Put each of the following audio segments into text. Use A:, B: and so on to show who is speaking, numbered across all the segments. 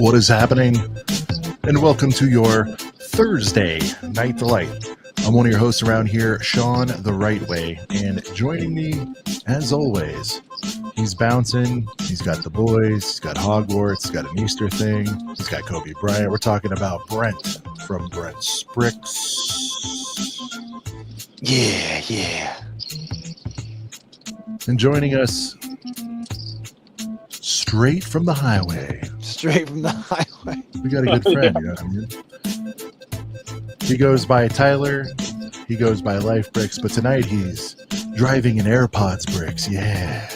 A: What is happening? And welcome to your Thursday Night Delight. I'm one of your hosts around here, Sean the Right Way, and joining me, as always, he's bouncing, he's got the boys, he's got Hogwarts, he's got an Easter thing, he's got Kobe Bryant. We're talking about Brent from Brent's Bricks.
B: Yeah.
A: And joining us, straight from the highway.
B: Straight from the highway.
A: We got a good friend, you know what I mean? He goes by Tyler, he goes by Life Bricks, but tonight he's driving an AirPods Bricks, yeah.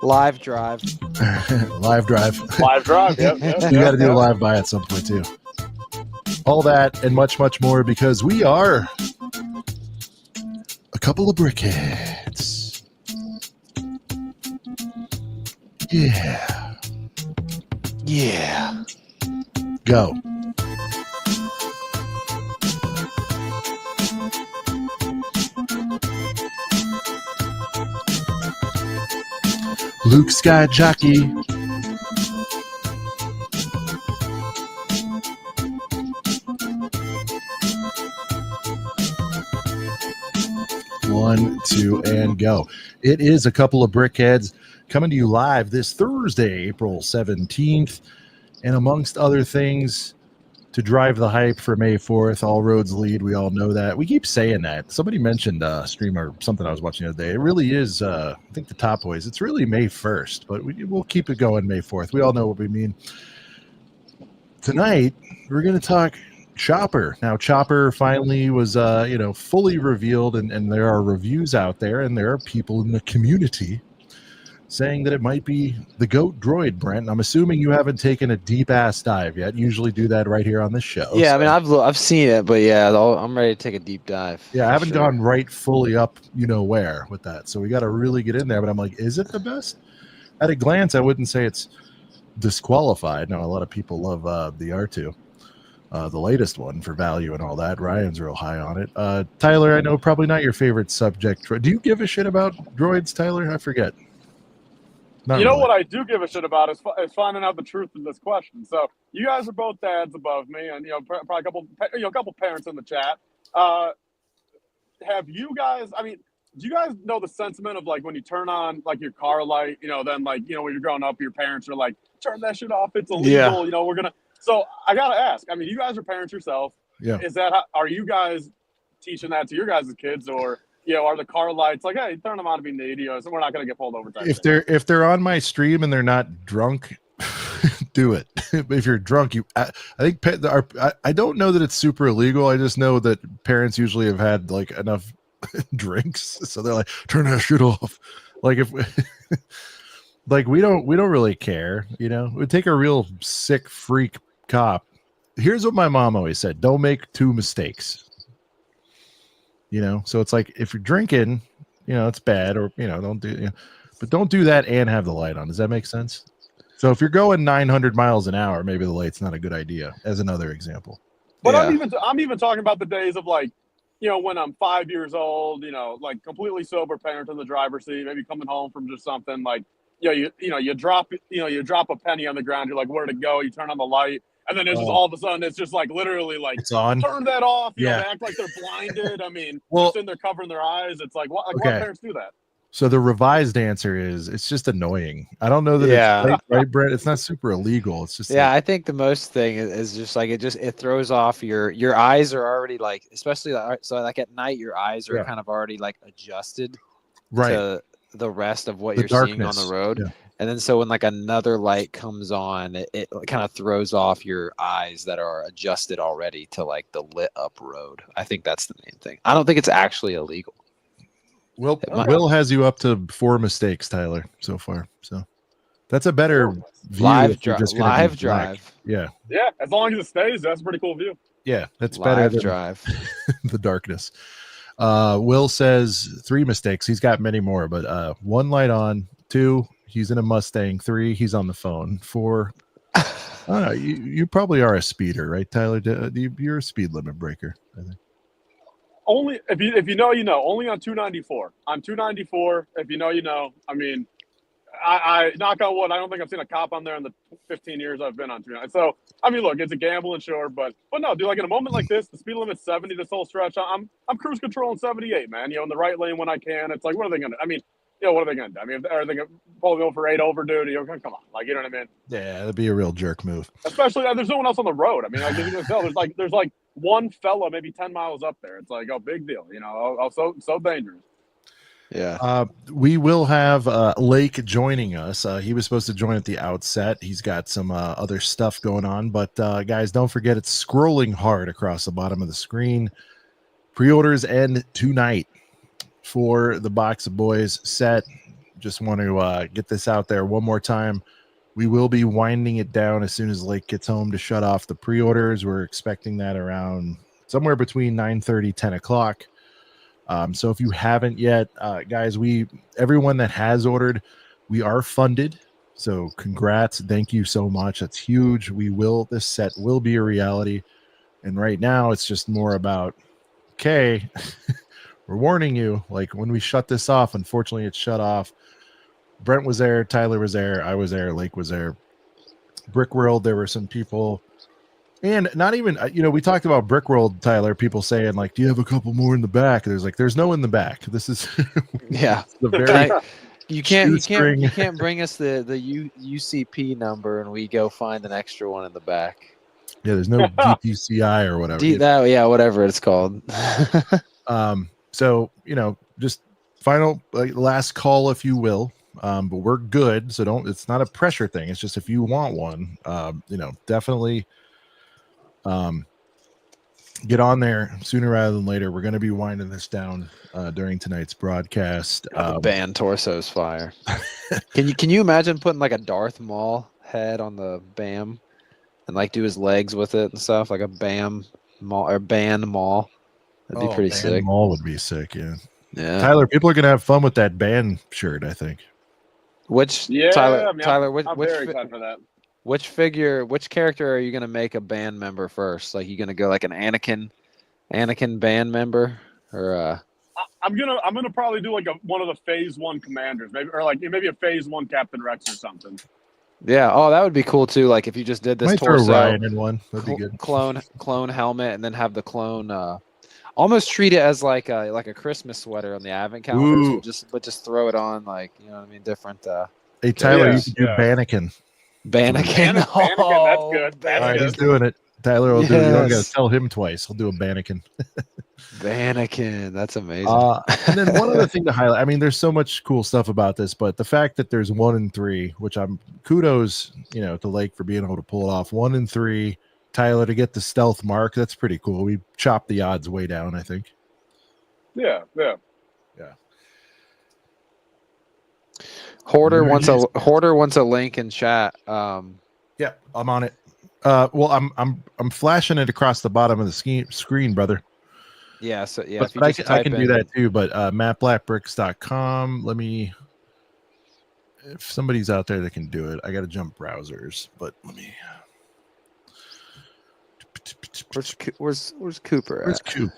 B: Live drive.
A: Live drive.
C: Live drive, yep.
A: You got to do a live buy at some point, too. All that and much, much more because we are a couple of brickheads. Yeah. Go. Luke Sky Jockey. One, two, and go. It is a couple of brickheads coming to you live this Thursday, April 17th. And amongst other things, to drive the hype for May 4th, all roads lead. We all know that. We keep saying that. Somebody mentioned stream or something I was watching the other day. It really is, I think the Top Boys, it's really May 1st, but we'll keep it going May 4th. We all know what we mean. Tonight, we're going to talk Chopper. Now, Chopper finally was, fully revealed, and there are reviews out there, and there are people in the community saying that it might be the GOAT droid, Brent. I'm assuming you haven't taken a deep-ass dive yet. You usually do that right here on this show.
B: Yeah, so. I mean, I've seen it, but yeah, I'm ready to take a deep dive.
A: Yeah, I haven't gone right fully up, where with that. So we got to really get in there. But I'm like, is it the best? At a glance, I wouldn't say it's disqualified. Now, a lot of people love the R2. The latest one for value and all that. Ryan's real high on it. Tyler, I know probably not your favorite subject. Do you give a shit about droids, Tyler? I forget.
C: What I do give a shit about is finding out the truth of this question. So you guys are both dads above me, and probably a couple parents in the chat. Have you guys? I mean, do you guys know the sentiment of like when you turn on like your car light? Then when you're growing up, your parents are like, "Turn that shit off. It's illegal."
B: Yeah.
C: We're gonna. So I gotta ask. I mean, you guys are parents yourself.
A: Yeah.
C: Are you guys teaching that to your guys' kids, or are the car lights like, hey, turn them on to be needy, so we're not going to get pulled over?
A: If they're on my stream and they're not drunk, do it. If you're drunk, I think I don't know that it's super illegal. I just know that parents usually have had like enough drinks, so they're like, turn that shit off. Like if like we don't really care, It would take a real sick freak cop. Here's what my mom always said: don't make two mistakes. So it's like if you're drinking, it's bad, or don't do, but don't do that and have the light on. Does that make sense? So if you're going 900 miles an hour, maybe the light's not a good idea. As another example.
C: But yeah. I'm even talking about the days of like, when I'm 5 years old, like completely sober, parent in the driver's seat, maybe coming home from just something like, you drop a penny on the ground. You're like, where'd it go? You turn on the light. And then it's just all of a sudden, it's just like literally like,
A: it's on.
C: Turn that off. They act like they're blinded. I mean, just in there covering their eyes. It's like, what parents do that?
A: So the revised answer is it's just annoying. I don't know that it's right, Brett. It's not super illegal. It's just
B: I think the most thing is just like it throws off your eyes are already like, especially like at night, your eyes are kind of already like adjusted to the rest of what you're seeing on the road. Yeah. And then so when like another light comes on, it kind of throws off your eyes that are adjusted already to like the lit up road. I think that's the main thing. I don't think it's actually illegal.
A: Will has you up to 4 mistakes, Tyler, so far. So that's a better view.
B: Live drive.
A: Yeah.
C: Yeah, as long as it stays, that's a pretty cool view.
A: Yeah, that's better than
B: drive.
A: The darkness. Will says 3 mistakes. He's got many more, but 1 light on, 2. He's in a Mustang. 3, he's on the phone. 4, you probably are a speeder, right, Tyler? You're a speed limit breaker, I think.
C: Only if you know, you know. Only on 294. On 294, if you know, you know. I mean, I knock on wood, I don't think I've seen a cop on there in the 15 years I've been on 290. So I mean, look, it's a gamble and sure, but no, dude. Like in a moment like this, the speed limit's 70 this whole stretch. I'm cruise controlling 78, man. In the right lane when I can. It's like, what are they gonna? I mean, what are they gonna do? I mean, are they gonna pull me over 8 over, dude? Come on, like, you know what I mean?
A: Yeah, that'd be a real jerk move.
C: Especially there's no one else on the road. I mean, like, as you can tell, there's like one fella maybe 10 miles up there. It's like, oh, big deal. So dangerous.
B: Yeah.
A: We will have Lake joining us. He was supposed to join at the outset. He's got some other stuff going on, but guys, don't forget, it's scrolling hard across the bottom of the screen. Pre-orders end tonight for the Box of Boys set. Just want to get this out there one more time. We will be winding it down as soon as Lake gets home to shut off the pre-orders. We're expecting that around somewhere between 9:30, 10 o'clock. So if you haven't yet, guys, everyone that has ordered, we are funded. So congrats. Thank you so much. That's huge. This set will be a reality. And right now it's just more about, okay, we're warning you, like when we shut this off, unfortunately it's shut off. Brent was there. Tyler was there. I was there. Lake was there. Brickworld, there were some people. And not even, we talked about Brickworld, Tyler, people saying, like, do you have a couple more in the back? There's no in the back. This is
B: yeah.
A: the very
B: you can't bring us the UCP number and we go find an extra one in the back.
A: Yeah, there's no DPCI or whatever.
B: Whatever it's called.
A: So, just final last call, if you will. But we're good, so it's not a pressure thing. It's just if you want one, definitely get on there sooner rather than later. We're going to be winding this down during tonight's broadcast.
B: The band torso's fire. Can you imagine putting like a Darth Maul head on the BAM and like do his legs with it and stuff, like a BAM Maul or Band Maul? That'd be pretty sick.
A: Maul would be sick, yeah.
B: Yeah.
A: Tyler, people are going to have fun with that band shirt, I think.
B: Tyler,
C: I'm very excited for that.
B: Which character are you gonna make a band member first? Like, you gonna go like an Anakin band member, or
C: I'm gonna probably do like one of the Phase 1 commanders, maybe a Phase 1 Captain Rex or something.
B: Yeah. Oh, that would be cool too. Like if you just did this torso,
A: throw Ryan in one. That'd be good.
B: Clone helmet, and then have the clone. Almost treat it as like a Christmas sweater on the advent calendars, but just throw it on, like, you know what I mean, different.
A: Hey Tyler, you can do Bannekin.
B: Bannekin,
C: that's good. That's
A: all right,
C: good.
A: He's doing it. Tyler will do it. You don't got to tell him twice. He'll do a Bannekin.
B: Bannekin, that's amazing.
A: And then one other thing to highlight. I mean, there's so much cool stuff about this, but the fact that there's 1 in 3, which I'm kudos, to Lake for being able to pull it off. 1 in 3. Tyler to get the stealth mark, that's pretty cool. We chopped the odds way down, I think.
C: Yeah.
B: Hoarder wants a link in chat.
A: Yeah, I'm on it. Well, I'm flashing it across the bottom of the screen, brother.
B: Yeah, so yeah,
A: but I can do that too. But mattblackbricks.com. If somebody's out there that can do it, I got to jump browsers. But let me.
B: Where's Cooper at?
A: Where's Coop?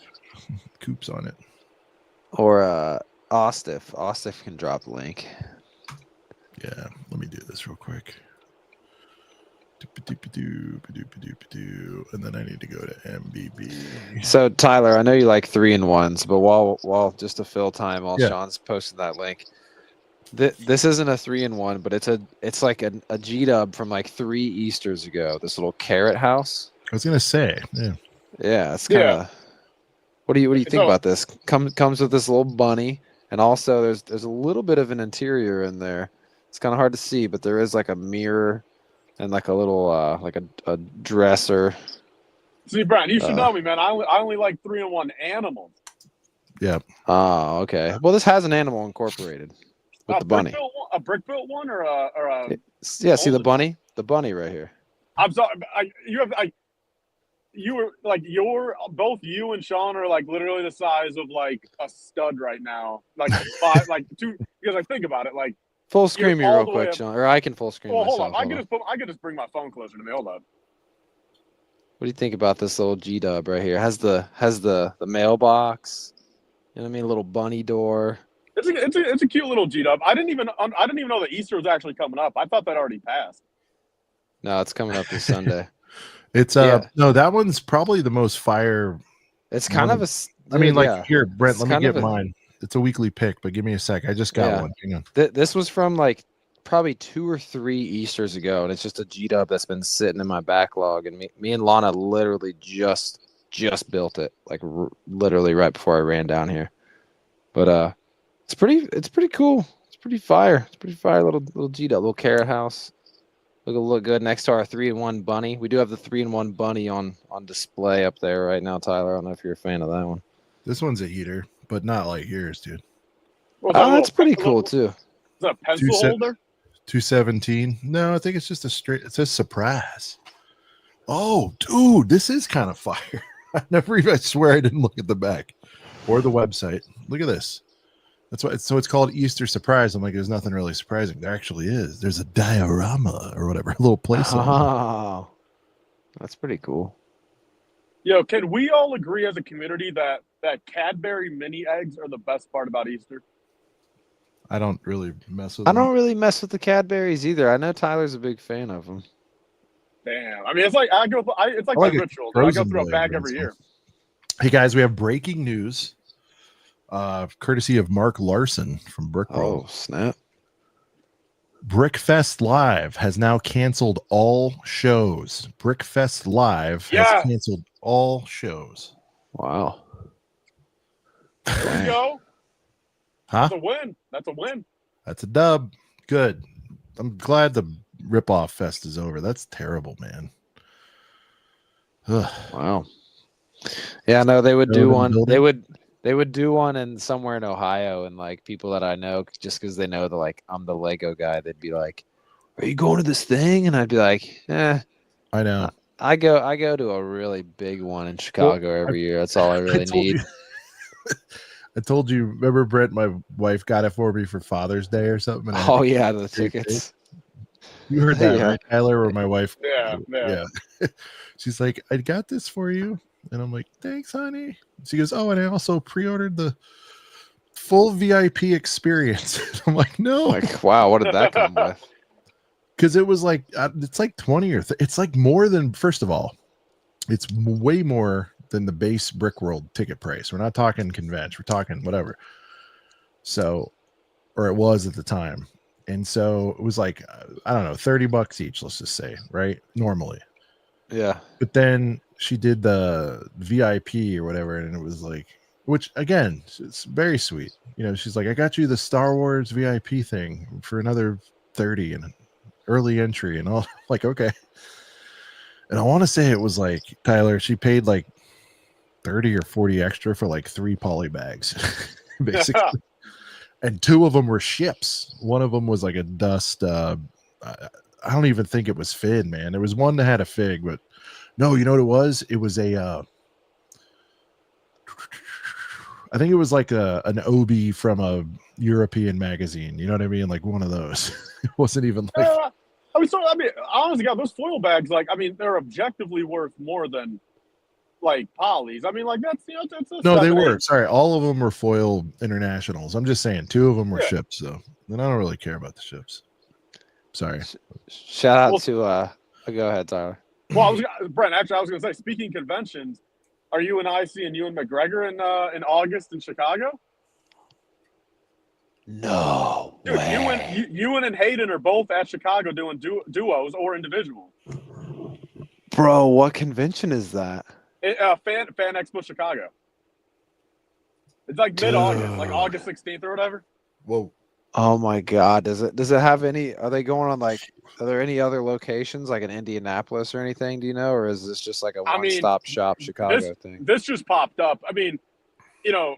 A: Coop's on it.
B: Or Ostif. Ostif can drop the link.
A: Yeah, let me do this real quick. And then I need to go to MBB.
B: So Tyler, I know you like 3-in-1s, but while just to fill time while Sean's posting that link, this isn't a 3-in-1, but it's like a G-dub from like 3 Easters ago. This little carrot house.
A: I was gonna say,
B: yeah, it's kind of. What do you think about this? Comes with this little bunny, and also there's a little bit of an interior in there. It's kind of hard to see, but there is like a mirror and like a little like a dresser.
C: See, Brian, you should know me, man. I only like 3-in-1 animals.
A: Yeah.
B: Oh, okay. Well, this has an animal incorporated with the bunny.
C: A brick-built one or a
B: yeah. See the bunny? The bunny right here.
C: I'm sorry. Both you and Sean are like literally the size of like a stud right now. Like 5, like 2. Because like think about it, like.
B: Full screen me real quick, Sean, or I can full screen myself.
C: Hold on. I can just bring my phone closer to me. Hold on.
B: What do you think about this little G-dub right here? Has the mailbox, you know what I mean? A little bunny door.
C: It's a cute little G-dub. I didn't even know that Easter was actually coming up. I thought that already passed.
B: No, it's coming up this Sunday.
A: It's no, that one's probably the most fire.
B: It's kind of a.
A: I mean, like here, Brent. Let me get
B: mine.
A: mine. It's a weekly pick, but give me a sec. I just got one. Hang on.
B: This was from like probably 2 or 3 Easters ago, and it's just a G-dub that's been sitting in my backlog. And me and Lana literally just built it, like literally right before I ran down here. But it's pretty cool. It's pretty fire. It's pretty fire little G-dub, little carrot house. Look good next to our 3-in-1 bunny. We do have the 3-in-1 bunny on display up there right now, Tyler. I don't know if you're a fan of that one.
A: This one's a heater, but not like yours, dude.
B: Oh, that's pretty cool too.
C: Is that a pencil holder?
A: 217. No, I think it's just a straight. It says surprise. Oh, dude, this is kind of fire. I swear I didn't look at the back or the website. Look at this. That's why. So it's called Easter surprise. I'm like, there's nothing really surprising. There actually is. There's a diorama or whatever, a little place.
B: Oh, that's pretty cool.
C: Yo, can we all agree as a community that Cadbury mini eggs are the best part about Easter?
A: I don't really mess with them.
B: I don't really mess with the Cadburys either. I know Tyler's a big fan of them.
C: Damn. I mean, it's like it's like my ritual. I go through a bag every year.
A: Hey guys, we have breaking news. Courtesy of Mark Larson from Brickfest.
B: Oh, snap.
A: Brickfest Live has now canceled all shows. Brickfest Live has canceled all shows.
B: Wow.
C: There we go.
A: Huh?
C: That's a win. That's a win.
A: That's a dub. Good. I'm glad the ripoff fest is over. That's terrible, man. Ugh.
B: Wow. Yeah, no, they would do one. They would do one in somewhere in Ohio, and like people that I know, just because they know I'm the Lego guy, they'd be like, "Are you going to this thing?" And I'd be like, "Eh."
A: I know.
B: I go to a really big one in Chicago every year. That's all I really need.
A: I told you, remember, Brent, my wife got it for me for Father's Day or something.
B: Oh yeah, the tickets.
A: You heard that, right, Tyler? Or my wife?
C: Yeah.
A: She's like, "I got this for you," and I'm like, "Thanks, honey." She goes, "Oh, and I also pre-ordered the full VIP experience." I'm like, "No."
B: Like, wow, what did that come with?
A: Because it was like it's like 20 or it's like more than. First of all, it's way more than the base Brick World ticket price. We're not talking convention. We're talking whatever. So, or it was at the time. And so it was like, I don't know, $30 each, let's just say, right? Normally.
B: Yeah.
A: But then she did the VIP or whatever. And it was like, which again, it's very sweet. You know, she's like, "I got you the Star Wars VIP thing for another 30 and early entry." And all like, okay. And I want to say it was like, Tyler, she paid like 30 or 40 extra for like 3 poly bags, basically. And 2 of them were ships. One of them was like a dust. I don't even think it was Finn, man. There was one that had a fig, but no, you know what it was? It was a, I think it was like an Obi from a European magazine. You know what I mean? Like one of those. It wasn't even like.
C: Honestly, God, those foil bags, like, I mean, they're objectively worth more than like polys. I mean, like that's
A: no, they were. Sorry, all of them were foil internationals. I'm just saying 2 of them were ships, so then I don't really care about the ships. Sorry.
B: Shout out to go ahead, Tyler.
C: Well, Brent, actually I was gonna say, speaking conventions, are you and I seeing Ewan McGregor in August in Chicago?
B: No.
C: Dude,
B: way.
C: Ewan and Hayden are both at Chicago doing duos or individual.
B: Bro, what convention is that?
C: Fan Expo Chicago. It's like mid-August, like August 16th or whatever.
A: Whoa.
B: Oh my God. Does it have any, are they going on like, are there any other locations like in Indianapolis or anything? Do you know? Or is this just like a one-stop shop Chicago thing?
C: This just popped up. I mean, you know,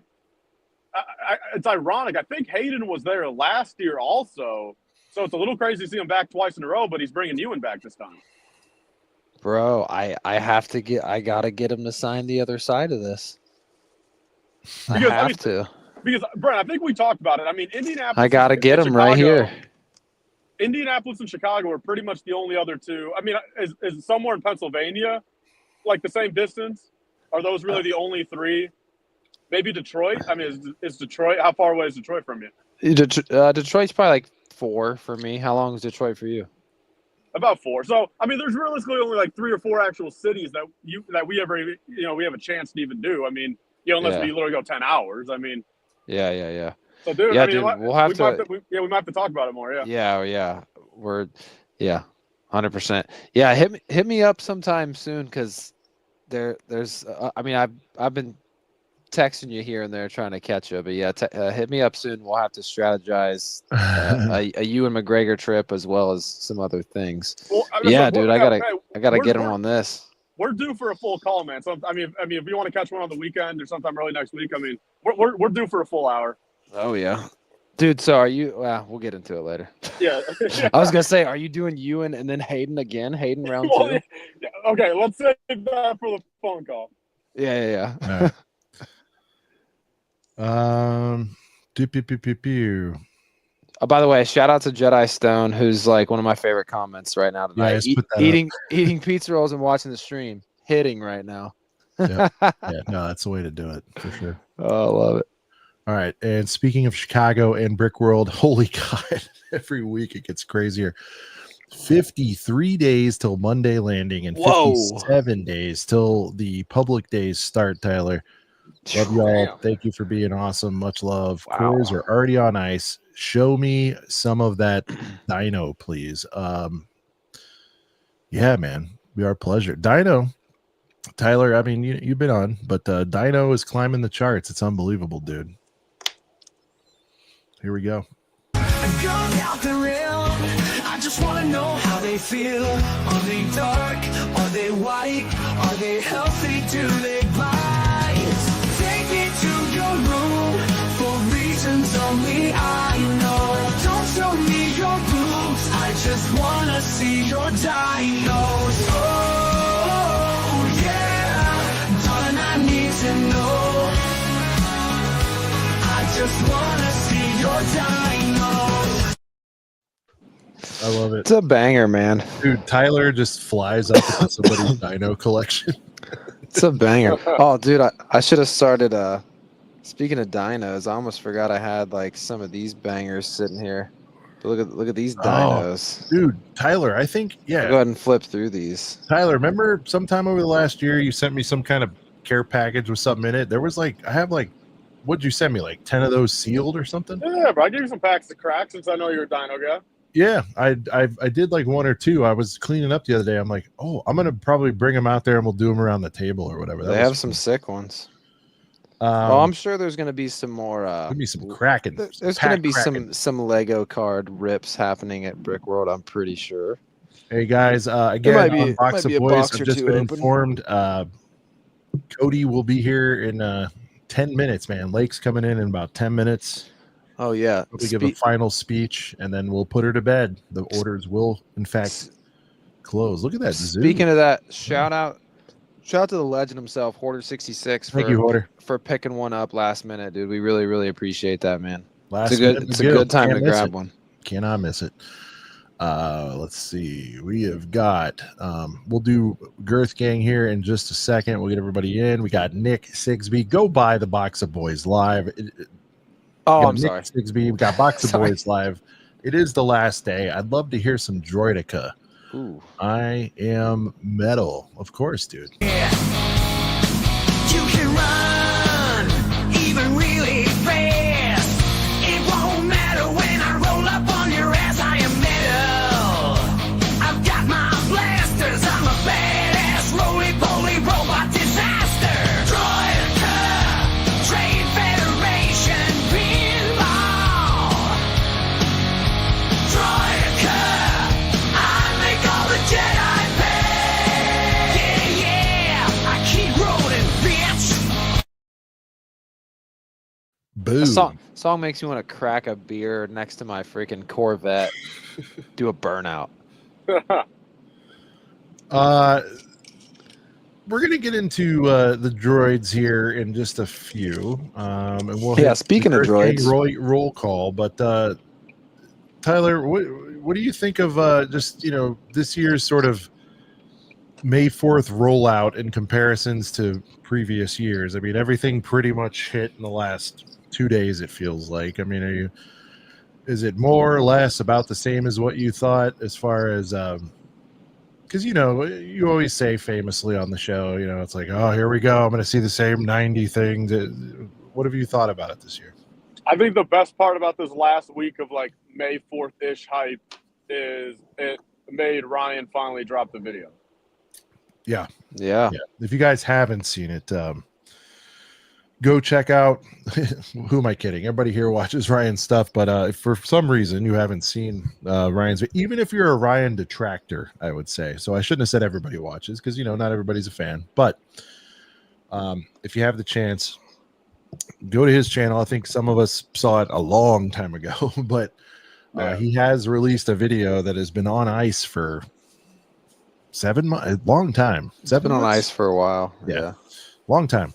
C: it's ironic. I think Hayden was there last year also. So it's a little crazy to see him back twice in a row, but he's bringing Ewan back this time.
B: Bro, I gotta get him to sign the other side of this. Because
C: Brent, I think we talked about it. I mean, Indianapolis.
B: I gotta get him right here.
C: Indianapolis and Chicago are pretty much the only other 2. I mean, is somewhere in Pennsylvania like the same distance? Are those really the only 3? maybe Detroit. I mean, is Detroit? How far away is Detroit from you?
B: Detroit's probably like 4 for me. How long is Detroit for you?
C: About 4. So I mean, there's realistically only like 3 or 4 actual cities that we ever we have a chance to even do. I mean, unless we literally go 10 hours. I mean.
B: Yeah.
C: So dude,
B: yeah,
C: I mean,
B: dude, we'll have to.
C: We might have to talk about it more.
B: Yeah. We're 100%. Yeah, hit me up sometime soon because there's. I mean, I've been texting you here and there trying to catch you, but yeah, hit me up soon. We'll have to strategize a you and McGregor trip as well as some other things. Well, dude, I gotta get him on this.
C: We're due for a full call, man. So I mean, if you want to catch one on the weekend or sometime early next week, I mean, we're due for a full hour.
B: Oh yeah, dude. So are you? We'll get into it later.
C: Yeah.
B: I was gonna say, are you doing Ewan and then Hayden again? Hayden round 2.
C: Yeah. Okay, let's save that for the phone call.
B: Yeah.
A: All right.
B: By the way, shout out to Jedi Stone, who's like one of my favorite comments right now tonight. Eating pizza rolls and watching the stream, hitting right now.
A: Yeah, no, that's the way to do it for sure.
B: Oh, I love it.
A: All right, and speaking of Chicago and Brick World, holy God, every week it gets crazier. 53 days till Monday landing and 57 days till the public days start, Tyler. Love y'all. Thank you for being awesome. Much love.
B: Wow.
A: Cores are already on ice. Show me some of that Dino, please. Yeah, man. Be our pleasure. Dino, Tyler, I mean, you've been on, but Dino is climbing the charts. It's unbelievable, dude. Here we go. I just want to know how they feel. Are they dark? Are they white? Are they healthy? Do they bite? Take me to your room for reasons only I know. Don't show me your boobs. I just want to see your dinos. Oh, yeah. Darling, I need to know. I just want to see your dinos. I love it.
B: It's a banger, man.
A: Dude, Tyler just flies up to somebody's dino collection.
B: It's a banger. Oh, dude, I should have started. Speaking of dinos, I almost forgot I had like some of these bangers sitting here. But look at these dinos.
A: Oh, dude, Tyler, I think
B: I'll go ahead and flip through these.
A: Tyler, remember sometime over the last year you sent me some kind of care package with something in it? There was like, I have like, what'd you send me? Like 10 of those sealed or something?
C: Yeah, bro. I gave you some packs to crack since I know you're a dino guy.
A: Yeah, I did like 1 or 2. I was cleaning up the other day. I'm like, oh, I'm gonna probably bring them out there and we'll do them around the table or whatever.
B: They have some sick ones. I'm sure there's gonna be some more.
A: Give me some cracking.
B: There's gonna be some Lego card rips happening at Brick World. I'm pretty sure.
A: Hey guys, again on Box of Boys, I've just been informed. Cody will be here in 10 minutes. Man, Lake's coming in about 10 minutes.
B: Oh yeah,
A: we'll give a final speech and then we'll put her to bed. The orders will, in fact, close. Look at that.
B: Speaking of that, shout out to the legend himself, Hoarder66.
A: Thank you, Hoarder,
B: for picking one up last minute, dude. We really appreciate that, man.
A: It's
B: a good time to grab one.
A: Cannot miss it. Let's see. We have got. We'll do Girth Gang here in just a second. We'll get everybody in. We got Nick Sigsby. Go buy the Box of Boys live.
B: I'm
A: Nick
B: sorry.
A: Sigsby. We got Box of Boys live. It is the last day. I'd love to hear some Droidica.
B: Ooh.
A: I am metal, of course, dude.
D: Yeah. You can run, even really fast. It won't matter when I roll up on your ass. I am metal. I've got my blasters. I'm a badass roly-poly robot disaster. Droidica, Trade Federation pinball. Droidica, I make all the Jedi pay. Yeah, I keep rolling, bitch.
A: Boom.
B: Song makes me want to crack a beer next to my freaking Corvette. Do a burnout.
A: We're gonna get into the droids here in just a few, and we'll
B: speaking of droids,
A: roll call. But Tyler, what do you think of just this year's sort of May 4th rollout in comparisons to previous years? I mean, everything pretty much hit in the last 2 days, it feels like. I mean, is it more or less about the same as what you thought as far as because you always say famously on the show, it's like, oh, here we go, I'm going to see the same 90 things. What have you thought about it this year?
C: I think the best part about this last week of like May 4th ish hype is it made Ryan finally drop the video.
B: Yeah.
A: If you guys haven't seen it, go check out. Who am I kidding? Everybody here watches Ryan's stuff, but if for some reason you haven't seen Ryan's, even if you're a Ryan detractor, I would say. So I shouldn't have said everybody watches because not everybody's a fan. But if you have the chance, go to his channel. I think some of us saw it a long time ago, but he has released a video that has been on ice for 7 months, long time.
B: It's been on ice for a while. Yeah.
A: Long time.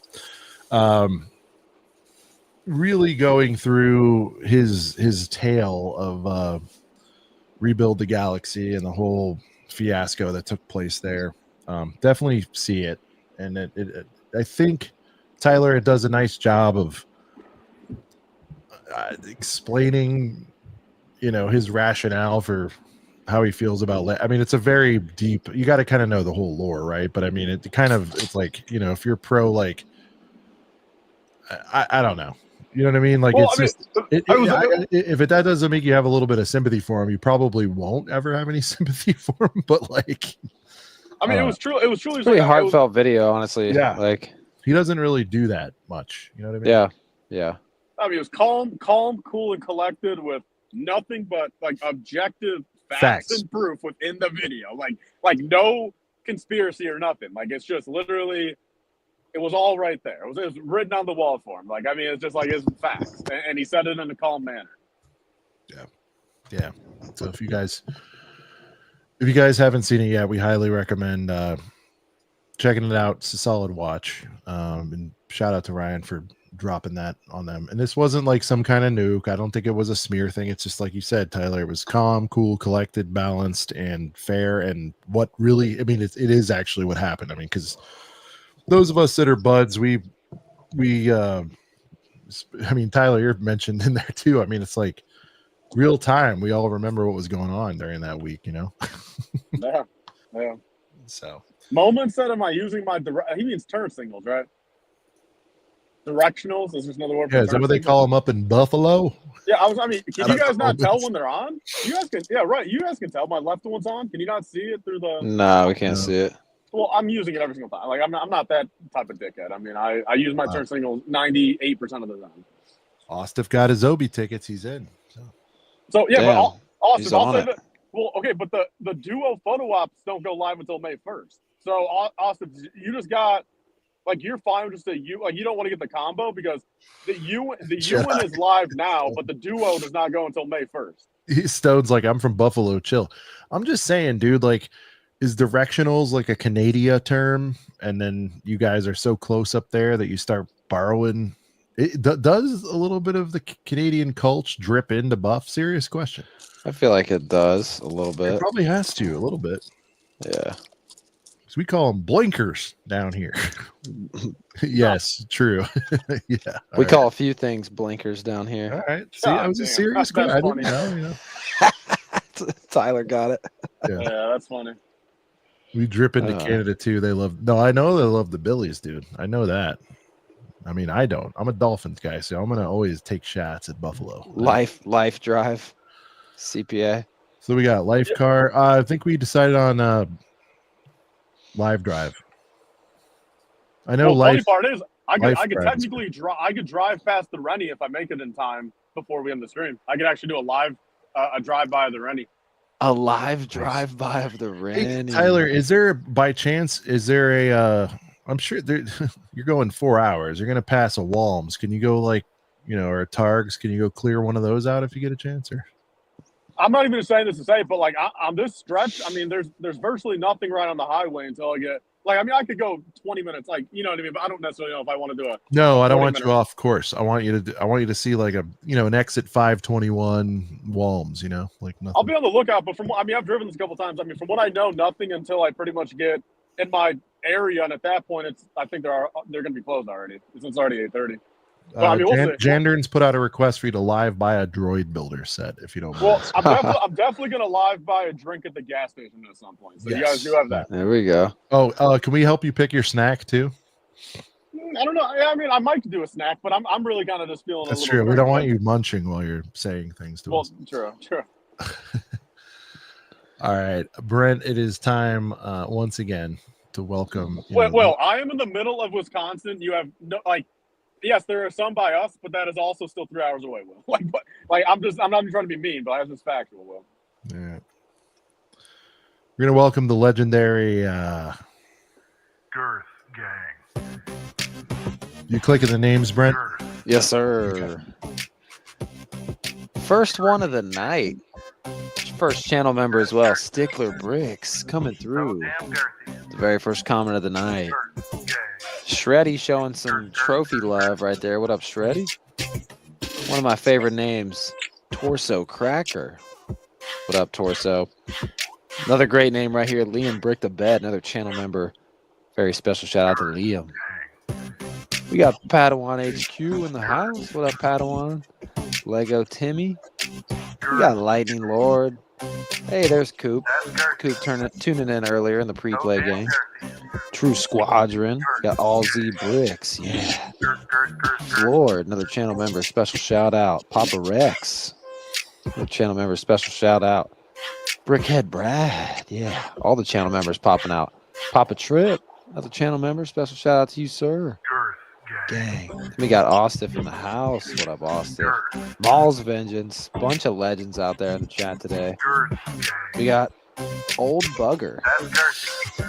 A: Really going through his tale of Rebuild the Galaxy and the whole fiasco that took place there. Definitely see it. And I think Tyler, it does a nice job of explaining, his rationale for how he feels about I mean, it's a very deep, you got to kind of know the whole lore, right? But I mean, it's like, if you're pro, like, I don't know. You know what I mean? Like, well, if that doesn't make you have a little bit of sympathy for him, you probably won't ever have any sympathy for him. But like,
C: I mean, it was truly
B: pretty heartfelt video, honestly.
A: Yeah,
B: like
A: he doesn't really do that much. You know what I mean?
B: Yeah.
C: I mean, it was calm, cool, and collected with nothing but like objective facts and proof within the video. Like no conspiracy or nothing. Like it's just literally. It was all right there. It was written on the wall for him. Like, I mean, it's just like it's facts, and he said it in a calm manner.
A: Yeah. So if you guys haven't seen it yet, we highly recommend checking it out. It's a solid watch. And shout out to Ryan for dropping that on them. And this wasn't like some kind of nuke. I don't think it was a smear thing. It's just like you said, Tyler. It was calm, cool, collected, balanced, and fair. And what really, I mean, it is actually what happened. I mean, because those of us that are buds, we I mean, Tyler, you're mentioned in there too. I mean, it's like real time. We all remember what was going on during that week,
C: Yeah.
A: So
C: moments that am I using my he means turn signals, right? Directionals is just another word for
A: is that what they call them up in Buffalo?
C: Yeah, I mean, can you guys not tell when they're on? You guys can, yeah, right. You guys can tell my left one's on. Can you not see it through the?
B: No, we can't see it.
C: Well, I'm using it every single time. Like I'm not that type of dickhead. I mean, I use my turn signals 98% of the time.
A: Austin got his Obi tickets. He's in.
C: So yeah,
B: damn,
C: but Austin,
B: I'll say that.
C: Well, okay, but the duo photo ops don't go live until May 1st. So Austin, you just got like you're fine with just you don't want to get the combo because the UN is live now, but the duo does not go until May 1st.
A: Stone's like, I'm from Buffalo. Chill. I'm just saying, dude. Like. Is directionals like a Canada term, and then you guys are so close up there that you start borrowing? It does a little bit of the Canadian culture drip into Buff? Serious question.
B: I feel like it does a little bit.
A: It probably has to a little bit.
B: Yeah.
A: So we call them blinkers down here. Yes, true. Yeah.
B: We call a few things blinkers down here.
A: All right. See, I was a serious guy. I didn't know.
B: Tyler got it.
C: Yeah, that's funny.
A: We drip into Canada too. I know they love the Billies, dude. I know that. I mean, I don't. I'm a Dolphins guy, so I'm gonna always take shots at Buffalo.
B: Life drive, CPA.
A: So we got life car. I think we decided on live drive. I know.
C: Funny part is, I could technically drive. I could drive past the Rennie if I make it in time before we end the stream. I could actually do a live a drive by of the Rennie.
B: A live drive-by of the Rennie.
A: Hey, Tyler, is there a I'm sure you're going 4 hours. You're going to pass a Walms. Can you go or a Targs? Can you go clear one of those out if you get a chance? Or
C: I'm not even saying this to say it, but like on this stretch, I mean, there's virtually nothing right on the highway until I get I could go 20 minutes, like, you know what I mean? But I don't necessarily know if I want to do it.
A: No, I don't want you off course. I want you to see like an exit 521 Walms, like nothing.
C: I'll be on the lookout, but I've driven this a couple times. I mean, from what I know, nothing until I pretty much get in my area, and at that point, I think they're going to be closed already. It's already 8:30. I mean, we'll see.
A: Jandern's put out a request for you to live buy a Droid Builder set if you don't mind.
C: Well, I'm definitely going to live buy a drink at the gas station at some point. So you guys do have that.
B: There we go.
A: Oh, can we help you pick your snack too?
C: I don't know. I mean, I might do a snack, but I'm really kind of just feeling.
A: That's true. We don't want you munching while you're saying things to us.
C: True.
A: All right, Brent. It is time once again to welcome.
C: Well, I am in the middle of Wisconsin. You have no yes, there are some by us, but that is also still 3 hours away, Will. I'm not even trying to be mean, but that's just factual, Will.
A: Yeah. We're gonna welcome the legendary
E: Girth Gang.
A: You clicking the names, Brent?
B: Yes, sir. First one of the night. First channel member as well, Stickler Bricks, coming through. The very first comment of the night. Shreddy showing some trophy love right there. What up, Shreddy? One of my favorite names, Torso Cracker. What up, Torso? Another great name right here, Liam Brick the Bed, another channel member. Very special shout out to Liam. We got Padawan HQ in the house. What up, Padawan? Lego Timmy. We got Lightning Lord. Hey, there's Coop. Coop tuning in earlier in the pre-play game. True Squadron. Got All Z Bricks. Yeah. Lord, another channel member. Special shout out. Papa Rex. Another channel member. Special shout out. Brickhead Brad. Yeah. All the channel members popping out. Papa Trip. Another channel member. Special shout out to you, sir. Dang. We got Austin in the house. What up, Austin? Mall's Vengeance. Bunch of legends out there in the chat today. We got Old Bugger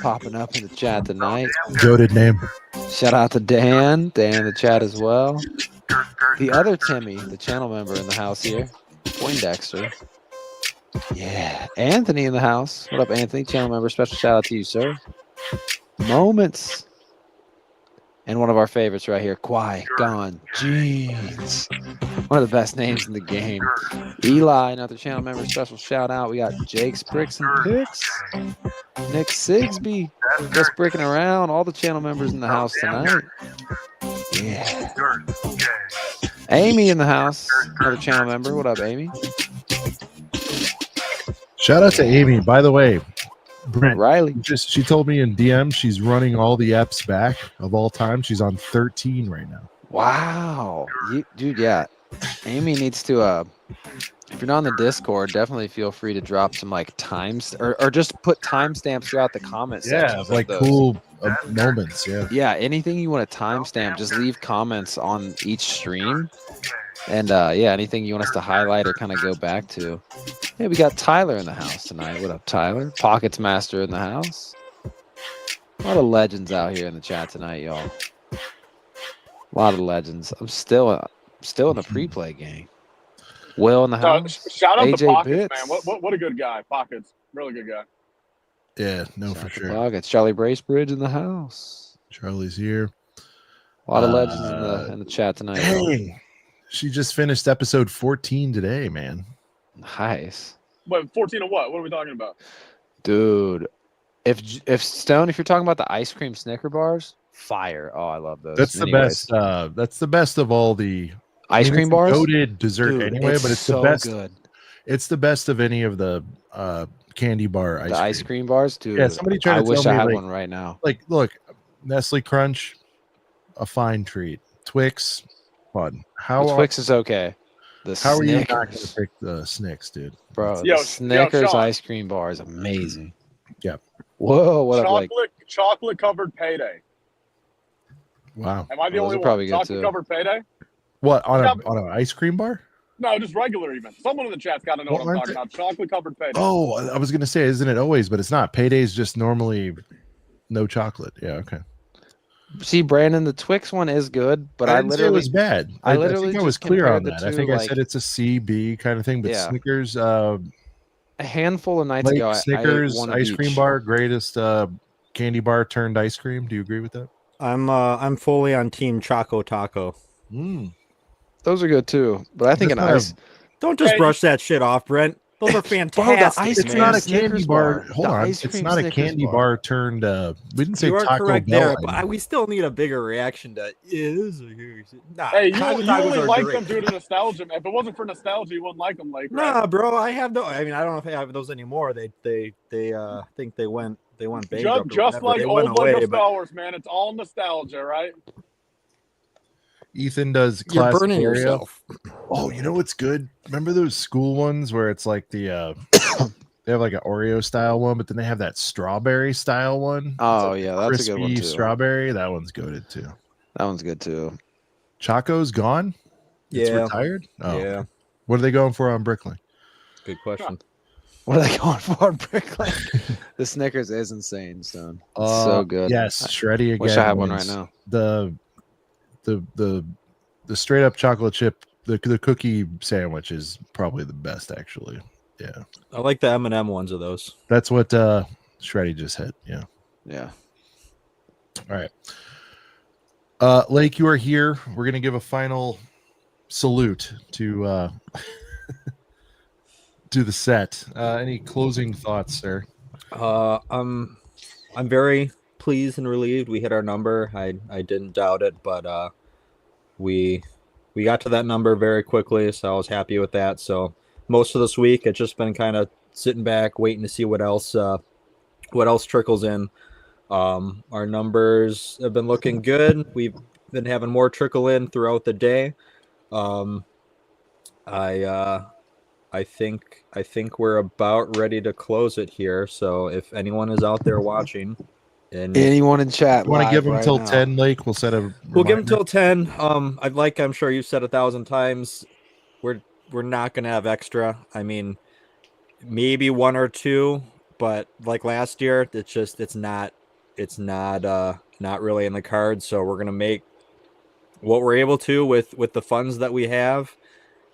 B: popping up in the chat tonight.
A: Goated name.
B: Shout out to Dan. Dan in the chat as well. The other Timmy, the channel member in the house here. Poindexter. Yeah. Anthony in the house. What up, Anthony? Channel member. Special shout out to you, sir. Moments. And one of our favorites right here, Qui-Gon Jeans. One of the best names in the game. Eli, another channel member, special shout out. We got Jake's Bricks and Picks. Nick Sigsby, just bricking around. All the channel members in the house tonight. Yeah. Amy in the house, another channel member. What up, Amy?
A: Shout out to Amy. By the way, Brent,
B: Riley.
A: She told me in DM she's running all the EPs back of all time. She's on 13 right now.
B: Wow. Dude, yeah. Amy needs to if you're not on the Discord, definitely feel free to drop some times or just put timestamps throughout the comment section.
A: Yeah, cool moments.
B: Yeah, anything you want to timestamp, just leave comments on each stream. And anything you want us to highlight or kind of go back to. Hey, we got Tyler in the house tonight. What up, Tyler? Pockets Master in the house. A lot of legends out here in the chat tonight, y'all. A lot of legends. I'm still in the pre-play game. Will in the house.
C: Shout out
B: AJ
C: to Pockets,
B: Bits.
C: man. What a good guy. Pockets, really good guy.
A: Yeah, no,
B: Shout
A: for
B: out to
A: sure.
B: Pockets. Charlie Bracebridge in the house.
A: Charlie's here.
B: A lot of legends in the chat tonight.
A: Dang. She just finished episode 14 today, man.
B: Nice.
C: What, 14 of what? What are we talking about?
B: Dude, if Stone, if you're talking about the ice cream Snicker bars, fire. Oh, I love those.
A: That's the best. That's the best of all the
B: ice cream bars.
A: Goated dessert. Dude, anyway, but it's
B: so
A: the best.
B: Good.
A: It's the best of any of the candy bar ice
B: cream bars, dude.
A: Yeah, somebody tried to
B: I wish
A: tell
B: I
A: me,
B: had one right now.
A: Look, Nestle Crunch, a fine treat. Twix, fun.
B: Twix is okay.
A: How are you not going to pick the Snicks, dude?
B: Bro, the Snickers ice cream bar is amazing.
A: Yeah.
B: Whoa, what
C: chocolate covered payday.
A: Wow.
C: Am I the only one? Chocolate covered payday?
A: What, on an ice cream bar?
C: No, just regular even. Someone in the chat's got to know what I'm talking about. Chocolate covered payday.
A: Oh, I was going to say, isn't it always? But it's not. Payday's just normally no chocolate. Yeah, okay.
B: See, Brandon, the Twix one is good, but I literally
A: it was bad.
B: I think
A: I was clear on that. I think I said it's a C, B kind of thing, but Snickers.
B: A handful of nights ago,
A: Snickers
B: I ate one
A: ice
B: of
A: cream
B: each.
A: bar, greatest candy bar turned ice cream. Do you agree with that?
F: I'm fully on Team Choco Taco.
B: Those are good too, but I think an ice.
F: Don't just brush that shit off, Brent. Those are fantastic.
B: ice
A: It's
B: cream
A: not a
B: Snickers
A: candy bar.
B: bar.
A: Hold
B: The
A: on.
B: ice
A: It's
B: cream
A: not a
B: Snickers
A: candy
B: bar.
A: bar turned. We didn't say
F: You are
A: Taco
F: correct
A: Bell.
F: there, but we still need a bigger reaction to. Nah,
C: Hey, you
F: Taco
C: only
F: Tacos are
C: like
F: great.
C: them due to nostalgia, man. If it wasn't for nostalgia, you wouldn't like them, like.
F: Nah,
C: right?
F: bro, I have no. I mean, I don't know if I have those anymore. They think they went bankrupt.
C: Just like
F: they
C: old
F: went away,
C: Lego
F: but
C: Star Wars, man. It's all nostalgia, right?
A: Ethan does
F: you're
A: classic
F: burning
A: Oreo.
F: yourself.
A: Oh, you know what's good? Remember those school ones where it's like the they have like an Oreo style one, but then they have that strawberry style one.
B: Oh
A: It's like
B: yeah, that's a good one
A: crispy
B: too.
A: strawberry. That one's goated too.
B: That one's good too.
A: Choco's gone. It's
F: Yeah.
A: retired. Oh,
F: Yeah.
A: okay. What are they going for on Bricklink?
F: Good question.
B: What are they going for on Bricklink? The Snickers is insane, Stone. It's so good.
A: Yes, Shreddy again.
B: Wish I had one right
A: wins.
B: now.
A: The straight up chocolate chip, the cookie sandwich is probably the best actually. Yeah.
F: I like the M&M ones of those.
A: That's what Shreddy just hit. Yeah.
B: Yeah.
A: All right. Lake, you are here. We're gonna give a final salute to to the set. Any closing thoughts, sir?
F: I'm very pleased and relieved we hit our number. I didn't doubt it, but we got to that number very quickly, so I was happy with that. So most of this week it's just been kind of sitting back, waiting to see what else trickles in. Our numbers have been looking good. We've been having more trickle in throughout the day. I think we're about ready to close it here. So if anyone is out there watching, and
B: anyone in chat,
A: You want to give them
B: right
A: till
B: now.
A: 10, Lake? We'll set a.
F: we'll give them
A: reminder.
F: till 10. I'm sure you've said 1,000 times, we're not gonna have extra. I mean, maybe one or two, but like last year, it's not really in the cards. So we're gonna make what we're able to with the funds that we have,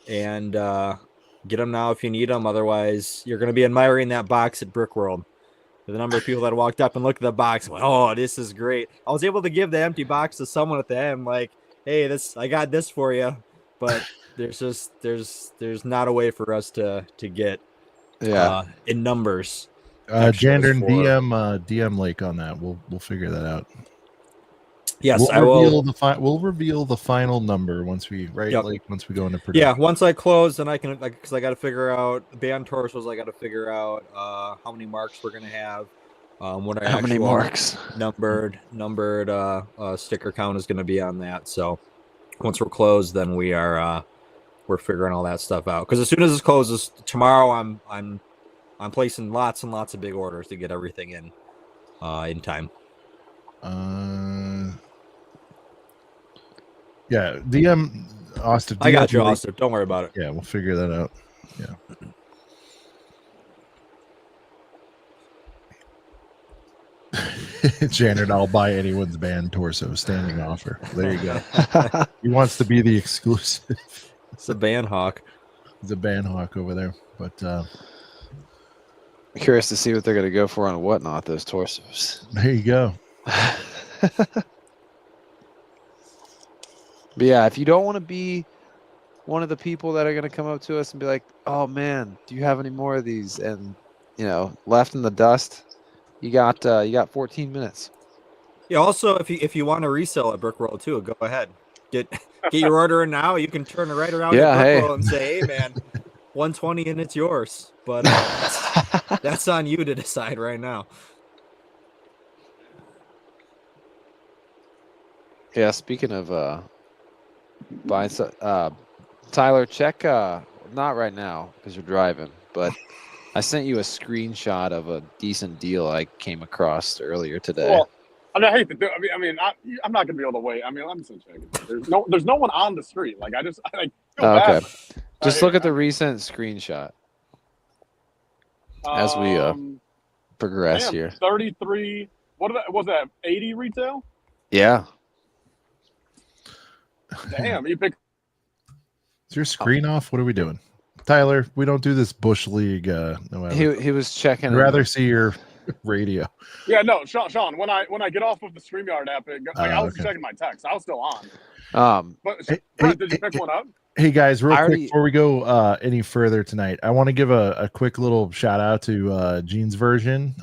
F: and get them now if you need them. Otherwise, you're going to be admiring that box at Brickworld. The number of people that walked up and looked at the box, went, oh, this is great. I was able to give the empty box to someone at the end, like, hey, I got this for you. But there's not a way for us to get in numbers.
A: Jandern,
F: for-
A: DM Lake on that. We'll figure that out.
F: Yes,
A: we'll
F: I will.
A: We'll reveal the final number once we once we go into production.
F: Yeah, once I close, then I can, because I got to figure out band torsos. I got to figure out how many marks we're gonna have. What our
B: How many
F: actual
B: marks?
F: numbered sticker count is gonna be on that. So once we're closed, then we're figuring all that stuff out. Because as soon as this closes tomorrow, I'm placing lots and lots of big orders to get everything in time.
A: Yeah, DM Austin.
F: I got
A: DM
F: you,
A: Lake.
F: Austin. Don't worry about it.
A: Yeah, we'll figure that out. Yeah. Janet, I'll buy anyone's band torso. Standing offer. There you go. He wants to be the exclusive.
F: It's a band hawk.
A: He's a band hawk over there. But
B: Curious to see what they're going to go for on Whatnot, those torsos.
A: there you go.
B: But yeah, if you don't want to be one of the people that are going to come up to us and be like, oh man, do you have any more of these? And, left in the dust, you got 14 minutes.
F: Yeah. Also, if you want to resell at Brickworld too, go ahead. Get your order in now. You can turn it right around
B: Yeah,
F: at
B: hey.
F: Brickworld and say, hey man, 120 and it's yours. But that's on you to decide right now.
B: Yeah, speaking of buying stuff, Tyler, check not right now because you're driving, but I sent you a screenshot of a decent deal I came across earlier today.
C: Well, I hate to do. I'm not gonna be able to wait. I'm just gonna check it. There's no one on the street. Like I feel bad.
B: Okay. Just look at the recent screenshot as we progress
C: damn,
B: here.
C: 33. Was that 80 retail?
B: Yeah.
C: Damn, you picked.
A: Is your screen off? What are we doing? Tyler, we don't do this Bush League.
B: He was checking.
A: I'd rather see your radio.
C: Yeah, no, Sean. When I get off of the StreamYard app, I was
A: okay.
C: checking my text. I was still on. But
A: Hey,
C: Brett, did you pick one up?
A: Hey guys, real quick before we go any further tonight, I want to give a quick little shout out to Jean's version.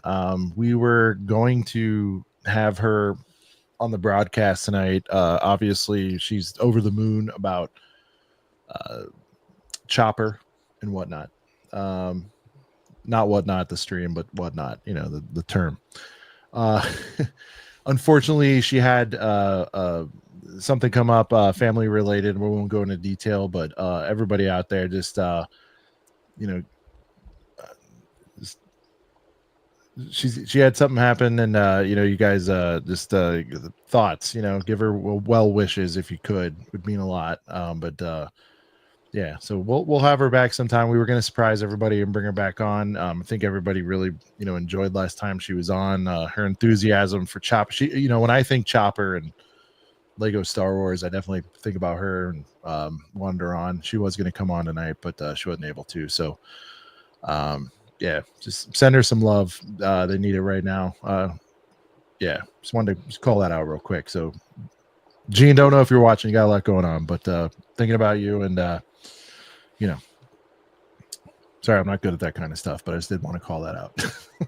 A: We were going to have her on the broadcast tonight. Obviously, she's over the moon about Chopper and whatnot. Not whatnot the stream, but whatnot. You know the term. Unfortunately, she had something come up, family related. We won't go into detail, but everybody out there, just she had something happen, and you guys just thoughts, give her well wishes if you could, would mean a lot. Yeah, so we'll have her back sometime. We were going to surprise everybody and bring her back on. I think everybody really enjoyed last time she was on. Her enthusiasm for Chopper. She when I think Chopper and Lego Star Wars, I definitely think about her and wanted her on. She was going to come on tonight, but she wasn't able to. So yeah, just send her some love. They need it right now. Yeah, just wanted to call that out real quick. So Gene, don't know if you're watching, you got a lot going on, but thinking about you and sorry, I'm not good at that kind of stuff, but I just did want to call that out.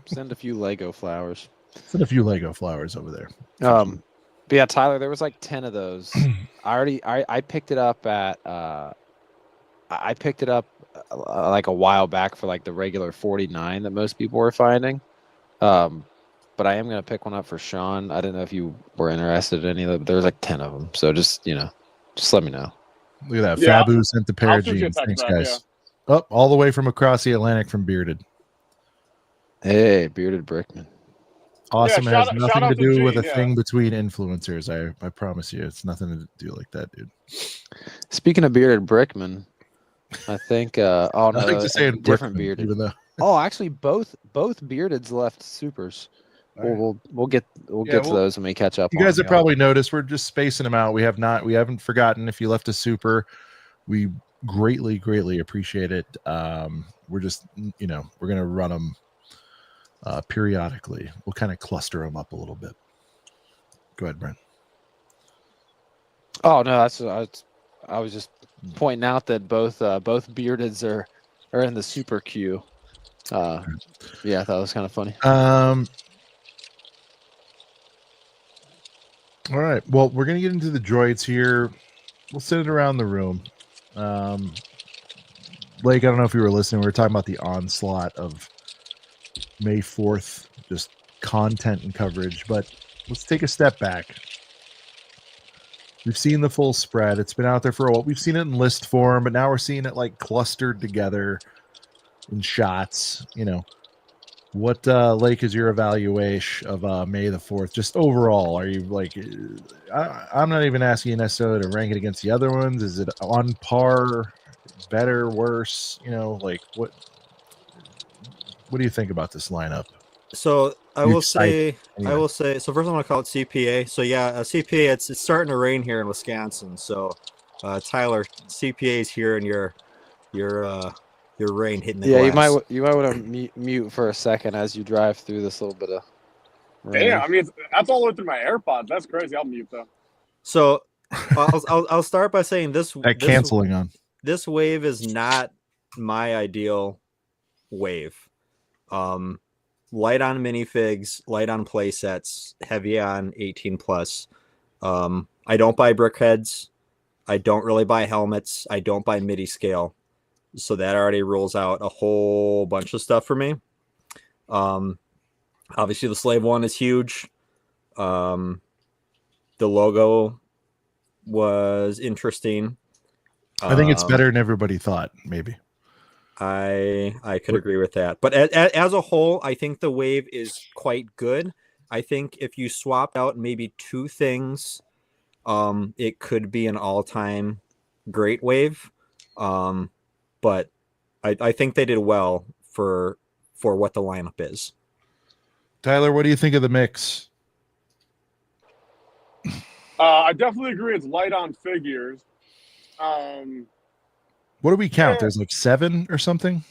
B: Send a few Lego flowers.
A: Send a few Lego flowers over there.
B: But yeah, Tyler, there was like 10 of those. I picked it up at like a while back for like the regular 49 that most people were finding. But I am gonna pick one up for Sean. I didn't know if you were interested in any of them. There was like 10 of them, so just let me know.
A: Look at that. Yeah, Fabu sent the pair of jeans. Thanks, guys. Yeah. Up all the way from across the Atlantic from Bearded.
B: Hey, Bearded Brickman.
A: Awesome. Yeah, has nothing to do with a thing between influencers. I promise you, it's nothing to do like that, dude.
B: Speaking of Bearded Brickman, I think
A: I like to say
B: different
A: Brickman,
B: Bearded.
A: Even though
B: oh, actually, both Beardeds left supers. We'll get to those when we catch up.
A: You guys have probably noticed we're just spacing them out. We haven't forgotten. If you left a super, we greatly appreciate it. We're just we're gonna run them periodically. We'll kind of cluster them up a little bit. Go ahead, Brent.
B: Oh no, I was just pointing out that both Beardeds are in the super queue. Yeah, I thought it was kind of funny.
A: All right. Well, we're going to get into the droids here. We'll send it around the room. Blake, I don't know if you were listening. We were talking about the onslaught of May 4th, just content and coverage. But let's take a step back. We've seen the full spread. It's been out there for a while. We've seen it in list form, but now we're seeing it like clustered together in shots. What, Lake, is your evaluation of May the 4th? Just overall, are you like, I'm not even asking you necessarily to rank it against the other ones. Is it on par, better, worse? Like what do you think about this lineup?
F: So I will say, so first I want to call it CPA. So yeah, CPA, it's starting to rain here in Wisconsin. So Tyler, CPA is here, and your rain hitting the glass.
B: you might want to mute for a second as you drive through this little bit of rain.
C: Yeah, I mean that's all the way through my AirPods. That's crazy. I'll mute though.
F: So I'll start by saying this wave is not my ideal wave. Light on minifigs, light on play sets, heavy on 18 plus. I don't buy brickheads. I don't really buy helmets. I don't buy MIDI scale. So that already rules out a whole bunch of stuff for me. Obviously, the slave one is huge. The logo was interesting.
A: I think it's better than everybody thought, maybe.
F: I could agree with that. But as a whole, I think the wave is quite good. I think if you swapped out maybe two things, it could be an all-time great wave. But I think they did well for what the lineup is.
A: Tyler, what do you think of the mix?
C: I definitely agree. It's light on figures.
A: What do we count? There's like 7 or something?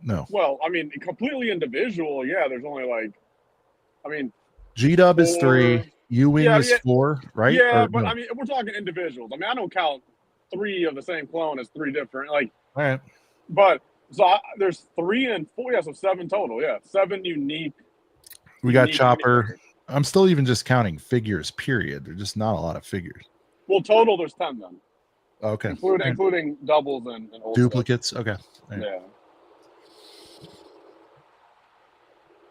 A: No.
C: Well, I mean, completely individual. Yeah, there's only
A: G-Dub is 3. U-Wing is 4, right?
C: Yeah, but no. I mean, we're talking individuals. I mean, I don't count 3 of the same clone as 3 different. Like,
A: all right.
C: But there's 3 and 4. Yeah, so 7 total. Yeah, 7 unique.
A: We got Chopper. I'm still even just counting figures. Period. There's just not a lot of figures.
C: Well, total there's 10 then.
A: Okay.
C: Including doubles and old
A: duplicates.
C: Stuff.
A: Okay. Right.
C: Yeah.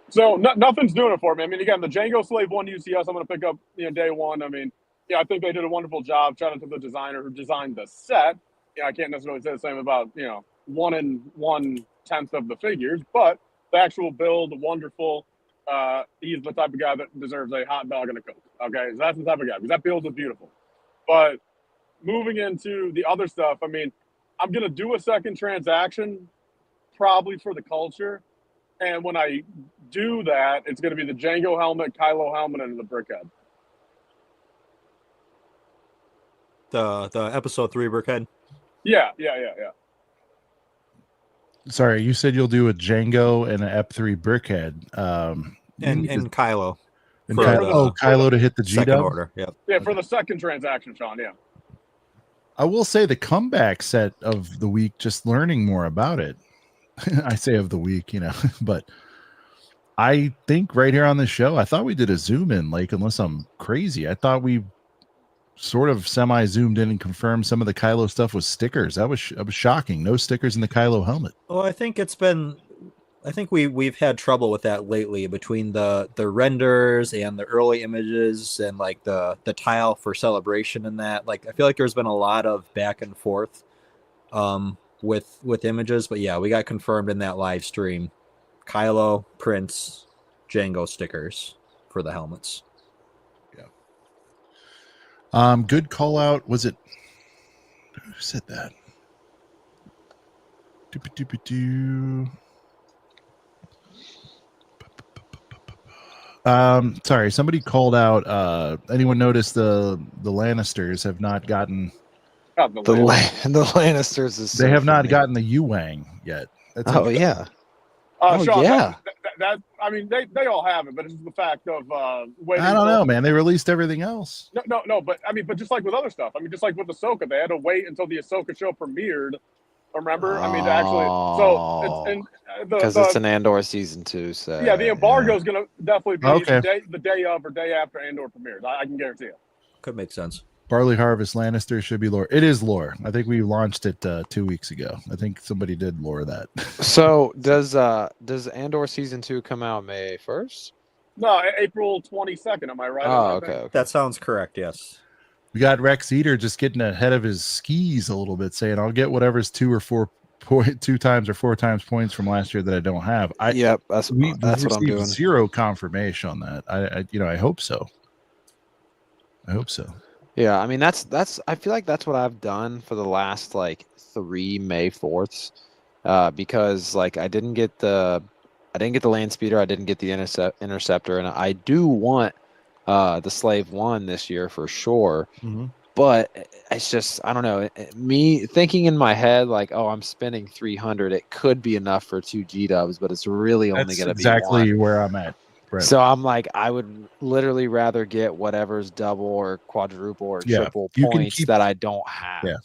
C: So nothing's doing it for me. I mean, again, the Django Slave 1 UCS, I'm going to pick up day one. I mean, yeah, I think they did a wonderful job. Shout out to the designer who designed the set. Yeah, I can't necessarily say the same about 1 1/10 of the figures, but the actual build, wonderful. He's the type of guy that deserves a hot dog and a Coke. Okay, so that's the type of guy because that build is beautiful. But moving into the other stuff, I mean, I'm going to do a second transaction probably for the culture. And when I do that, it's going to be the Django helmet, Kylo helmet, and the Brickhead.
F: The episode 3 Brickhead.
C: Yeah.
A: Sorry, you said you'll do a Django and an Ep3 Brickhead.
F: And Kylo.
A: And Kylo to hit the
F: second
A: G-dub?
F: order. Yep.
C: Yeah, for the second transaction, Sean. Yeah.
A: I will say the comeback set of the week, just learning more about it. I say of the week, but I think right here on the show, I thought we did a zoom in, like, unless I'm crazy. I thought we sort of semi-zoomed in and confirmed some of the Kylo stuff with stickers. That was shocking. No stickers in the Kylo helmet.
F: Well, I think we've had trouble with that lately between the renders and the early images and like the tile for celebration and that. Like, I feel like there's been a lot of back and forth with images, but yeah, we got confirmed in that live stream. Kylo, Prince, Django stickers for the helmets.
A: Good call out. Was it who said that? Sorry, somebody called out. Anyone notice the Lannisters have not gotten
B: the Lannisters is
A: they have not gotten the Yuang yet. That's
B: yeah.
C: Sean,
B: yeah.
C: That I mean, they all have it, but it's just the fact of waiting.
A: I don't know, man. They released everything else.
C: No, but I mean, but just like with other stuff, I mean, just like with Ahsoka, they had to wait until the Ahsoka show premiered. Remember? I mean, actually, so it's
B: because it's an Andor season 2. So
C: yeah, the embargo is going to definitely be the day of or day after Andor premieres. I can guarantee it.
F: Could make sense.
A: Barley Harvest Lannister should be lore. It is lore. I think we launched it 2 weeks ago. I think somebody did lore that.
B: So does Andor season 2 come out May 1st?
C: No, April 22nd. Am I right?
B: Oh, okay.
F: That sounds correct. Yes.
A: We got Rex Eater just getting ahead of his skis a little bit, saying, "I'll get whatever's 2 times or 4 times points from last year that I don't have."
B: That's what I'm doing.
A: Zero confirmation on that. I hope so.
B: Yeah, I mean that's I feel like that's what I've done for the last like 3 May 4ths, because like I didn't get the land speeder, I didn't get the interceptor, and I do want the Slave 1 this year for sure.
A: Mm-hmm.
B: But it's just, I don't know, me thinking in my head like, oh, I'm spending 300, it could be enough for 2 G-dubs, but it's really only going to be
A: exactly
B: one.
A: where I'm at. Right.
B: So I'm like, I would literally rather get whatever's double or quadruple or triple points that I don't have.
A: Yeah.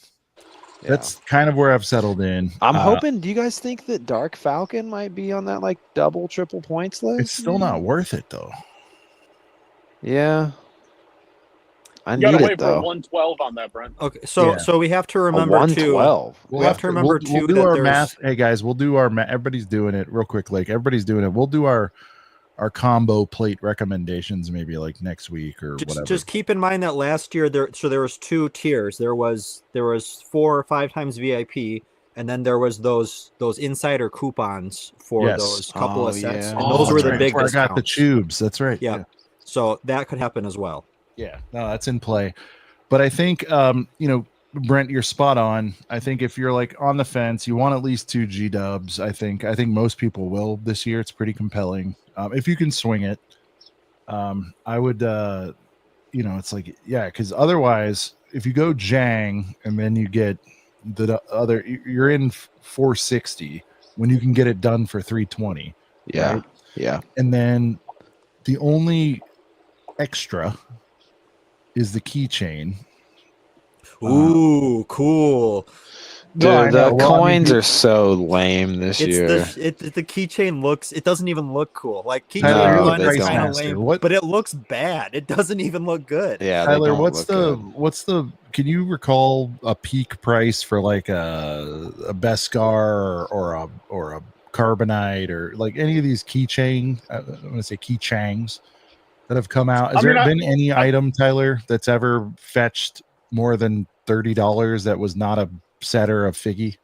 A: That's kind of where I've settled in.
B: I'm hoping. Do you guys think that Dark Falcon might be on that like double, triple points list?
A: It's still not worth it though.
B: Yeah. I
C: You gotta
B: need
C: wait
B: it
C: for
B: though.
C: 112 on that, Brent.
F: Okay, so we have to remember
B: 112.
F: We'll have to remember
A: we'll do our math. Hey guys, we'll do our math. Everybody's doing it real quick. Like everybody's doing it. We'll do our combo plate recommendations maybe like next week or whatever.
F: Just keep in mind that last year there was 2 tiers. There was 4 or 5 times VIP, and then there was those insider coupons for those couple of sets.
B: Yeah.
F: And those were the big
A: I got the
F: discounts.
A: tubes. That's right.
F: Yeah. So that could happen as well.
A: Yeah. No, that's in play. But I think Brent, you're spot on. I think if you're like on the fence, you want at least 2 G-dubs. I think most people will this year. It's pretty compelling. If you can swing it, I would, it's like, because otherwise, if you go Jang and then you get the other, you're in 460 when you can get it done for 320.
B: Yeah.
A: Right?
B: Yeah.
A: And then the only extra is the keychain.
F: Ooh, cool.
B: Dude,
A: I know.
B: the
A: Well, I mean,
B: coins are so lame this year.
F: The keychain looks. It doesn't even look cool. Like
A: Tyler,
F: keychain
A: you're the
F: one is
A: price
F: kind of
A: master.
F: lame,
A: What-
F: but it looks bad. It doesn't even look good.
B: Yeah, they
A: Tyler,
B: don't
A: what's
B: look
A: the?
B: good.
A: Can you recall a peak price for like a Beskar or a Carbonite or like any of these keychain? I'm gonna say keychains that have come out. Has there been any item, Tyler, that's ever fetched more than $30 that was not a set or a figgy?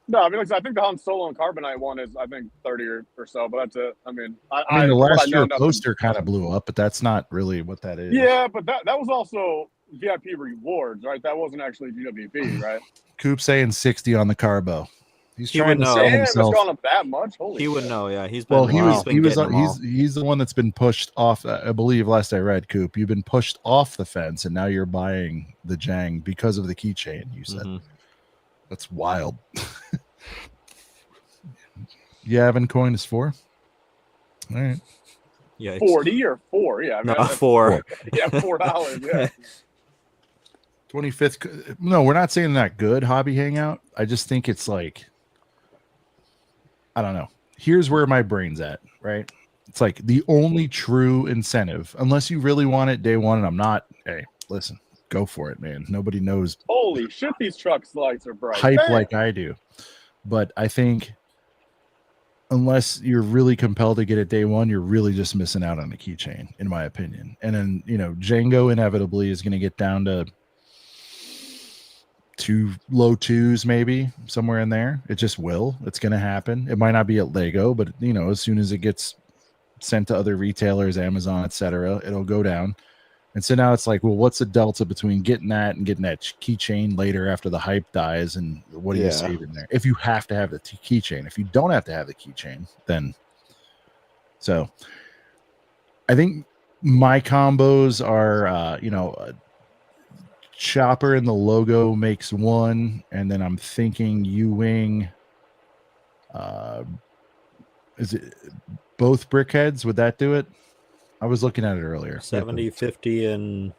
C: No, I mean, like, I think the Han Solo and Carbonite one is, I think, 30 or so, but that's it. I mean,
A: the
C: what
A: last
C: I know,
A: year
C: nothing.
A: poster kind of blew up, but that's not really what that is.
C: Yeah, but that was also VIP rewards, right? That wasn't actually GWP, right?
A: Coop saying 60 on the Carbo. He's
F: He
A: trying
F: would
A: to
F: know.
A: sell
C: Damn, it's
A: himself.
C: gone up that much. Holy
F: He would
C: shit.
F: know. Yeah, he's been.
A: Well, he's
F: getting
A: he's the one that's been pushed off. I believe last I read, Coop, you've been pushed off the fence, and now you're buying the Jang because of the keychain. You said that's wild. Yavin coin is 4. All right.
F: Yeah,
C: 40 or 4? Yeah, I mean,
F: no, 4.
C: Yeah, $4. Yeah.
A: 25th. No, we're not saying that good hobby hangout. I just think it's like, I don't know. Here's where my brain's at, right? It's like the only true incentive, unless you really want it day one, and I'm not. Hey, listen, go for it, man. Nobody knows
C: Holy shit, these trucks' lights are bright.
A: hype
C: Damn.
A: like I do. But I think unless you're really compelled to get it day one, you're really just missing out on a keychain, in my opinion. And then, Django inevitably is going to get down to low 2s, maybe somewhere in there. It just will. It's going to happen. It might not be at Lego, but as soon as it gets sent to other retailers, Amazon, etc., it'll go down. And so now it's like, well, what's the delta between getting that and getting that keychain later after the hype dies? And what do you save in there? If you have to have the keychain, if you don't have to have the keychain, then so I think my combos are, Chopper and the logo makes 1, and then I'm thinking U-Wing. Is it both brickheads? Would that do it? I was looking at it earlier.
F: 70, 50, and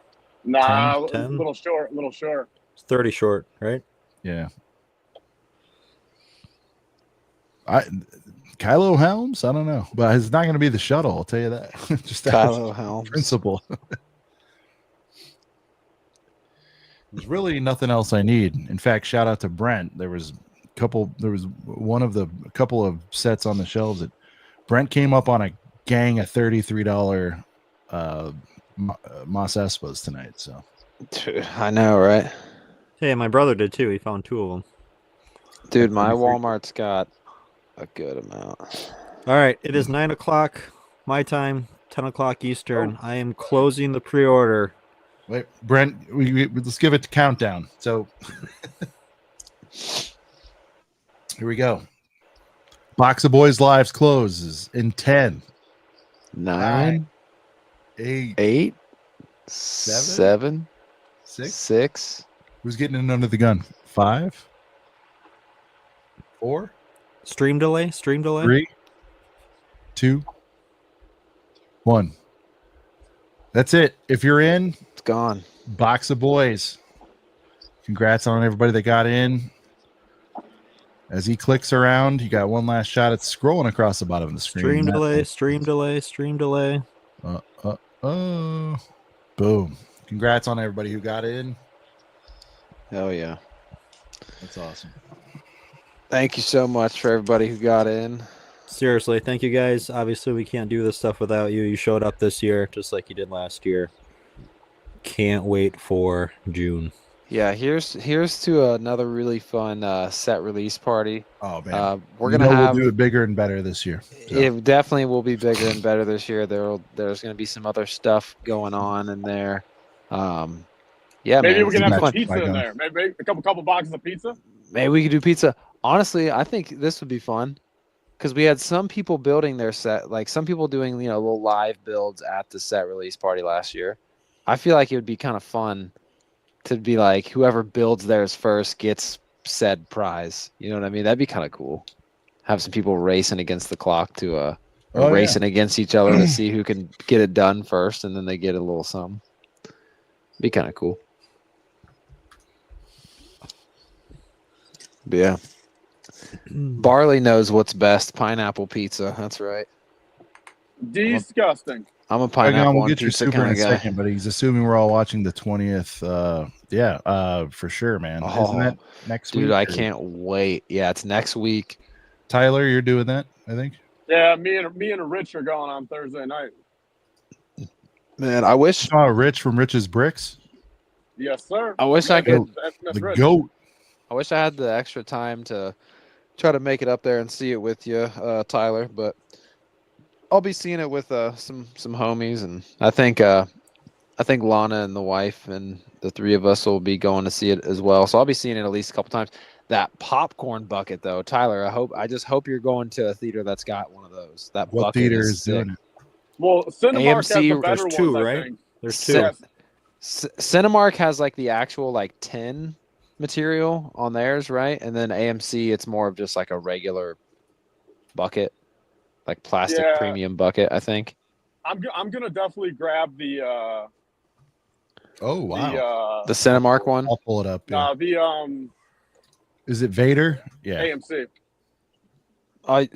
C: Nah,
F: 10?
C: a little short.
F: It's 30 short, right?
A: Yeah. Kylo Helms? I don't know, but it's not going to be the shuttle. I'll tell you that. Just
B: Kylo Helms
A: principle. There's really nothing else I need. In fact, shout out to Brent. There was one of the couple of sets on the shelves that Brent came up on a gang of $33 Mos Espas tonight. So
B: I know, right?
F: Hey, my brother did too. He found 2 of them.
B: Dude, my Walmart's got a good amount.
F: All right, it is 9 o'clock my time, 10 o'clock Eastern. I am closing the pre-order.
A: wait, Brent, let's give it the countdown. So here we go. Box of Boys Lives closes in 10,
B: 9,
A: 8,
B: 7, 6.
A: Who's getting in under the gun? 5, 4,
F: Stream delay.
A: 3, 2, 1. That's it. If you're in,
B: It's gone.
A: Box of Boys. Congrats on everybody that got in. As he clicks around, you got one last shot at scrolling across the bottom of the screen.
F: Stream delay.
A: Boom. Congrats on everybody who got in.
B: Hell yeah.
A: That's awesome.
B: Thank you so much for everybody who got in.
F: Seriously, thank you guys. Obviously, we can't do this stuff without you. You showed up this year just like you did last year. Can't wait for June.
B: Yeah, here's to another really fun set release party.
A: Oh man,
B: we're gonna
A: we'll do it bigger and better this year. So.
B: It definitely will be bigger and better this year. There's gonna be some other stuff going on in there. Yeah,
C: maybe
B: man,
C: we can have some
A: fun.
C: pizza in there. Maybe a couple boxes of pizza.
B: Maybe we could do pizza. Honestly, I think this would be fun because we had some people building their set, like some people doing little live builds at the set release party last year. I feel like it would be kind of fun to be like whoever builds theirs first gets said prize. You know what I mean? That'd be kind of cool. Have some people racing against the clock to racing against each other to see who can get it done first, and then they get a little something. Be kind of cool. Yeah. Barley knows what's best. Pineapple pizza. That's right.
C: Disgusting.
B: I'm a pineapple
A: we'll
B: on
A: get your
B: pizza
A: super
B: kind
A: in a
B: of guy.
A: second, but he's assuming we're all watching the 20th. Yeah, for sure, man. Isn't that next week?
B: Dude, I can't wait. Yeah, it's next week.
A: Tyler, you're doing that, I think.
C: Yeah, me and Rich are going on Thursday night.
B: Man, I wish.
A: Oh, Rich from Rich's Bricks.
C: Yes, sir.
B: I wish I could.
A: The GOAT.
B: I wish I had the extra time to try to make it up there and see it with you, Tyler. But I'll be seeing it with some homies, and I think Lana and the wife and the three of us will be going to see it as well. So I'll be seeing it at least a couple times. That popcorn bucket, though, Tyler, I just hope you're going to a theater that's got one of those. That
A: what
B: bucket
A: theater
B: is
A: is doing it?
C: Well, Cinemark has the better
F: there's two,
C: ones,
F: right?
C: I think.
F: There's two.
C: Yes.
B: Cinemark has like the actual like tin material on theirs, right? And then AMC, it's more of just like a regular bucket, like plastic premium bucket, I think.
C: I'm gonna definitely grab the.
A: Oh wow,
B: the Cinemark one.
A: I'll pull it up. Yeah.
C: The
A: Is it Vader? Yeah.
C: AMC.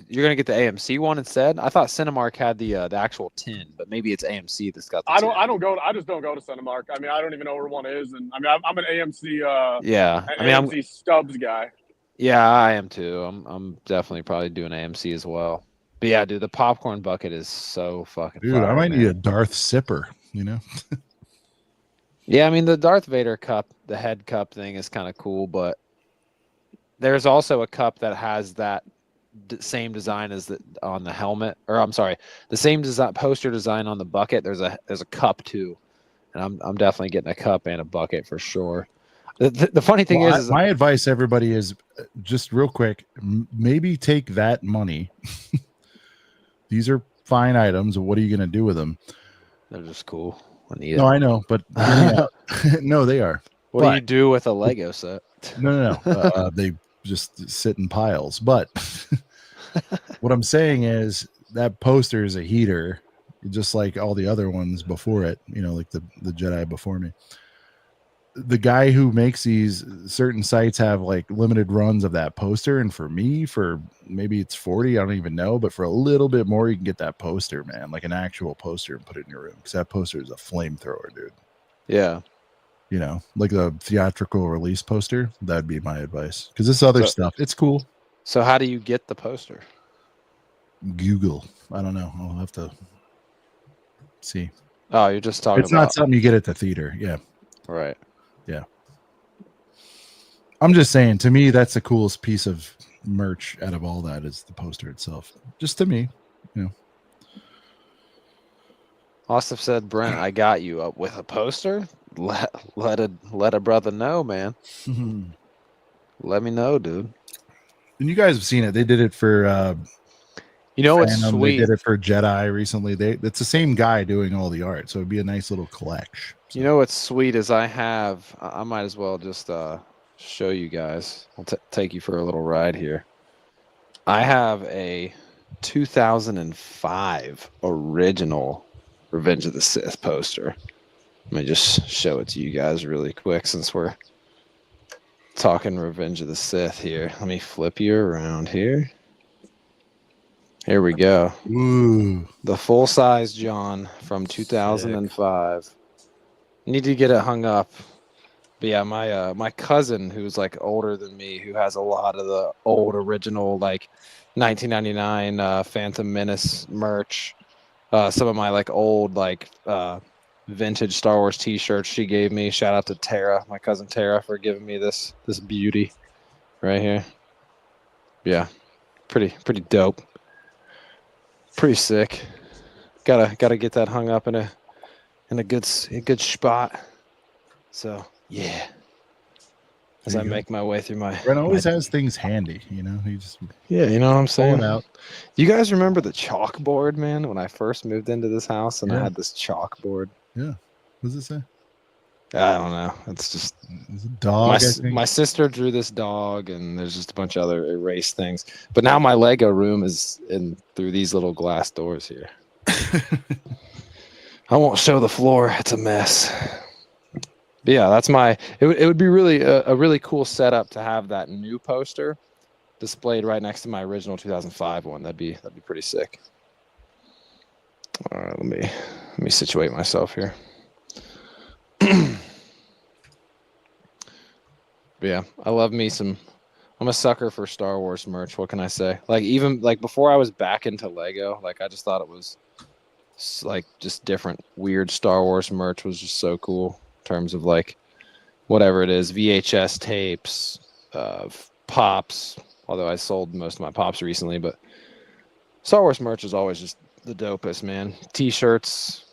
B: You're gonna get the AMC one instead. I thought Cinemark had the actual tin, but maybe it's AMC that's got. The
C: I
B: tin.
C: I just don't go to Cinemark. I mean, I don't even know where one is, and I mean, I'm an AMC.
B: Yeah,
C: I mean, AMC Stubbs guy.
B: Yeah, I am too. I'm definitely probably doing AMC as well. But yeah, dude, the popcorn bucket is so fucking.
A: Dude,
B: fire,
A: I might
B: man.
A: need a Darth sipper. You know.
B: Yeah, I mean the Darth Vader cup, the head cup thing is kind of cool, but there's also a cup that has that same design as on the helmet, or I'm sorry, the same design poster design on the bucket. There's a cup too, and I'm definitely getting a cup and a bucket for sure. The funny thing is
A: my advice, everybody, is just real quick. Maybe take that money. These are fine items. What are you going to do with them?
B: They're just cool.
A: No, I know, but no, they are.
B: What do you do with a Lego set?
A: No. They just sit in piles. But what I'm saying is that poster is a heater, just like all the other ones before it, you know, like the Jedi before me. The guy who makes these, certain sites have like limited runs of that poster. And for me, for maybe it's 40, I don't even know, but for a little bit more, you can get that poster, man, like an actual poster, and put it in your room. Because that poster is a flamethrower, dude.
B: Yeah.
A: You know, like the theatrical release poster. That'd be my advice. Because this other stuff, it's cool.
B: So how do you get the poster?
A: Google. I don't know. I'll have to see.
B: Oh, you're just talking
A: It's not something you get at the theater. Yeah.
B: Right.
A: Yeah. I'm just saying, to me, that's the coolest piece of merch out of all that is the poster itself. Just to me, you know.
B: Austin said, Brent, I got you up with a poster. Let a brother know, man. Let me know, dude.
A: And you guys have seen it. They did it for
B: you know what's sweet?
A: They did it for Jedi recently. It's the same guy doing all the art, so it'd be a nice little collection. So.
B: You know what's sweet is I might as well just show you guys. I'll take you for a little ride here. I have a 2005 original Revenge of the Sith poster. Let me just show it to you guys really quick since we're talking Revenge of the Sith here. Let me flip you around here. Here we go.
A: Ooh.
B: The full-size John from 2005. Sick. Need to get it hung up. But yeah, my cousin, who's like older than me, who has a lot of the old original like 1999 Phantom Menace merch, some of my like old like vintage Star Wars t-shirts she gave me. Shout out to Tara, my cousin Tara, for giving me this beauty right here. Yeah, pretty dope. Pretty sick. Gotta get that hung up in a good spot. So yeah, as I make my way through my.
A: Brent always has things handy, you know. He just
B: you know what I'm saying.
A: Out.
B: You guys remember the chalkboard, man? When I first moved into this house and I had this chalkboard.
A: Yeah, what does it say?
B: I don't know. It's just
A: it's a dog.
B: My sister drew this dog, and there's just a bunch of other erased things. But now my Lego room is in through these little glass doors here. I won't show the floor. It's a mess. Yeah, that's my. It would be really a really cool setup to have that new poster displayed right next to my original 2005 one. That'd be pretty sick. All right, let me situate myself here. Yeah, I love me some. I'm a sucker for Star Wars merch. What can I say? Like even like before I was back into Lego, like I just thought it was like just different weird Star Wars merch was just so cool in terms of like whatever it is, VHS tapes, pops. Although I sold most of my pops recently, but Star Wars merch is always just the dopest, man. T-shirts,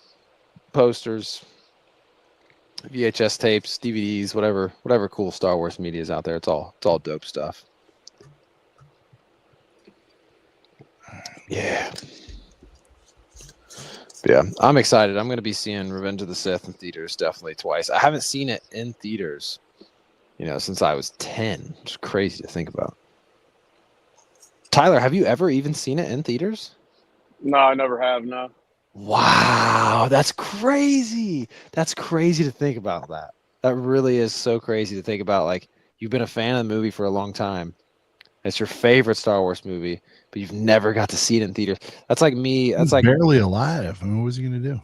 B: posters, VHS tapes, DVDs, whatever cool Star Wars media is out there. It's all dope stuff. Yeah. Yeah, I'm excited. I'm going to be seeing Revenge of the Sith in theaters definitely twice. I haven't seen it in theaters, since I was 10. It's crazy to think about. Tyler, have you ever even seen it in theaters?
C: No, I never have. No.
B: Wow, that's crazy. That's crazy to think about that. That really is so crazy to think about. Like, you've been a fan of the movie for a long time. It's your favorite Star Wars movie, but you've never got to see it in theaters. That's like me. That's like
A: barely alive. I mean, what was he going to do?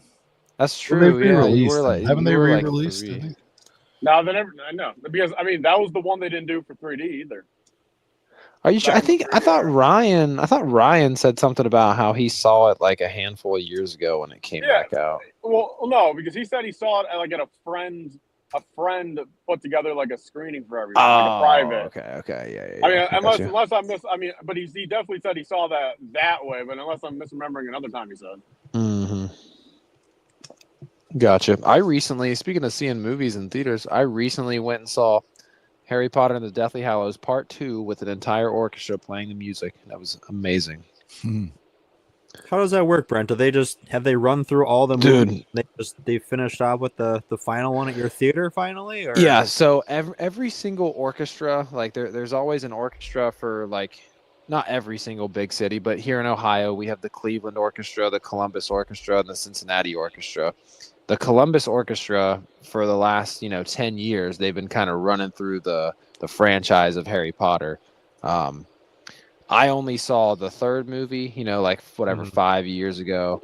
B: That's true.
A: Well,
B: yeah, you were like,
A: haven't they re-released?
B: Like
C: no, they never. I know because I mean that was the one they didn't do for 3D either.
B: Are you sure? I thought Ryan said something about how he saw it like a handful of years ago when it came back out.
C: Well, no, because he said he saw it like at a friend put together like a screening for everyone, like a private.
B: Okay,
C: yeah. I mean, unless I miss. I mean, but he definitely said he saw that way. But unless I'm misremembering another time he said.
B: Mm-hmm. Gotcha. I recently, speaking of seeing movies in theaters, I recently went and saw Harry Potter and the Deathly Hallows Part 2 with an entire orchestra playing the music. That was amazing.
F: How does that work, Brent? Have they run through all the movies? They finished off with the final one at your theater finally? Or?
B: Yeah, so every single orchestra, like there's always an orchestra for like not every single big city, but here in Ohio we have the Cleveland Orchestra, the Columbus Orchestra, and the Cincinnati Orchestra. The Columbus Orchestra for the last 10 years they've been kind of running through the franchise of Harry Potter. I only saw the third movie, like 5 years ago.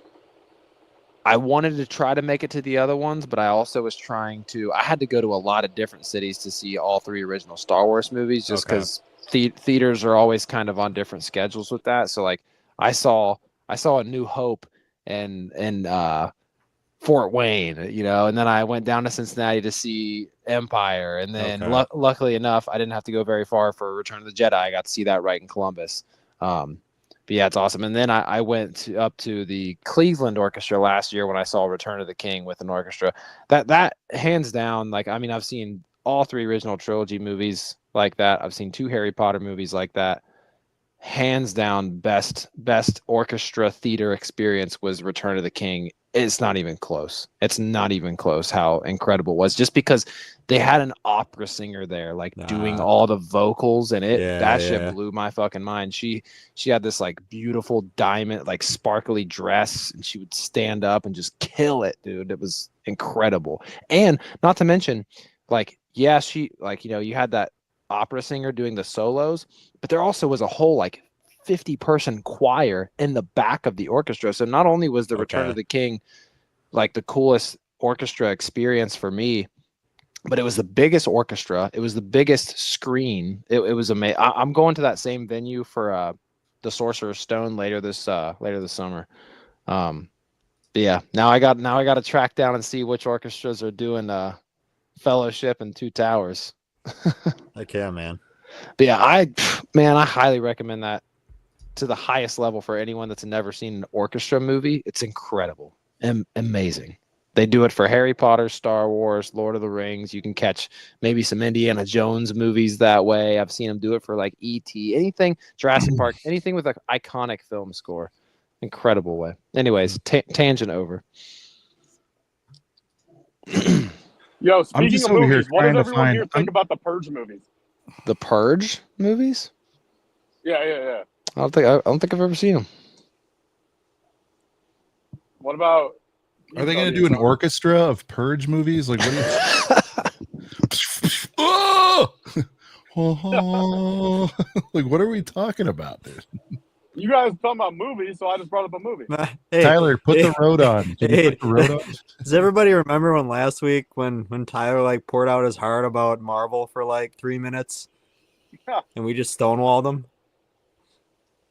B: I wanted to try to make it to the other ones, but I also was I had to go to a lot of different cities to see all 3 original Star Wars movies just because theaters are always kind of on different schedules with that. So like I saw A New Hope and Fort Wayne, and then I went down to Cincinnati to see Empire, and then luckily enough, I didn't have to go very far for Return of the Jedi. I got to see that right in Columbus. But yeah, it's awesome. And then I went up to the Cleveland Orchestra last year when I saw Return of the King with an orchestra. That hands down, like I mean, I've seen all 3 original trilogy movies like that. I've seen 2 Harry Potter movies like that. Hands down, best orchestra theater experience was Return of the King. It's not even close. It's not even close how incredible it was, just because they had an opera singer there, like doing all the vocals, and that shit blew my fucking mind. She had this like beautiful diamond, like sparkly dress, and she would stand up and just kill it, dude. It was incredible. And not to mention, like, yeah, she like, you had that opera singer doing the solos, but there also was a whole like 50-person choir in the back of the orchestra. So not only was the Return of the King like the coolest orchestra experience for me, but it was the biggest orchestra. It was the biggest screen. It was amazing. I'm going to that same venue for the Sorcerer's Stone later this summer. But yeah, now I got to track down and see which orchestras are doing Fellowship and Two Towers.
F: Okay, man.
B: But yeah, I highly recommend that to the highest level for anyone that's never seen an orchestra movie. It's incredible and amazing. They do it for Harry Potter, Star Wars, Lord of the Rings. You can catch maybe some Indiana Jones movies that way. I've seen them do it for like E.T., anything, Jurassic Park, anything with an iconic film score. Incredible way. Anyways, tangent over.
C: Yo, speaking of movies, what does everyone here think about the Purge movies?
B: The Purge movies?
C: Yeah.
B: I don't think I've ever seen them.
C: What about?
A: Are they going to do an orchestra of Purge movies? Like, what Like, what are we talking about, dude?
C: You guys talking about movies, so I just brought up a movie.
F: Hey,
A: Tyler, put the road on. Can you
F: Hey,
A: put the road on?
F: does everybody remember when last week when Tyler like poured out his heart about Marvel for like 3 minutes,
C: Yeah.
F: and we just stonewalled him?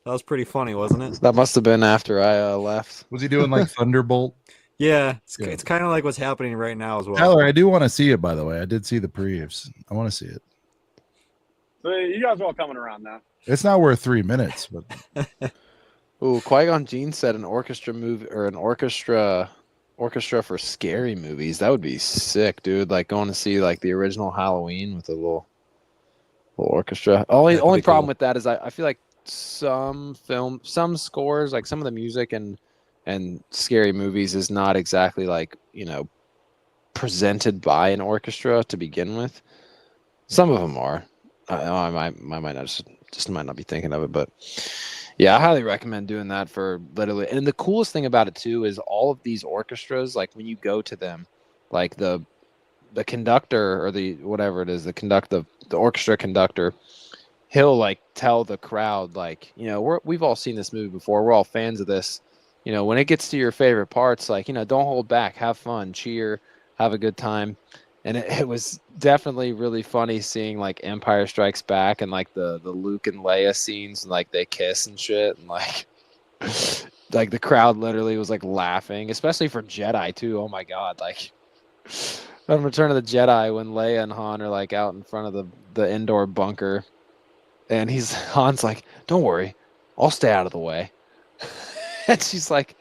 F: That was pretty funny, wasn't it?
B: That must have been after I left.
A: Was he doing like Thunderbolt?
F: Yeah,
A: Yeah.
F: it's kind of like what's happening right now as well.
A: Tyler, I do want to see it, by the way. I did see the previews. I want to see it.
C: So you guys are all coming around now.
A: It's not worth 3 minutes, but
B: Ooh, Qui-Gon Jinn said an orchestra movie or an orchestra for scary movies. That would be sick, dude. Like going to see like the original Halloween with a little orchestra. Only problem
F: cool.
B: with that is I feel like some scores, like some of the music and scary movies is not exactly like, presented by an orchestra to begin with. Some of them are. I might not just might not be thinking of it, but yeah, I highly recommend doing that for literally. And the coolest thing about it too is all of these orchestras, like when you go to them, like the conductor or the whatever it is, the orchestra conductor, he'll like tell the crowd, like, we've all seen this movie before, we're all fans of this. When it gets to your favorite parts, like, don't hold back, have fun, cheer, have a good time. And it was definitely really funny seeing like Empire Strikes Back and like the Luke and Leia scenes and like they kiss and shit and like like the crowd literally was like laughing, especially for Jedi too. Oh my god, like on Return of the Jedi when Leia and Han are like out in front of the indoor bunker and Han's like, "Don't worry, I'll stay out of the way." And she's like,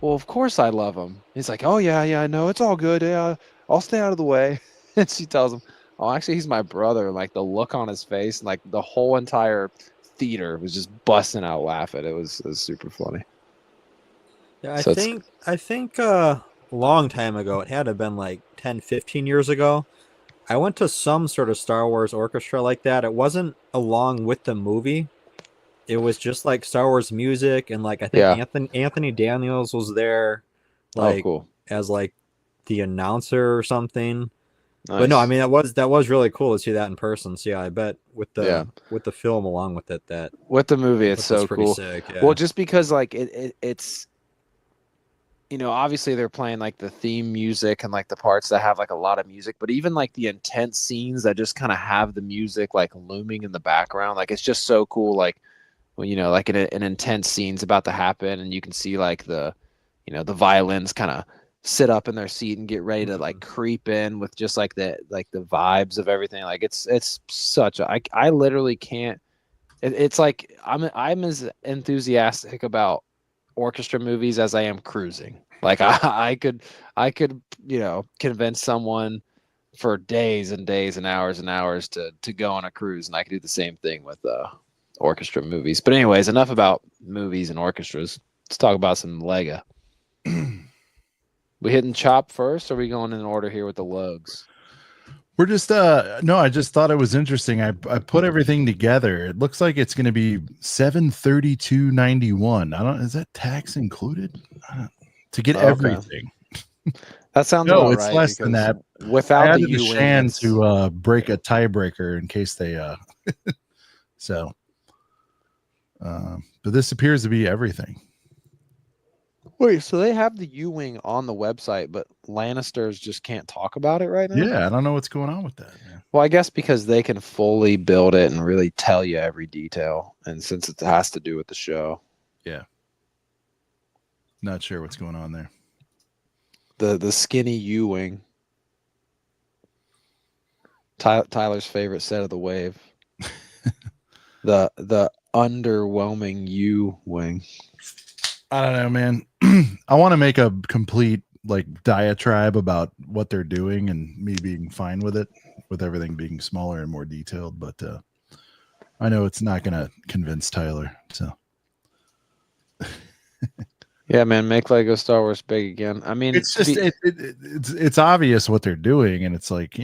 B: "Well, of course I love him." He's like, "Oh yeah, I know, it's all good. Yeah, I'll stay out of the way." And she tells him, "Oh, actually, he's my brother." Like the look on his face, and like the whole entire theater was just busting out laughing. It was super funny.
F: Yeah, I think a long time ago, it had to have been like 10, 15 years ago, I went to some sort of Star Wars orchestra like that. It wasn't along with the movie. It was just like Star Wars music, and like I think Anthony Daniels was there, like
B: cool.
F: as like the announcer or something.
B: Nice.
F: But no, I mean that was really cool to see that in person. So yeah, I bet with the film along with it, that
B: with the movie, it's so
F: pretty
B: cool.
F: Sick, yeah.
B: Well, just because like it's obviously they're playing like the theme music and like the parts that have like a lot of music, but even like the intense scenes that just kind of have the music like looming in the background, like it's just so cool. Like when like an intense scene's about to happen, and you can see like the violins kind of sit up in their seat and get ready to like creep in with just like the vibes of everything. Like it's such a I literally can't. It's like I'm as enthusiastic about orchestra movies as I am cruising. Like I could convince someone for days and days and hours to go on a cruise, and I could do the same thing with orchestra movies. But anyways, enough about movies and orchestras. Let's talk about some Lego. We hitting chop first, or are we going in order here with the logs?
A: we're just no, I just thought it was interesting. I put everything together. It looks like it's going to be $732.91. Is that tax included? To get everything.
B: That sounds
A: no,
B: about
A: it's
B: right,
A: less than that.
B: Without
A: I added
B: the
A: the Shan to break a tiebreaker in case they so but this appears to be everything.
B: Wait, so they have the U-Wing on the website, but Lannisters just can't talk about it right now?
A: Yeah, I don't know what's going on with that. Man.
B: Well, I guess because they can fully build it and really tell you every detail, and since it has to do with the show.
A: Yeah. Not sure what's going on there.
B: The skinny U-Wing. Tyler's favorite set of the wave. the underwhelming U-Wing.
A: I don't know, man. I want to make a complete like diatribe about what they're doing and me being fine with it, with everything being smaller and more detailed. But I know it's not going to convince Tyler. So,
B: yeah, man, make Lego Star Wars big again. I mean,
A: it's just it's obvious what they're doing, and it's like,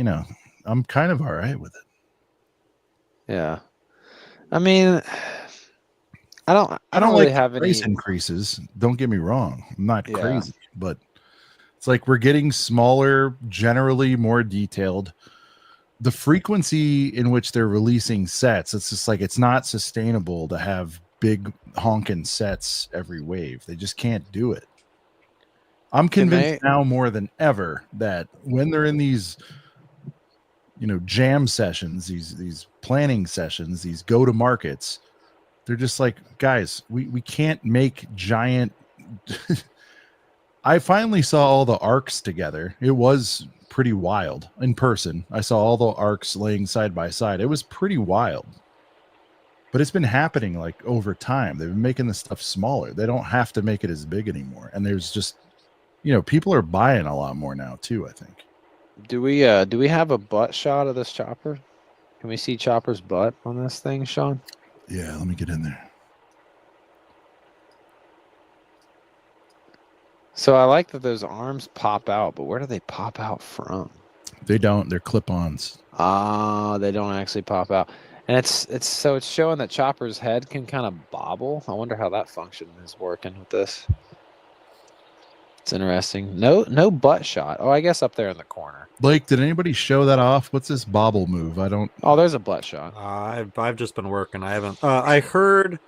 A: I'm kind of all right with it.
B: Yeah, I mean, I don't really
A: like
B: have
A: price
B: any
A: increases. Don't get me wrong. I'm not crazy, but it's like we're getting smaller, generally more detailed, the frequency in which they're releasing sets, it's just like it's not sustainable to have big honking sets every wave. They just can't do it. I'm convinced now more than ever that when they're in these, jam sessions, these planning sessions, these go to markets, they're just like, guys, we can't make giant. I finally saw all the arcs together. It was pretty wild in person. I saw all the arcs laying side by side. It was pretty wild. But it's been happening like over time. They've been making the stuff smaller. They don't have to make it as big anymore. And there's just, people are buying a lot more now too, I think.
B: Do we have a butt shot of this chopper? Can we see Chopper's butt on this thing, Sean?
A: Yeah, let me get in there.
B: So I like that those arms pop out, but where do they pop out from?
A: They don't. They're clip-ons.
B: Ah, they don't actually pop out. And it's showing that Chopper's head can kind of bobble. I wonder how that function is working with this. It's interesting. No butt shot. Oh, I guess up there in the corner.
A: Blake, did anybody show that off? What's this bobble move? I don't.
B: Oh, there's a butt shot.
F: I've just been working. I haven't. I heard.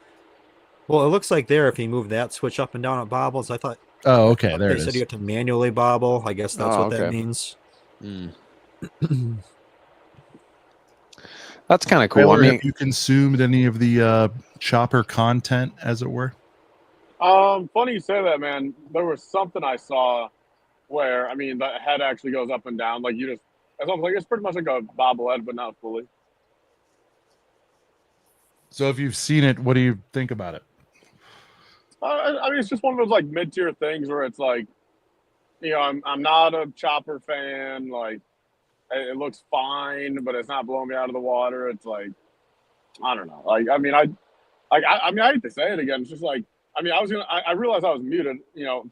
F: Well, it looks like there, if you move that switch up and down, it bobbles. I thought.
A: Oh, okay. There it is.
F: They said you have to manually bobble. I guess that's what that means.
B: That's kind of cool.
A: Taylor, have you consumed any of the chopper content, as it were?
C: Funny you say that, man. There was something I saw where, the head actually goes up and down. Like it's almost like it's pretty much like a bobblehead, but not fully.
A: So if you've seen it, what do you think about it?
C: It's just one of those like mid-tier things where it's like, I'm not a chopper fan. Like, it looks fine, but it's not blowing me out of the water. It's like, I don't know. Like, I hate to say it again. It's just like, I realized I was muted,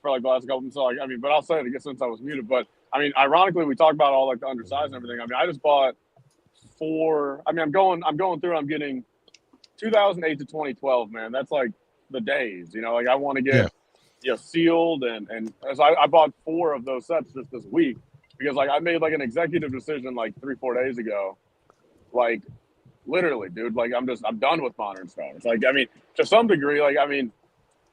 C: for like the last couple. So like, but I'll say it again since I was muted. But ironically, we talked about all like the undersized and everything. I just bought 4. I'm going through. I'm getting 2008 to 2012. Man, that's like the days. Like I want to get sealed and so I bought 4 of those sets just this week because like I made like an executive decision like 3-4 days ago. Like literally, dude. Like I'm done with modern stars. Like to some degree, like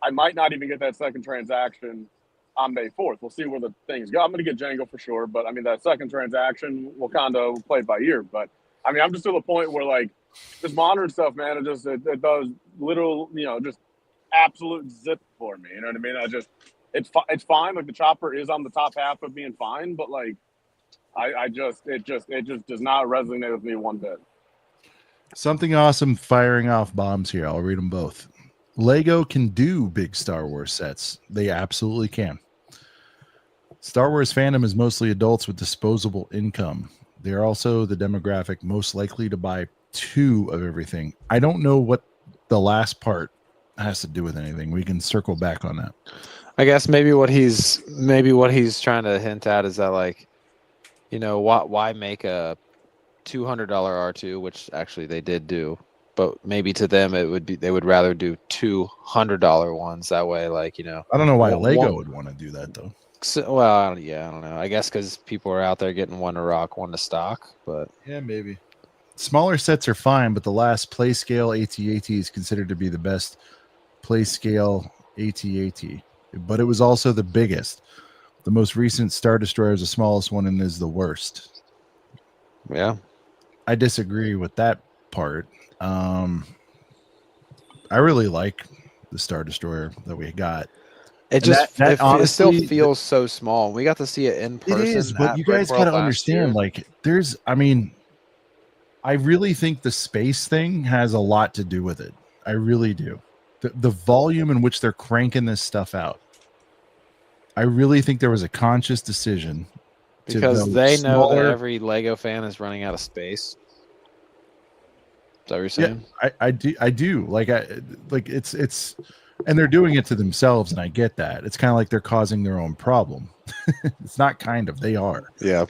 C: I might not even get that second transaction on May 4th. We'll see where the things go. I'm going to get Django for sure, but that second transaction will kind of play it by ear. But I'm just to the point where like this modern stuff, man, it does literal, just absolute zip for me. You know what I mean? It's fine. Like the chopper is on the top half of being fine, but like it just does not resonate with me one bit.
A: Something awesome firing off bombs here. I'll read them both. Lego can do big Star Wars sets. They absolutely can. Star Wars fandom is mostly adults with disposable income. They're also the demographic most likely to buy 2 of everything. I don't know what the last part has to do with anything. We can circle back on that.
B: I guess maybe what he's trying to hint at is that like, why make a $200 R2, which actually they did do. But maybe to them they would rather do $200 ones that way. Like
A: I don't know why Lego would want to do that though.
B: So, well, yeah, I don't know. I guess because people are out there getting one to rock, one to stock. But
A: yeah, maybe smaller sets are fine. But the last play scale AT-AT is considered to be the best play scale AT-AT. But it was also the biggest. The most recent Star Destroyer is the smallest one and is the worst.
B: Yeah,
A: I disagree with that part. I really like the Star Destroyer that we got.
B: It just it still feels so small. We got to see it in person.
A: It is, but you guys got to understand, like, I really think the space thing has a lot to do with it. I really do. The volume in which they're cranking this stuff out. I really think there was a conscious decision
B: because they know that every Lego fan is running out of space. Is that what you're saying?
A: Yeah, I do. Like it's and they're doing it to themselves, and I get that. It's kind of like they're causing their own problem. It's not kind of, they are.
B: Yeah.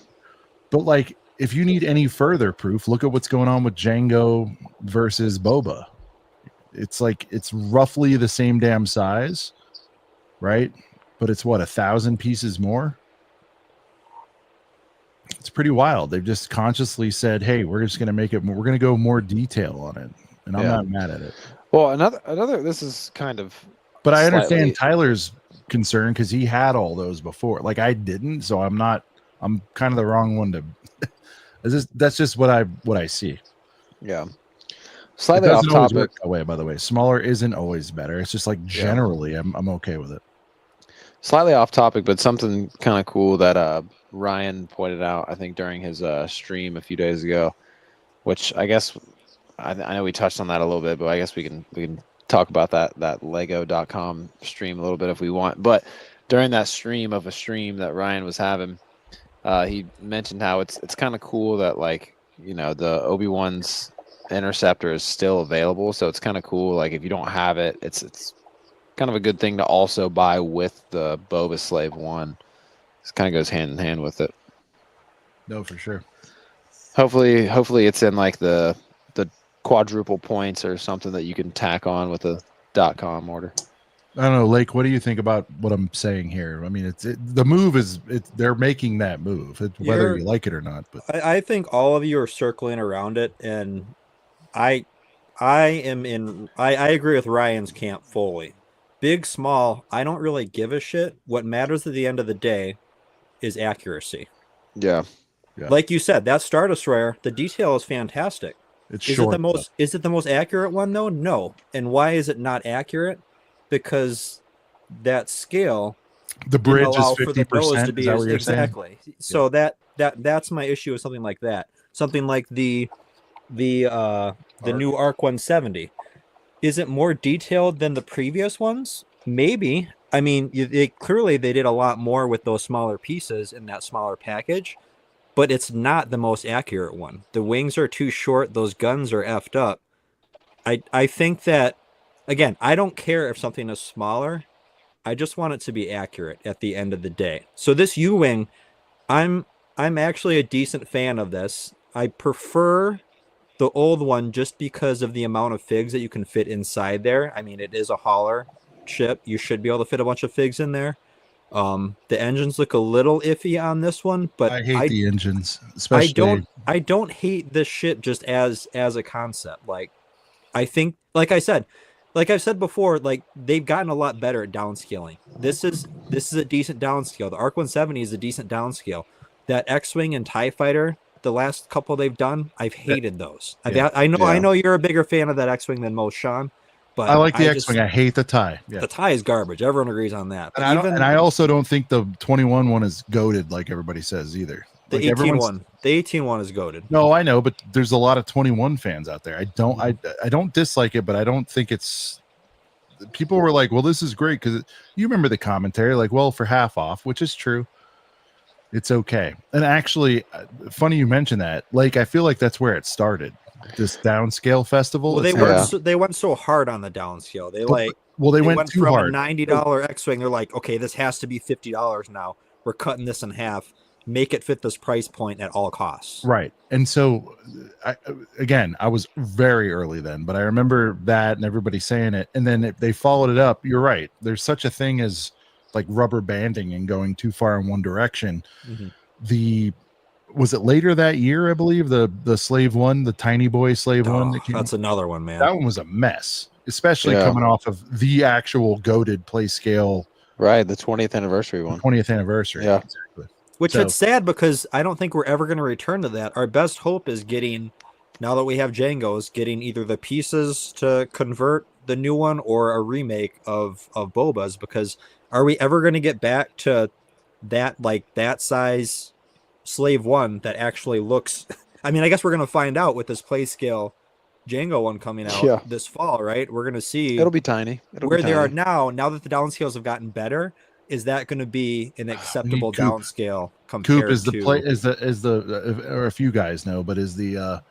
A: But like, if you need any further proof, look at what's going on with Django versus Boba. It's like, it's roughly the same damn size, right? But it's what, 1,000 pieces more? It's pretty wild. They've just consciously said, "Hey, we're just going to make it. We're going to go more detail on it," and I'm not mad at it.
B: Well, another. This is kind of.
A: But I understand Tyler's concern because he had all those before. Like I didn't, so I'm not. I'm kind of the wrong one to. That's just what I see.
B: Yeah. Slightly off topic.
A: That way, by the way, smaller isn't always better. It's just like generally, I'm okay with it.
B: Slightly off topic, but something kind of cool that Ryan pointed out, I think during his stream a few days ago, which I guess I know we touched on that a little bit, but I guess we can talk about that Lego.com stream a little bit if we want. But during that stream that Ryan was having, he mentioned how it's kind of cool that like the Obi-Wan's interceptor is still available, so it's kind of cool. Like if you don't have it, it's kind of a good thing to also buy with the Boba Slave 1. It kind of goes hand in hand with it.
A: No, for sure.
B: Hopefully it's in like the quadruple points or something that you can tack on with a .com order.
A: I don't know, Lake. What do you think about what I'm saying here? I mean, the move is they're making that move, whether you like it or not. But
F: I think all of you are circling around it, and I agree with Ryan's camp fully. Big, small, I don't really give a shit. What matters at the end of the day is accuracy.
B: Yeah.
F: Like you said, that Star Destroyer, the detail is fantastic.
A: It's short.
F: Is it the most accurate one though? No. And why is it not accurate? Because that scale,
A: the bridge is 50%.
F: To be exactly. Saying? So that's my issue with something like that. Something like the new ARC 170. Is it more detailed than the previous ones? Maybe. I mean, clearly they did a lot more with those smaller pieces in that smaller package, but it's not the most accurate one. The wings are too short. Those guns are effed up. I think that, again, I don't care if something is smaller. I just want it to be accurate at the end of the day. So this U-Wing, I'm actually a decent fan of this. I prefer the old one just because of the amount of figs that you can fit inside there. I mean, it is a hauler ship. You should be able to fit a bunch of figs in there. The engines look a little iffy on this one, but
A: I hate the engines, especially.
F: I don't hate this ship just as a concept. Like, I think, like I've said before, like they've gotten a lot better at downscaling. This is a decent downscale. The ARC 170 is a decent downscale. That X-Wing and TIE Fighter, the last couple they've done, I've hated those.
A: Yeah.
F: I know you're a bigger fan of that X-Wing than most, Sean. But
A: I like the X-Wing. I hate the TIE. Yeah.
F: The TIE is garbage. Everyone agrees on that.
A: And I also don't think the 21 one is goated like everybody says either.
F: The 18 one. The 18 one is goated.
A: No, I know, but there's a lot of 21 fans out there. I don't dislike it, but I don't think it's. People were like, "Well, this is great," because you remember the commentary, like, "Well, for half off," which is true. It's okay. And actually, funny you mentioned that. Like, I feel like that's where it started. This downscale festival.
F: Well, they went so hard on the downscale. They went too
A: from
F: hard. A $90 X-Wing. They're like, okay, this has to be $50 now. We're cutting this in half. Make it fit this price point at all costs.
A: Right. And so, I was very early then, but I remember that and everybody saying it. And then they followed it up. You're right. There's such a thing as like rubber banding and going too far in one direction. Mm-hmm. Was it later that year? I believe the Slave 1, the tiny boy Slave 1.
F: That's another one, man.
A: That one was a mess, especially coming off of the actual goated play scale.
B: Right. The 20th anniversary one.
A: 20th anniversary.
B: Yeah.
A: Exactly.
F: Which it's sad because I don't think we're ever going to return to that. Our best hope is getting, now that we have Jango's, getting either the pieces to convert the new one or a remake of Boba's, because are we ever going to get back to that size Slave 1 that actually looks? I mean, I guess we're going to find out with this play scale Jango one coming out this fall, right? We're going to see.
B: It'll be tiny.
F: They are now that the downscales have gotten better. Is that going to be an acceptable downscale compared
A: Coop is the
F: to
A: play is the or if you guys know, but is the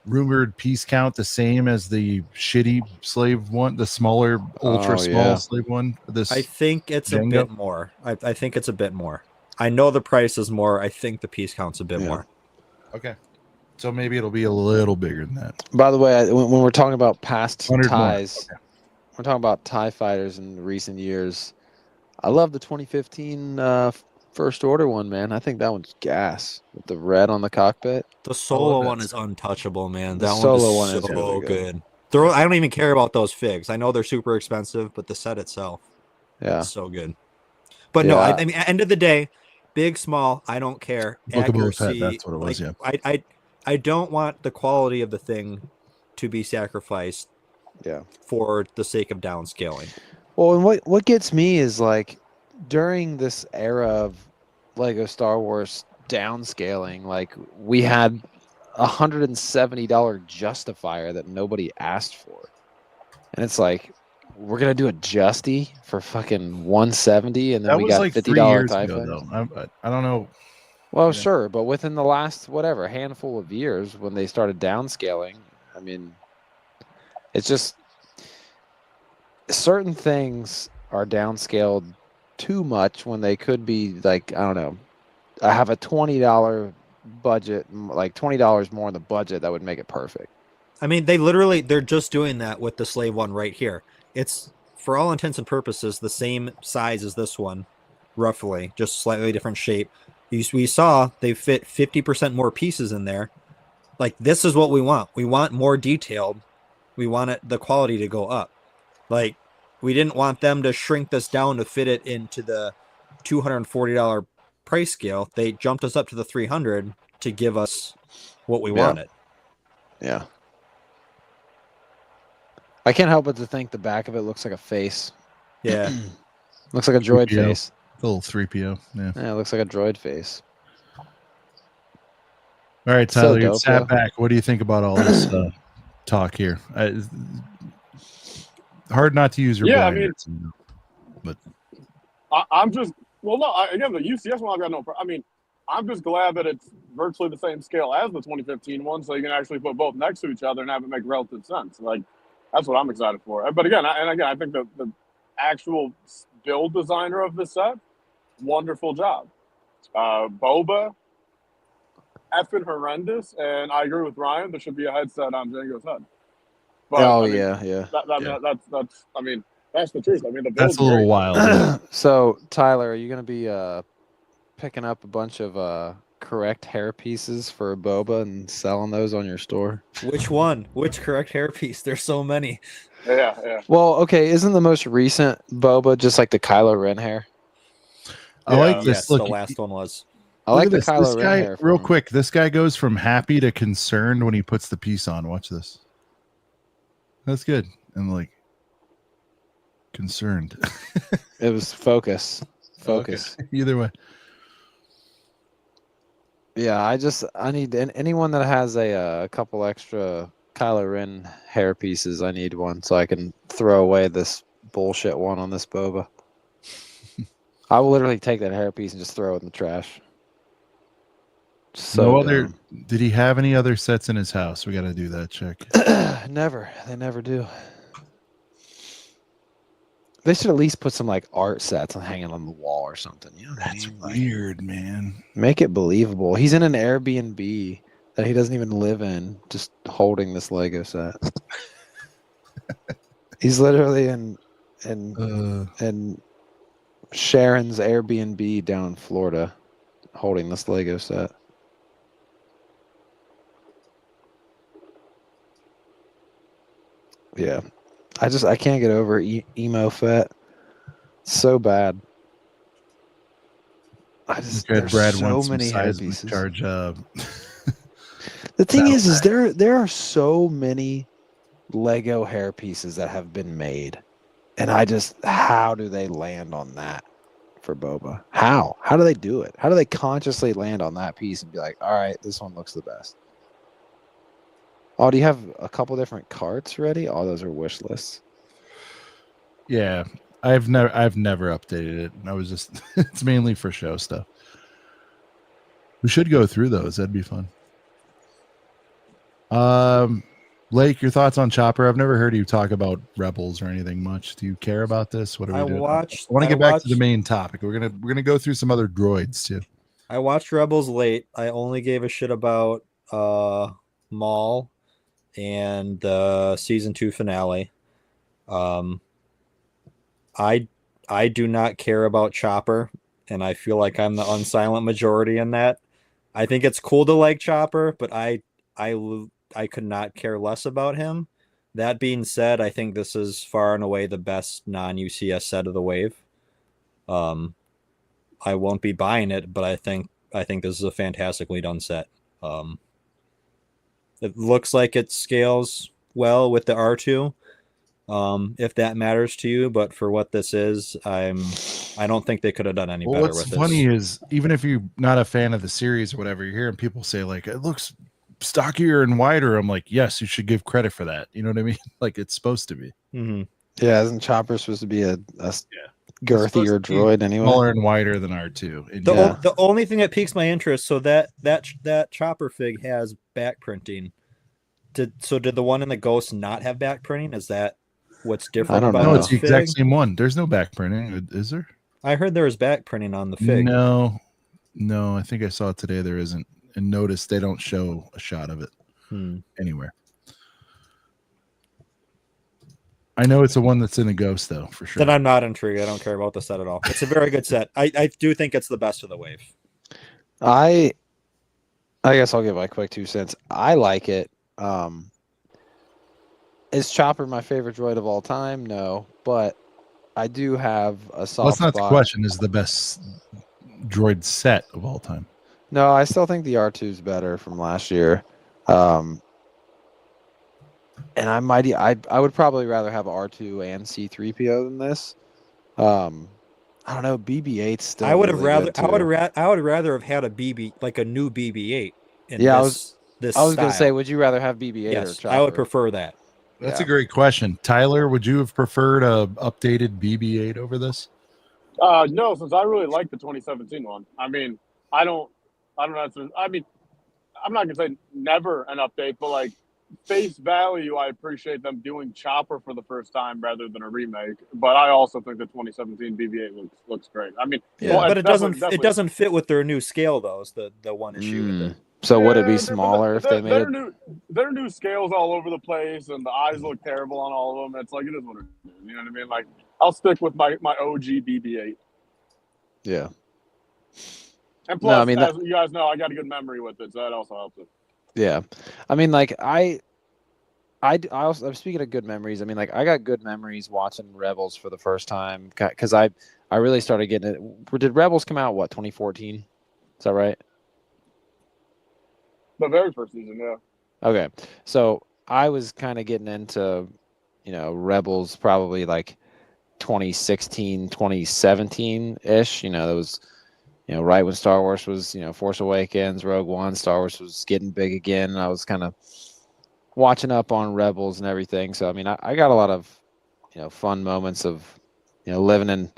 A: rumored piece count the same as the shitty Slave 1, the smaller ultra small Slave 1?
F: I think it's Jango? A bit more. I think it's a bit more. I know the price is more. I think the piece count's a bit more.
A: Okay. So maybe it'll be a little bigger than that.
B: By the way, when we're talking about past ties, we're talking about TIE fighters in recent years. I love the 2015 First Order one, man. I think that one's gas with the red on the cockpit.
F: The solo one is untouchable, man.
B: The
F: That
B: solo
F: one is
B: one is
F: so
B: really good.
F: I don't even care about those figs. I know they're super expensive, but the set itself,
B: yeah,
F: so good. But no, I mean, at the end of the day, big, small, I don't care.
A: Book of Boba Fett,
F: Accuracy,
A: that's what it was. Yeah,
F: I don't want the quality of the thing to be sacrificed.
B: Yeah,
F: for the sake of downscaling.
B: Well, and what gets me is like during this era of Lego Star Wars downscaling, like we had $170 Justifier that nobody asked for, and it's like we're gonna do a Justy for fucking 170, and then
A: that
B: we
A: was
B: got
A: like
B: $50
A: 3 years
B: TIE
A: ago,
B: fighters.
A: though. I don't know.
B: Well, sure, but within the last handful of years, when they started downscaling, I mean, it's just certain things are downscaled too much when they could be like, I don't know, I have a $20 budget, like $20 more in the budget that would make it perfect.
F: I mean, they're just doing that with the slave one right here. It's for all intents and purposes the same size as this one, roughly, just slightly different shape. We saw they fit 50% more pieces in there. Like, this is what we want. We want more detailed. We want the quality to go up. Like, we didn't want them to shrink this down to fit it into the $240 price scale. They jumped us up to the $300 to give us what we wanted.
B: Yeah. I can't help but to think the back of it looks like a face.
F: Yeah.
B: Looks like a droid
A: 3PO.
B: face.
A: A little 3PO. Yeah.
B: Yeah, it looks like a droid face.
A: All right, Tyler,
B: So
A: you
B: dope,
A: sat
B: though.
A: back. What do you think about all this talk here? Hard not to use your blinders. But
C: I'm just again, the UCS one I've got no. I mean, I'm just glad that it's virtually the same scale as the 2015 one, so you can actually put both next to each other and have it make relative sense. Like, that's what I'm excited for. But again, I think the actual build designer of the set, wonderful job. Boba, effing horrendous, and I agree with Ryan. There should be a headset on Django's head. But,
B: Oh,
C: I mean,
B: yeah.
C: That's I mean, that's the truth. I mean, the
A: that's a little wild.
B: So, Tyler, are you going to be picking up a bunch of correct hair pieces for Boba and selling those on your store?
F: Which one? Which correct hair piece? There's so many.
C: Yeah.
B: Well, okay, isn't the most recent Boba just like the Kylo Ren hair?
A: I like this.
F: Yes,
A: Look,
F: the last one was.
B: I like the
A: this.
B: Kylo
A: This
B: Ren
A: guy,
B: hair.
A: real quick, this guy goes from happy to concerned when he puts the piece on. Watch this. That's good. And like concerned.
B: It was focus.
A: Okay. Either way.
B: Yeah, I need anyone that has a couple extra Kylo Ren hair pieces. I need one so I can throw away this bullshit one on this Boba. I will literally take that hair piece and just throw it in the trash. So
A: no other. Did he have any other sets in his house? We got to do that check.
B: Never. They never do. They should at least put some like art sets and hanging on the wall or something. You know what
A: That's
B: I mean? Like,
A: weird, man.
B: make it believable. He's in an Airbnb that he doesn't even live in, just holding this Lego set. He's literally in Sharon's Airbnb down in Florida, holding this Lego set. Yeah, I can't get over emo Fett. So bad.
A: Brad
B: so
A: wants
B: many
A: some
B: hair
A: seismic
B: pieces.
A: charge.
B: The thing is there are so many Lego hair pieces that have been made, and how do they land on that for Boba? How do they do it? How do they consciously land on that piece and be like, all right, this one looks the best? Oh, do you have a couple different carts ready? Oh, those are wish lists.
A: Yeah, I've never updated it. I was just it's mainly for show stuff. We should go through those. That'd be fun. Lake, your thoughts on Chopper? I've never heard you talk about Rebels or anything much. Do you care about this? What are we doing? I want to get back to the main topic. We're gonna go through some other droids too.
F: I watched Rebels late. I only gave a shit about Maul and the season 2 finale. I do not care about Chopper and I feel like I'm the unsilent majority in that. I think it's cool to like Chopper, but I could not care less about him. That being said, I think this is far and away the best non-UCS set of the wave. I won't be buying it, but I think this is a fantastically done set. It looks like it scales well with the R2. If that matters to you, but for what this is, I don't think they could have done any better with this.
A: What's funny is, even if you're not a fan of the series or whatever, you're hearing people say like it looks stockier and wider. I'm like, yes, you should give credit for that. You know what I mean? Like it's supposed to be.
F: Mm-hmm.
B: Yeah, isn't Chopper supposed to be a girthier droid anyway?
A: Smaller and wider than R2.
F: The only thing that piques my interest, so that Chopper fig has back printing. Did the one in the Ghost not have back printing? Is that what's different?
B: I don't
F: about
B: know.
A: No, it's the
F: fig?
A: exact same one. There's no back printing, is there?
F: I heard there was back printing on the fig.
A: No, I think I saw it today. There isn't. And notice they don't show a shot of it anywhere. I know it's the one that's in the Ghost, though, for sure.
F: Then I'm not intrigued. I don't care about the set at all. It's a very good set. I do think it's the best of the wave.
B: I guess I'll give my quick 2 cents. I like it. Is Chopper my favorite droid of all time? No, but I do have a soft
A: That's not
B: spot.
A: the question. Is the best droid set of all time?
B: No, I still think the R2 is better from last year. And I would probably rather have R2 and C3PO than this. I don't know, BB-8 still.
F: I would have
B: really
F: rather.
B: good,
F: I would rather have had a BB, like a new BB-8.
B: Yeah, I was
F: style.
B: gonna say, would you rather have BB-8
F: Yes,
B: or Chopper?
F: I would prefer that.
A: That's a great question. Tyler, would you have preferred a updated BB-8 over this?
C: No, since I really like the 2017 one. I mean, I don't know. I mean, I'm not gonna say never an update, but like face value, I appreciate them doing Chopper for the first time rather than a remake. But I also think the 2017 BB-8 looks great. I mean,
F: but it doesn't fit with their new scale though. Is the one issue with it.
B: So would it be smaller if they made it?
C: Their new scales all over the place, and the eyes look terrible on all of them. It's like it is what it is. You know what I mean? Like I'll stick with my OG BB-8.
B: Yeah.
C: And plus, as you guys know, I got a good memory with it, so that also helps it.
B: Yeah, I mean, like I'm speaking of good memories. I mean, like I got good memories watching Rebels for the first time because I really started getting it. Did Rebels come out 2014? Is that right?
C: The very first season, yeah.
B: Okay, so I was kind of getting into, Rebels probably like 2016, 2017 ish. That was, right when Star Wars was, Force Awakens, Rogue One, Star Wars was getting big again. And I was kind of watching up on Rebels and everything. So I mean, I got a lot of, fun moments of, living in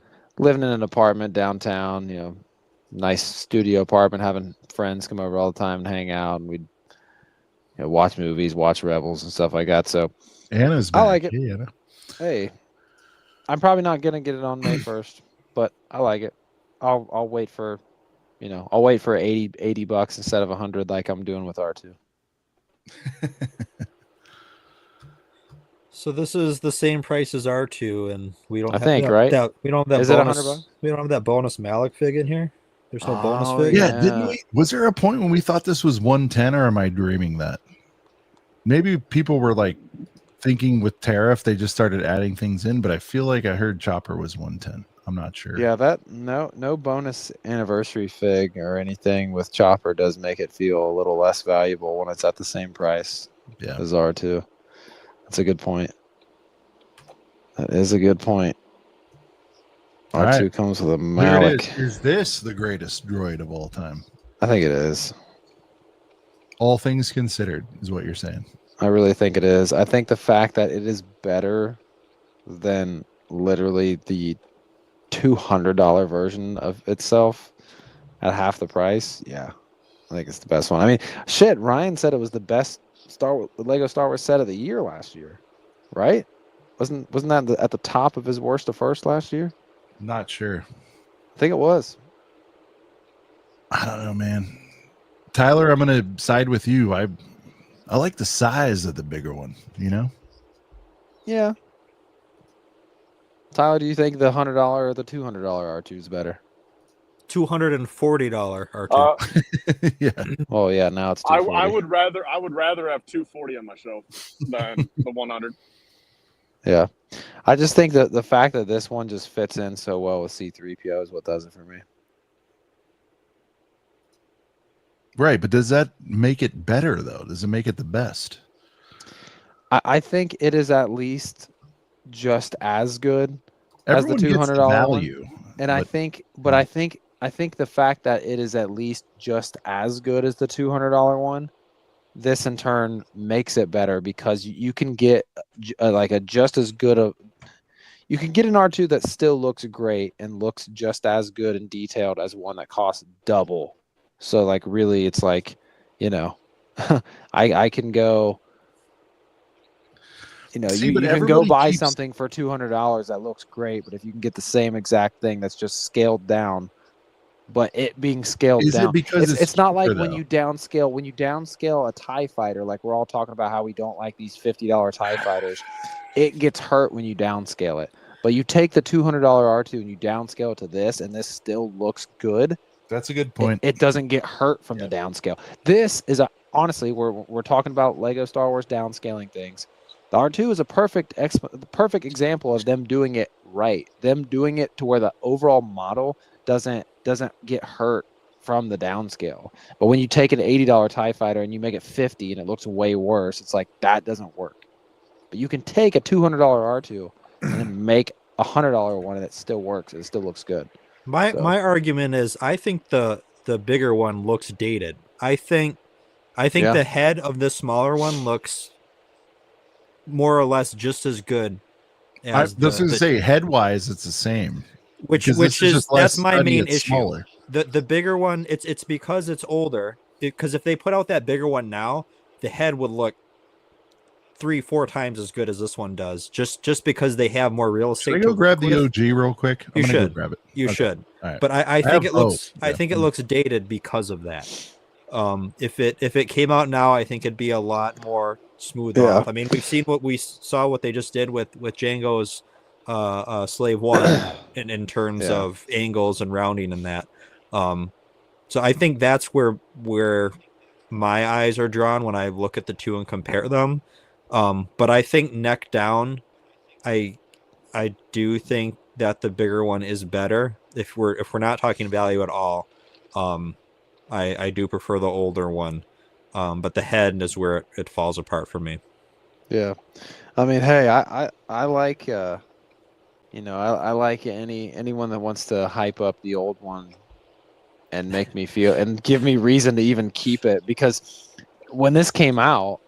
B: an apartment downtown. Nice studio apartment, having friends come over all the time and hang out, and we'd watch movies, watch Rebels and stuff like that. So
A: Anna's back.
B: I like it.
A: Hey, Anna.
B: Hey, I'm probably not gonna get it on May 1st, but I like it. I'll wait for, I'll wait for $80 instead of $100 like I'm doing with R2.
F: So this is the same price as R2, and we don't.
B: Right?
F: We don't have that.
B: Is
F: bonus,
B: it $100?
F: We don't have that bonus Malik fig in here. There's no bonus fig.
A: Yeah, didn't we? Was there a point when we thought this was 110, or am I dreaming that? Maybe people were like thinking with tariff they just started adding things in, but I feel like I heard Chopper was 110. I'm not sure.
B: Yeah, that no bonus anniversary fig or anything with Chopper does make it feel a little less valuable when it's at the same price as R2. That's a good point. That is a good point. R2 comes with a Malik.
A: Is this the greatest droid of all time?
B: I think it is.
A: All things considered, is what you're saying.
B: I really think it is. I think the fact that it is better than literally the $200 version of itself at half the price. Yeah, I think it's the best one. I mean, shit, Ryan said it was the best Lego Star Wars set of the year last year, right? Wasn't that at the top of his worst to first last year?
A: Not sure.
B: I think it was.
A: I don't know, man. Tyler, I'm gonna side with you. I like the size of the bigger one.
B: Yeah. Tyler, do you think the $100 or the $200 R2 is better?
F: $240 R2.
A: Yeah.
B: Oh yeah, now it's
C: I
B: 240.
C: would rather have 240 on my shelf than the 100.
B: Yeah, I just think that the fact that this one just fits in so well with C3PO is what does it for me.
A: Right, but does that make it better though? Does it make it the best?
B: I think it is at least just as good
A: Everyone
B: as the
A: gets the
B: $200
A: value,
B: one. And I think the fact that it is at least just as good as the $200 one, this in turn makes it better because you can get like a just as good of. You can get an R2 that still looks great and looks just as good and detailed as one that costs double. So like really, it's like, you know, I can go. You know,
A: See,
B: you
A: but
B: can go
A: everybody
B: buy
A: keeps-
B: something for $200 that looks great, but if you can get the same exact thing that's just scaled down, but it being scaled
A: Is
B: down,
A: it because
B: it's not like
A: cheaper,
B: when
A: though?
B: you downscale a TIE fighter, like we're all talking about how we don't like these $50 TIE fighters. It gets hurt when you downscale it. But you take the $200 R2 and you downscale it to this, and this still looks good.
A: That's a good point.
B: It doesn't get hurt from the downscale. This is honestly, we're talking about Lego Star Wars downscaling things. The R2 is a perfect example of them doing it right. Them doing it to where the overall model doesn't get hurt from the downscale. But when you take an $80 TIE fighter and you make it 50 and it looks way worse, it's like that doesn't work. But you can take a $200 R2 and then make a $100 one and it still works. It still looks good.
F: My argument is I think the bigger one looks dated. I think the head of the smaller one looks more or less just as good as
A: say head wise it's the same.
F: Which is that's my main issue. Smaller. The bigger one, it's because it's older. Because if they put out that bigger one now, the head would look 3-4 times as good as this one does. Just because they have more real estate.
A: Should I go grab the OG real quick?
F: You should
A: go grab it.
F: You should.
A: Right.
F: But I think it looks I think it looks dated because of that. If it came out now, I think it'd be a lot more smooth off. I mean, we've seen what they just did with Django's Slave One in terms of angles and rounding and that. So I think that's where my eyes are drawn when I look at the two and compare them. But I think neck down, I do think that the bigger one is better. If we're not talking value at all, I do prefer the older one. But the head is where it falls apart for me.
B: Yeah, I mean, hey, I like I like anyone that wants to hype up the old one and make me feel and give me reason to even keep it, because when this came out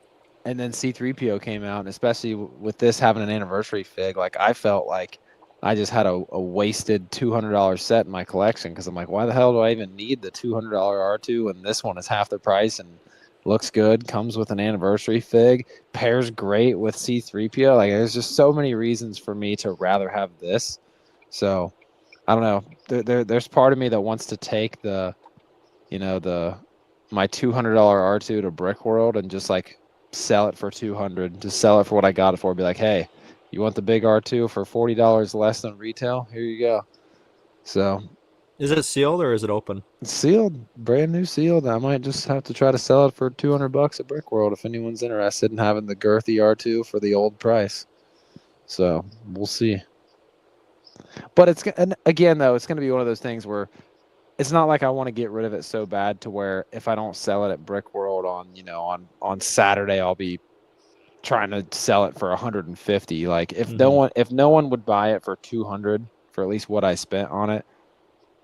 B: and then C3PO came out, and especially with this having an anniversary fig, like I felt like I just had a wasted $200 set in my collection, because I'm like, why the hell do I even need the $200 R2 when this one is half the price and looks good, comes with an anniversary fig, pairs great with C3PO. Like there's just so many reasons for me to rather have this. So I don't know. There's part of me that wants to take my $200 R2 to Brickworld and just like sell it for $200. Just sell it for what I got it for. Be like, hey, you want the big R2 for $40 less than retail? Here you go. So,
F: is it sealed or is it open?
B: It's sealed, brand new sealed. I might just have to try to sell it for $200 at Brickworld if anyone's interested in having the girthy R2 for the old price. So we'll see. But it's going to be one of those things where it's not like I want to get rid of it so bad to where if I don't sell it at Brickworld on Saturday, I'll be trying to sell it for $150. Like if no one would buy it for $200 for at least what I spent on it,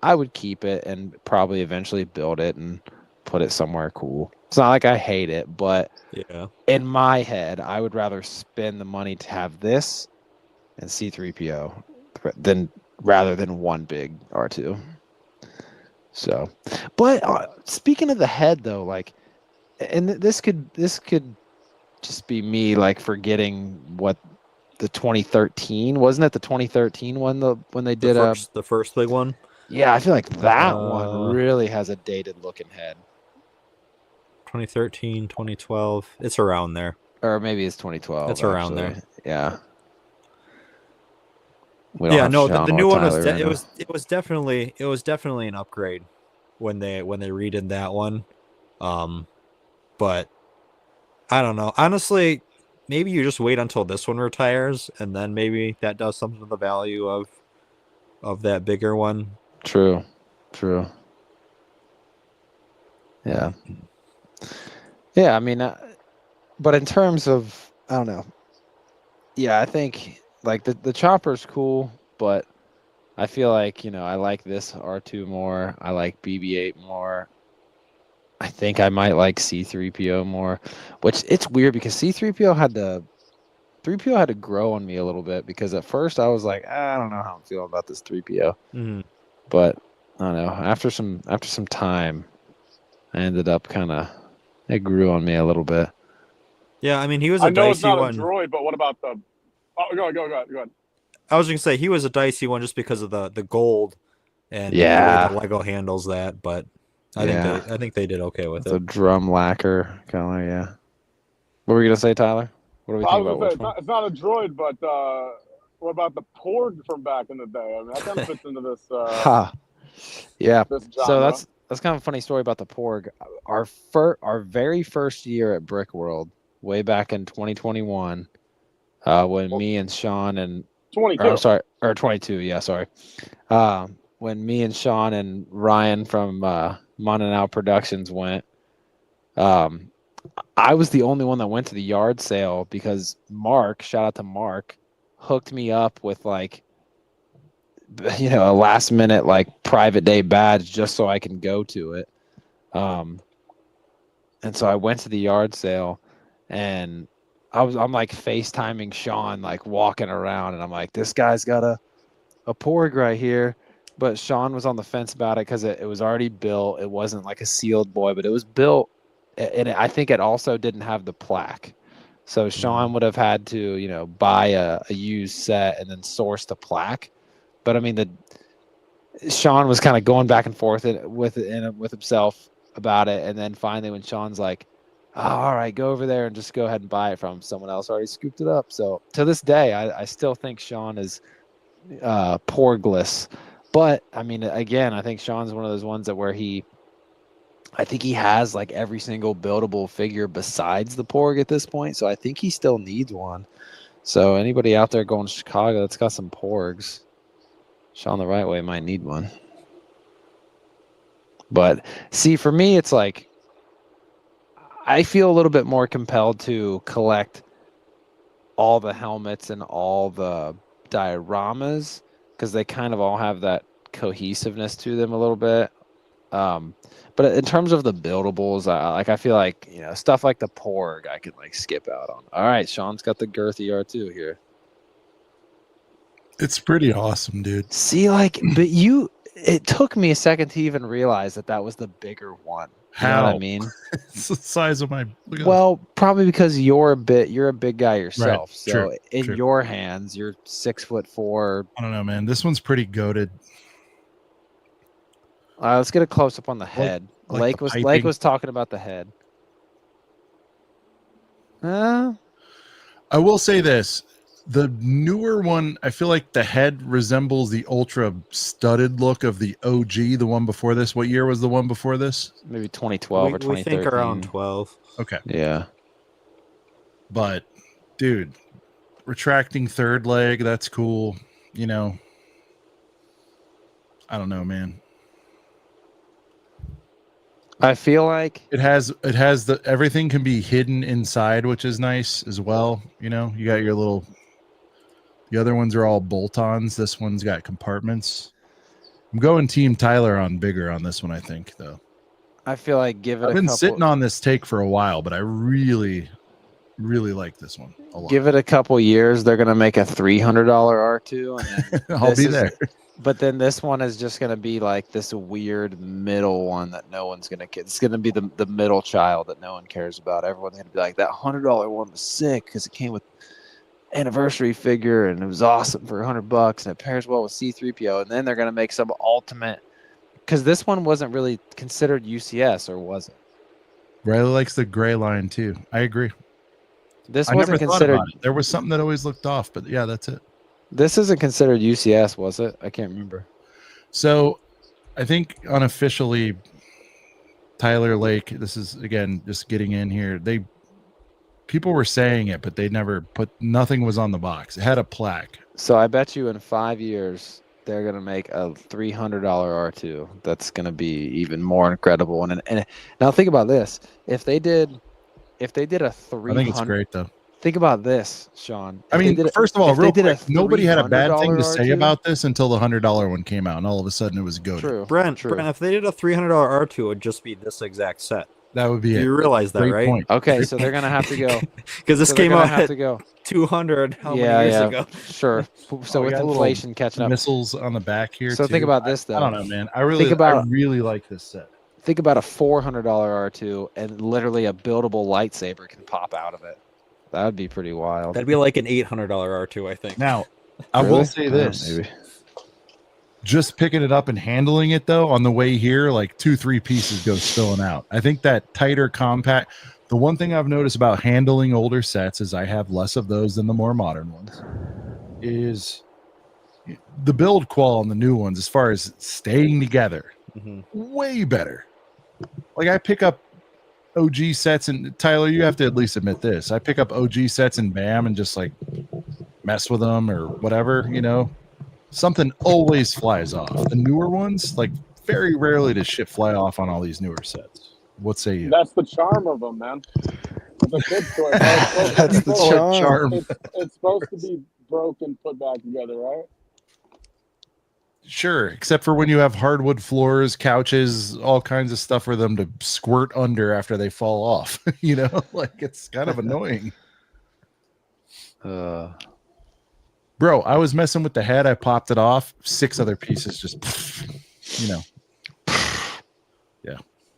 B: I would keep it and probably eventually build it and put it somewhere cool. It's not like I hate it, but in my head, I would rather spend the money to have this and C3PO rather than one big R2. So, but speaking of the head though, like, and this could just be me like forgetting what the 2013, wasn't it the 2013 one when they did
F: the first big one?
B: Yeah, I feel like that one really has a dated looking head.
F: 2013, 2012, it's around there.
B: Or maybe it's 2012.
F: It's around there.
B: Yeah. We don't have
F: no,
B: Sean
F: the
B: or
F: new one was
B: Tyler right now.
F: it was definitely an upgrade when they redid that one. But I don't know. Honestly, maybe you just wait until this one retires, and then maybe that does something to the value of that bigger one.
B: True. Yeah. Yeah, I mean, but in terms of, I don't know. Yeah, I think like the chopper's cool, but I feel like, I like this R2 more. I like BB-8 more. I think I might like C-3PO more, which it's weird because C-3PO had to grow on me a little bit because at first I was like, I don't know how I'm feeling about this 3PO.
F: Mm-hmm.
B: But I don't know. After some time, I ended up it grew on me a little bit.
F: Yeah, I mean, he was a
C: I know it's
F: dicey
C: not
F: one.
C: a droid, but what about the? Oh, go ahead.
F: I was gonna say he was a dicey one just because of the gold and the way the Lego handles that, but I think they did okay with
B: it's
F: it.
B: a drum lacquer kind of like, yeah. What were you gonna say, Tyler? What do we
C: I
B: think
C: was
B: about
C: gonna
B: which
C: say
B: one?
C: it's not a droid, but what about the Porg from back in the day? I mean, that kind of fits into this.
B: Yeah.
C: This
B: So
C: genre.
B: that's kind of a funny story about the Porg. Our very first year at Brickworld, way back in 2021, when me and Sean and
C: 22.
B: I'm sorry, or 22. Yeah, sorry. When me and Sean and Ryan from Mon and Out Productions went, I was the only one that went to the yard sale because Mark, shout out to Mark, hooked me up with like, a last minute like private day badge just so I can go to it. And so I went to the yard sale and I'm like FaceTiming Sean, like walking around, and I'm like, this guy's got a Porg right here. But Sean was on the fence about it because it was already built. It wasn't like a sealed boy, but it was built. And I think it also didn't have the plaque. So Sean would have had to, buy a used set and then source the plaque. But I mean, Sean was kind of going back and forth with himself about it. And then finally when Sean's like, oh, all right, go over there and just go ahead and buy it from him. Someone else already scooped it up. So to this day, I still think Sean is Porgless. But I mean, again, I think Sean's one of those ones I think he has like every single buildable figure besides the Porg at this point. So I think he still needs one. So anybody out there going to Chicago that's got some Porgs, Sean the Right Way might need one. But see, for me, it's like I feel a little bit more compelled to collect all the helmets and all the dioramas because they kind of all have that cohesiveness to them a little bit. But in terms of the buildables, I feel like stuff like the Porg I could like skip out on. All right, Sean's got the girthy R2 here.
A: It's pretty awesome, dude.
B: See, but it took me a second to even realize that was the bigger one. You know what I mean?
A: It's the size of my.
B: Probably because you're a big guy yourself.
A: Right.
B: So
A: True.
B: in
A: True.
B: your hands, you're 6'4".
A: I don't know, man. This one's pretty goated.
B: Let's get a close up on the head.
A: Lake
B: was talking about the head.
A: I will say this. The newer one, I feel like the head resembles the ultra studded look of the OG, the one before this. What year was the one before this?
B: Maybe 2012 or 2013.
F: We think around 12.
A: Okay.
B: Yeah.
A: But, dude, retracting third leg, that's cool. I don't know, man.
B: I feel like
A: it has everything can be hidden inside, which is nice as well. You got your little. The other ones are all bolt-ons. This one's got compartments. I'm going Team Tyler on bigger on this one, I think, though.
B: I feel like
A: I've been sitting on this take for a while, but I really, really like this one a lot.
B: Give it a couple years, they're gonna make a $300 R2, and then
A: I'll be there.
B: But then this one is just gonna be like this weird middle one that no one's gonna get. It's gonna be the middle child that no one cares about. Everyone's gonna be like, that $100 one was sick because it came with anniversary figure and it was awesome for $100 and it pairs well with C-3PO. And then they're gonna make some ultimate, because this one wasn't really considered UCS, or was it?
A: Riley likes the gray line too. I agree.
B: This
A: I
B: wasn't
A: never
B: considered.
A: thought about it. There was something that always looked off, but yeah, that's it.
B: This isn't considered UCS, was it? I can't remember.
A: So, I think unofficially, Tyler Lake. This is again just getting in here. People were saying it, but they never put. Nothing was on the box. It had a plaque.
B: So I bet you in 5 years they're gonna make a $300 R2. That's gonna be even more incredible. And now think about this: if they did a 300,
A: I think it's great though.
B: Think about this, Sean.
A: I mean, first of all, real quick, nobody had a bad thing to say
B: R2?
A: about this until the $100 one came out, and all of a sudden it was goated.
B: True,
F: Brent,
B: true.
F: if they did a $300 R2, it would just be this exact set.
A: That would be
F: You realize that,
A: Great
F: right?
A: point.
B: Okay, so they're gonna have to go
F: Because this
B: so
F: came out at
B: to go.
F: 200 how many years ago?
B: Sure. So
A: we
B: with
A: got
B: inflation catching up.
A: Missiles on the back here.
B: So
A: too.
B: think about this though.
A: I don't know, man. I really like this set.
B: Think about a $400 R2 and literally a buildable lightsaber can pop out of it. That would be pretty wild.
F: That'd be like an $800 R2, I think.
A: Now, I will say this.
B: Maybe.
A: Just picking it up and handling it though, on the way here, like 2-3 pieces go spilling out. I think that tighter compact. The one thing I've noticed about handling older sets is I have less of those than the more modern ones. Is the build qual on the new ones, as far as staying together, way better. Like I pick up OG sets, and Tyler, you have to at least admit this. I pick up OG sets and bam, and just like mess with them or whatever, something always flies off. The newer ones, like very rarely does shit fly off on all these newer sets. What say you?
C: That's the charm of them, man. It's a kid's toy.
B: That's the charm.
C: It's supposed to be broken, put back together, right?
A: Sure, except for when you have hardwood floors, couches, all kinds of stuff for them to squirt under after they fall off. Like it's kind of annoying. Bro, I was messing with the head. I popped it off. 6 other pieces just, yeah.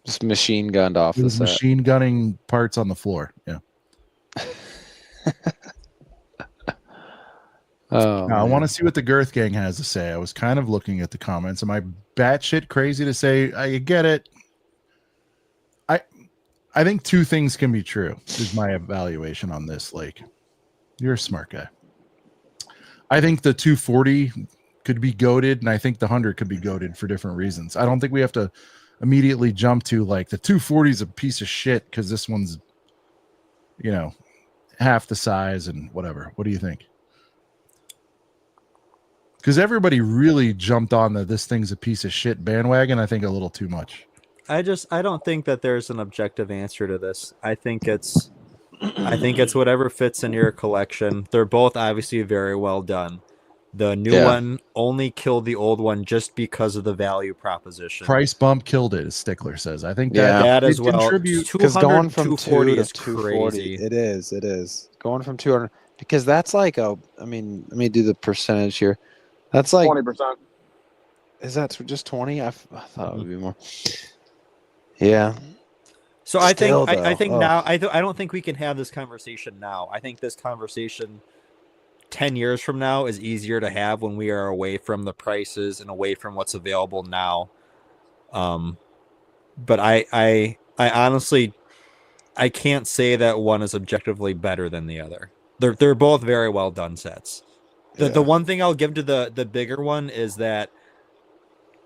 B: Just machine gunned off the set.
A: Machine gunning parts on the floor. Yeah. Now, I want to see what the Girth Gang has to say. I was kind of looking at the comments. Am I batshit crazy to say I get it? I think 2 things can be true, is my evaluation on this. Like, you're a smart guy. I think the 240 could be goated, and I think the 100 could be goated for different reasons. I don't think we have to immediately jump to like the 240 is a piece of shit because this one's, half the size and whatever. What do you think? Because everybody really jumped on this thing's a piece of shit bandwagon. I think a little too much.
F: I don't think that there's an objective answer to this. I think it's whatever fits in your collection. They're both obviously very well done. The new one only killed the old one just because of the value proposition.
A: Price bump killed it, as Stickler says. I think
F: that as well.
B: Because going from
F: 240
B: is 240. It is. Going from 200 because that's like let me do the percentage here. That's like
C: 20%.
B: Is that just 20? I thought it would be more. Yeah.
F: So I think now I don't think we can have this conversation now. I think this conversation 10 years from now is easier to have when we are away from the prices and away from what's available now. But I honestly I can't say that one is objectively better than the other. They're both very well done sets. The one thing I'll give to the bigger one is that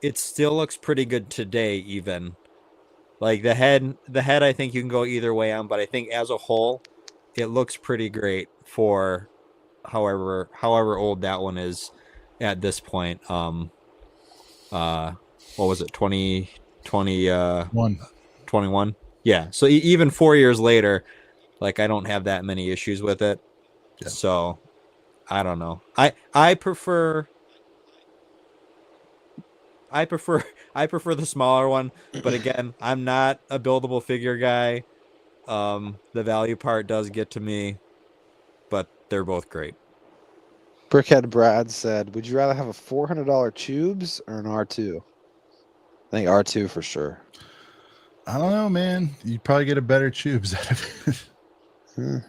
F: it still looks pretty good today, even. Like the head I think you can go either way on, but I think as a whole, it looks pretty great for however old that one is at this point. What was it? 21? Yeah. So even 4 years later, like I don't have that many issues with it. Yeah. So I don't know. I prefer the smaller one, but again, I'm not a buildable figure guy. The value part does get to me, but they're both great.
B: Brickhead Brad said, "Would you rather have a $400 tubes or an R2?" I think R2 for sure.
A: I don't know, man. You'd probably get a better tubes out of it.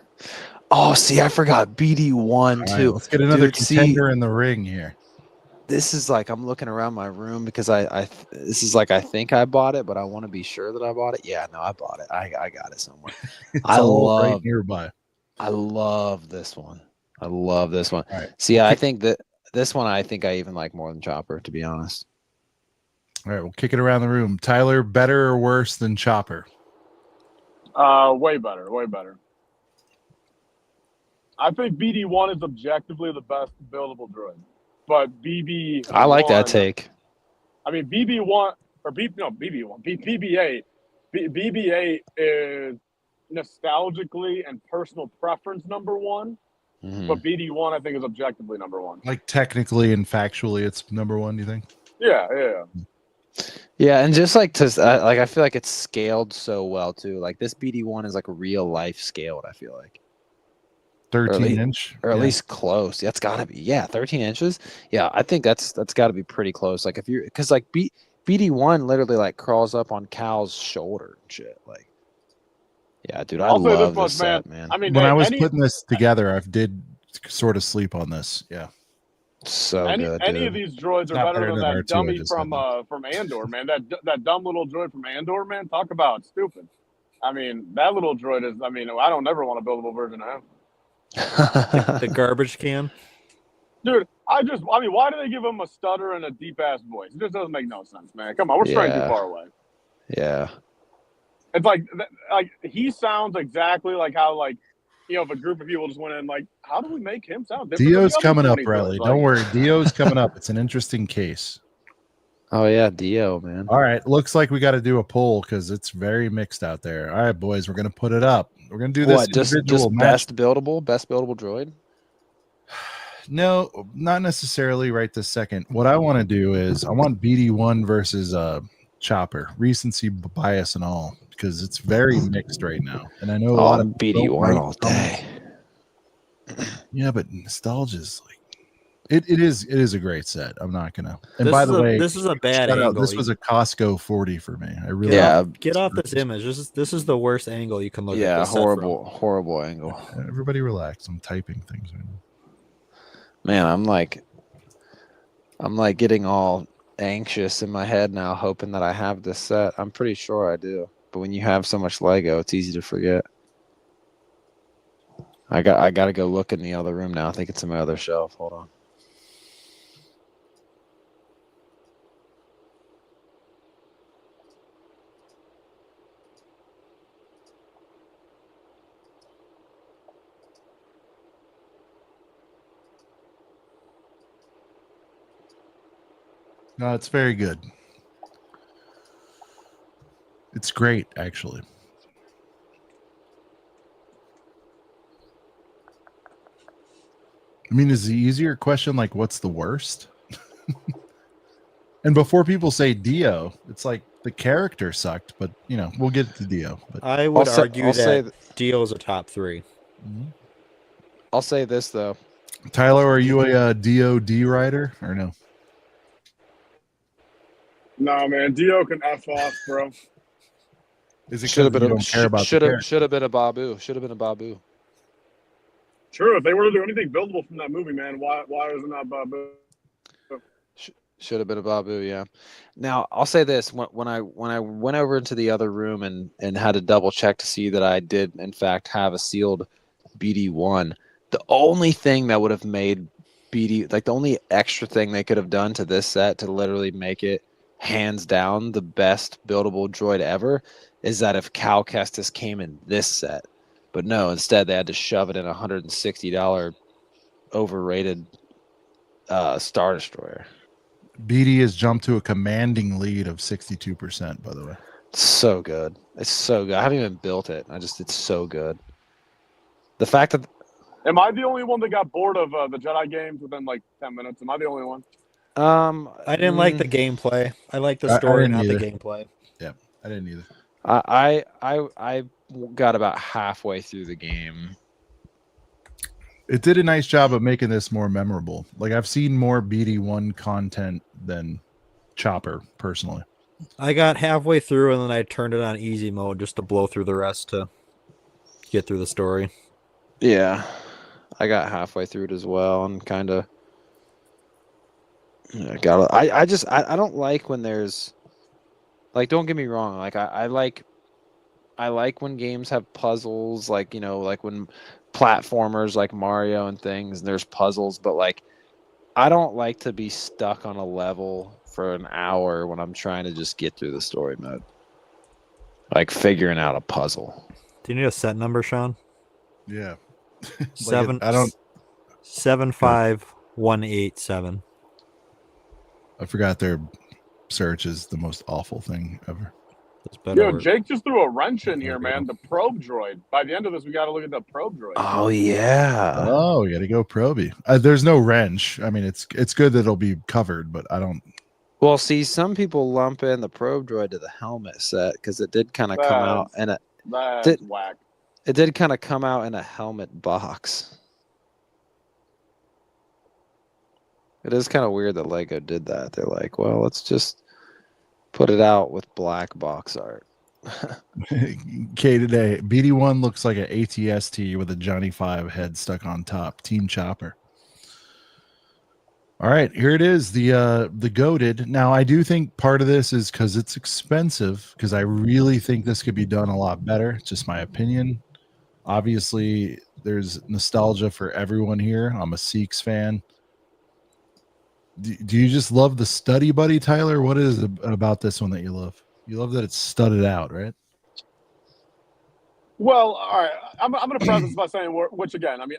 B: Oh, see, I forgot BD1 too.
A: Right, let's get another contender in the ring here.
B: This is like I'm looking around my room because this is like I think I bought it, but I want to be sure that I bought it. Yeah, no, I bought it. I got it somewhere. I love
A: right nearby.
B: I love this one. I love this one.
A: Right.
B: See, I think that this one I think I even like more than Chopper, to be honest.
A: All right, we'll kick it around the room. Tyler, better or worse than Chopper?
C: Way better, way better. I think BD1 is objectively the best buildable droid, but BB.
B: I like that take.
C: I mean, BB1 or BB1, BB8. BB8 is nostalgically and personal preference number one, but BD1 I think is objectively number one.
A: Like technically and factually, it's number one. Do you think?
C: Yeah,
B: and just like I feel like it's scaled so well too. Like this BD1 is like real life scaled. I feel like
A: 13-inch,
B: or at least close. That's got to be 13 inches. Yeah, I think that's got to be pretty close. Like if you're because like BD1 literally like crawls up on Cal's shoulder and shit. Like, yeah, dude, I love this set, man.
C: I mean,
A: when I was putting this together, I did sort of sleep on this. Yeah.
B: So good.
C: Any of these droids are better than that dummy from Andor, man. That dumb little droid from Andor, man. Talk about stupid. I mean, that little droid is. I mean, I don't ever want a buildable version of him.
F: The garbage can.
C: Dude, I mean, why do they give him a stutter and a deep ass voice? It just doesn't make no sense, man. Come on, we're straying too far away.
B: Yeah.
C: It's like he sounds exactly like how if a group of people just went in how do we make him sound different?
A: Dio's coming up, Riley. Don't worry, Dio's coming up. It's an interesting case.
B: Oh yeah, Dio, man.
A: All right, looks like we got to do a poll because it's very mixed out there. All right, boys, we're gonna put it up. We're gonna do this.
B: What, just best buildable droid?
A: No, not necessarily right this second. What I want to do is I want BD1 versus Chopper, recency bias and all, because it's very mixed right now. And I know a lot of
B: BD1 all day.
A: Yeah, but nostalgia is like it is a great set. I'm not gonna. And by the way,
F: this is a bad angle.
A: This was a Costco 40 for me. I really
F: get off this image. This is the worst angle you can look at. Yeah,
B: horrible angle.
A: Everybody relax. I'm typing things right now.
B: Man, I'm like getting all anxious in my head now, hoping that I have this set. I'm pretty sure I do, but when you have so much Lego, it's easy to forget. I got to go look in the other room now. I think it's in my other shelf. Hold on.
A: No, it's very good. It's great, actually. I mean, is the easier question like what's the worst? And before people say Dio, it's like the character sucked, but we'll get to Dio. But
F: I would argue that Dio is a top 3.
A: Mm-hmm.
B: I'll say this though.
A: Tyler, are you a DOD rider or no?
C: No, man. Dio can F off, bro.
A: Is it should have been
B: a Babu. Should have been a Babu.
C: True. If they were to do anything buildable from that movie, man, why was it not Babu?
B: Should have been a Babu, yeah. Now I'll say this: when I went over into the other room and had to double check to see that I did in fact have a sealed BD1, the only thing that would have made BD the only extra thing they could have done to this set to literally make it hands down the best buildable droid ever is that if Cal Kestis came in this set. But no, instead they had to shove it in a $160 overrated Star Destroyer.
A: BD has jumped to a commanding lead of 62%, by the way.
B: It's so good. It's so good. I haven't even built it. It's so good. The fact that...
C: Am I the only one that got bored of the Jedi games within 10 minutes? Am I the only one?
F: I didn't like the gameplay. I like the story, not the gameplay.
A: Yeah, I didn't either.
B: I got about halfway through the game.
A: It did a nice job of making this more memorable. Like I've seen more BD1 content than Chopper personally.
F: I got halfway through and then I turned it on easy mode just to blow through the rest to get through the story.
B: Yeah, I got halfway through it as well and kind of. I don't like when there's don't get me wrong, I like when games have puzzles, like when platformers like Mario and things and there's puzzles, but I don't like to be stuck on a level for an hour when I'm trying to just get through the story mode. Like figuring out a puzzle.
F: Do you need a set number, Sean?
A: Yeah.
F: I don't 75187.
A: I forgot their search is the most awful thing ever.
C: Yo, Jake just threw a wrench in here, man. The probe droid. By the end of this, we got to look at the probe droid.
B: Oh yeah.
A: Oh, you got to go proby. There's no wrench. I mean, it's good that it'll be covered, but I don't.
B: Well, see, some people lump in the probe droid to the helmet set because it did kind of come out in a.
C: That's whack.
B: It did kind of come out in a helmet box. It is kind of weird that Lego did that. They're like, well, let's just put it out with black box art.
A: Okay, today BD1 looks like an ATST with a Johnny 5 head stuck on top. Team Chopper. All right, here it is. The goated. Now, I do think part of this is because it's expensive. Because I really think this could be done a lot better. It's just my opinion. Obviously, there's nostalgia for everyone here. I'm a Seeks fan. Do you just love the study buddy, Tyler? What is it about this one that you love? You love that it's studded out, right?
C: Well, all right. I'm going to preface by saying, which again, I mean,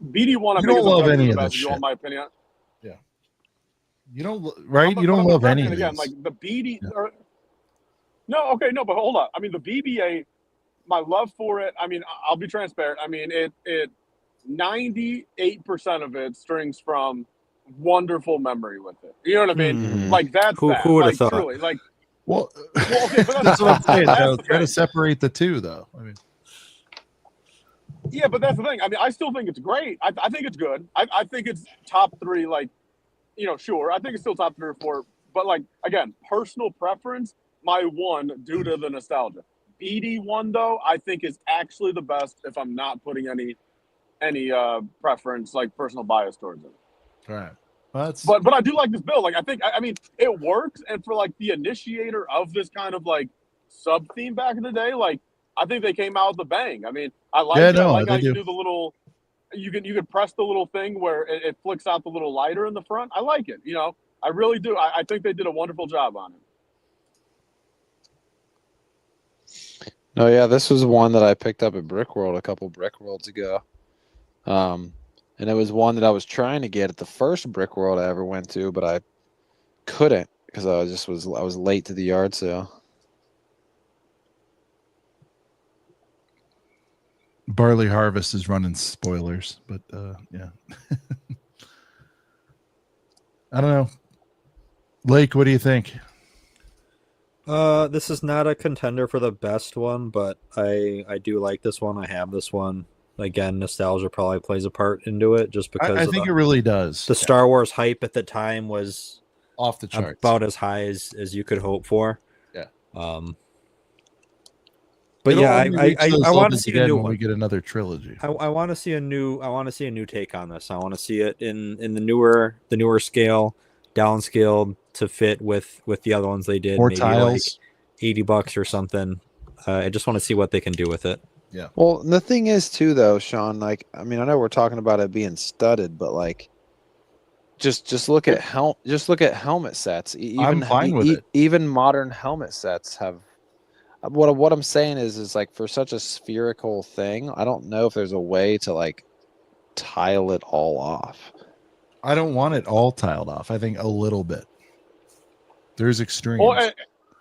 C: BD1. I
A: you
C: think
A: don't love any of
C: this
A: this
C: shit. You want my opinion?
A: Yeah. You don't, right? You don't love any of
C: again,
A: these.
C: like the BD. Yeah. No, but hold on. I mean, the BB-8. My love for it. I mean, I'll be transparent. I mean, it 98% of it strings from wonderful memory with it. You know what I mean?
B: Mm-hmm.
C: Like that's
F: who would have thought?
C: Truly, like,
A: well,
C: okay, but
A: that's what I'm saying. Try to separate the two, though. I mean,
C: yeah, but that's the thing. I mean, I still think it's great. I think it's good. I think it's top 3. Like, you know, sure. I think it's still top 3 or 4. But like again, personal preference. My one due to the nostalgia. BD1 though, I think is actually the best. If I'm not putting any preference, like personal bias towards it.
A: right.
C: But I do like this build. Like I mean it works, and for like the initiator of this kind of like sub theme back in the day, like I think they came out with a bang. I mean, I like it. I like how you do the little. You can press the little thing where it flicks out the little lighter in the front. I like it. You know, I really do. I think they did a wonderful job on it.
B: No, yeah, this was one that I picked up at Brickworld a couple Brickworlds ago. And it was one that I was trying to get at the first Brickworld I ever went to, but I couldn't because I was late to the yard sale.
A: Barley Harvest is running spoilers, but yeah. I don't know. Lake, what do you think?
F: This is not a contender for the best one, but I do like this one. I have this one. Again, nostalgia probably plays a part into it, just because
A: I think it really does.
F: The Star Wars hype at the time was
A: off the charts,
F: about as high as you could hope for.
A: Yeah.
F: But yeah, I want to see a new
A: when
F: one.
A: We get another trilogy.
F: I want to see a new take on this. I want to see it in the newer scale, downscaled to fit with the other ones they did.
A: More
F: maybe
A: tiles.
F: like $80 or something. I just want to see what they can do with it.
A: Yeah.
B: Well, the thing is too, though, Sean. Like, I mean, I know we're talking about it being studded, but like, just look at helmet sets. Even,
A: I'm fine with it.
B: Even modern helmet sets have. What I'm saying is like for such a spherical thing, I don't know if there's a way to like tile it all off.
A: I don't want it all tiled off. I think a little bit. There's extremes.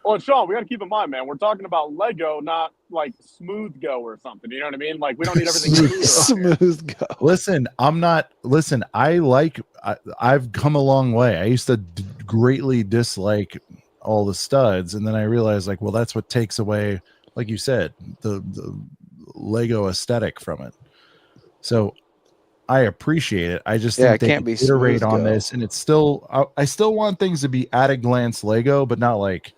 C: Well, Sean, we got to keep in mind, man. We're talking about Lego, not like Smooth Go or something. You know what I mean? Like we don't need everything
B: smooth Go.
A: Listen, I've come a long way. I used to greatly dislike all the studs, and then I realized, like, well, that's what takes away, like you said, the Lego aesthetic from it. So I appreciate it. I just think they
B: can't be
A: iterate on
B: Go.
A: this, and it's still I still want things to be at a glance Lego, but not like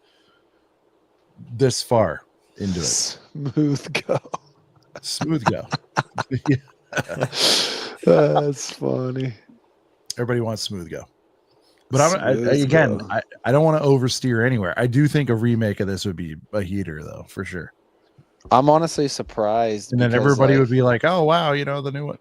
A: this far into it.
B: Smooth Go. That's funny.
A: Everybody wants Smooth Go. But I don't want to oversteer anywhere. I do think a remake of this would be a heater, though, for sure.
B: I'm honestly surprised.
A: And then everybody would be like, "Oh wow, the new one,"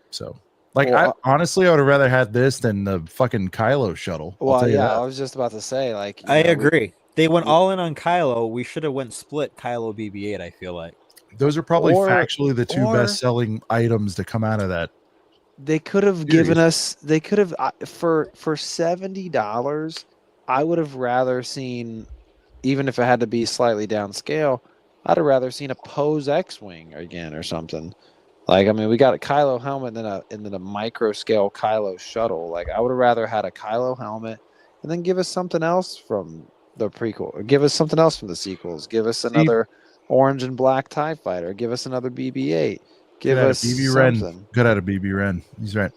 A: So Like, honestly, I would have rather had this than the fucking Kylo shuttle.
B: Well, yeah, I was just about to say, like,
F: I agree. They went all in on Kylo. We should have went split Kylo BB-8. I feel like
A: those are probably factually the two best-selling items to come out of that.
B: They could have given us. They could have for $70. I would have rather seen, even if it had to be slightly downscale, I'd have rather seen a Pose X-wing again or something. Like, I mean, we got a Kylo helmet and then a micro scale Kylo shuttle. Like, I would have rather had a Kylo helmet and then give us something else from the prequel, or give us something else from the sequels. Give us another orange and black TIE fighter. Give us another BB-8. Give us
A: BB
B: something.
A: Ren. Good out of BB Ren. He's right.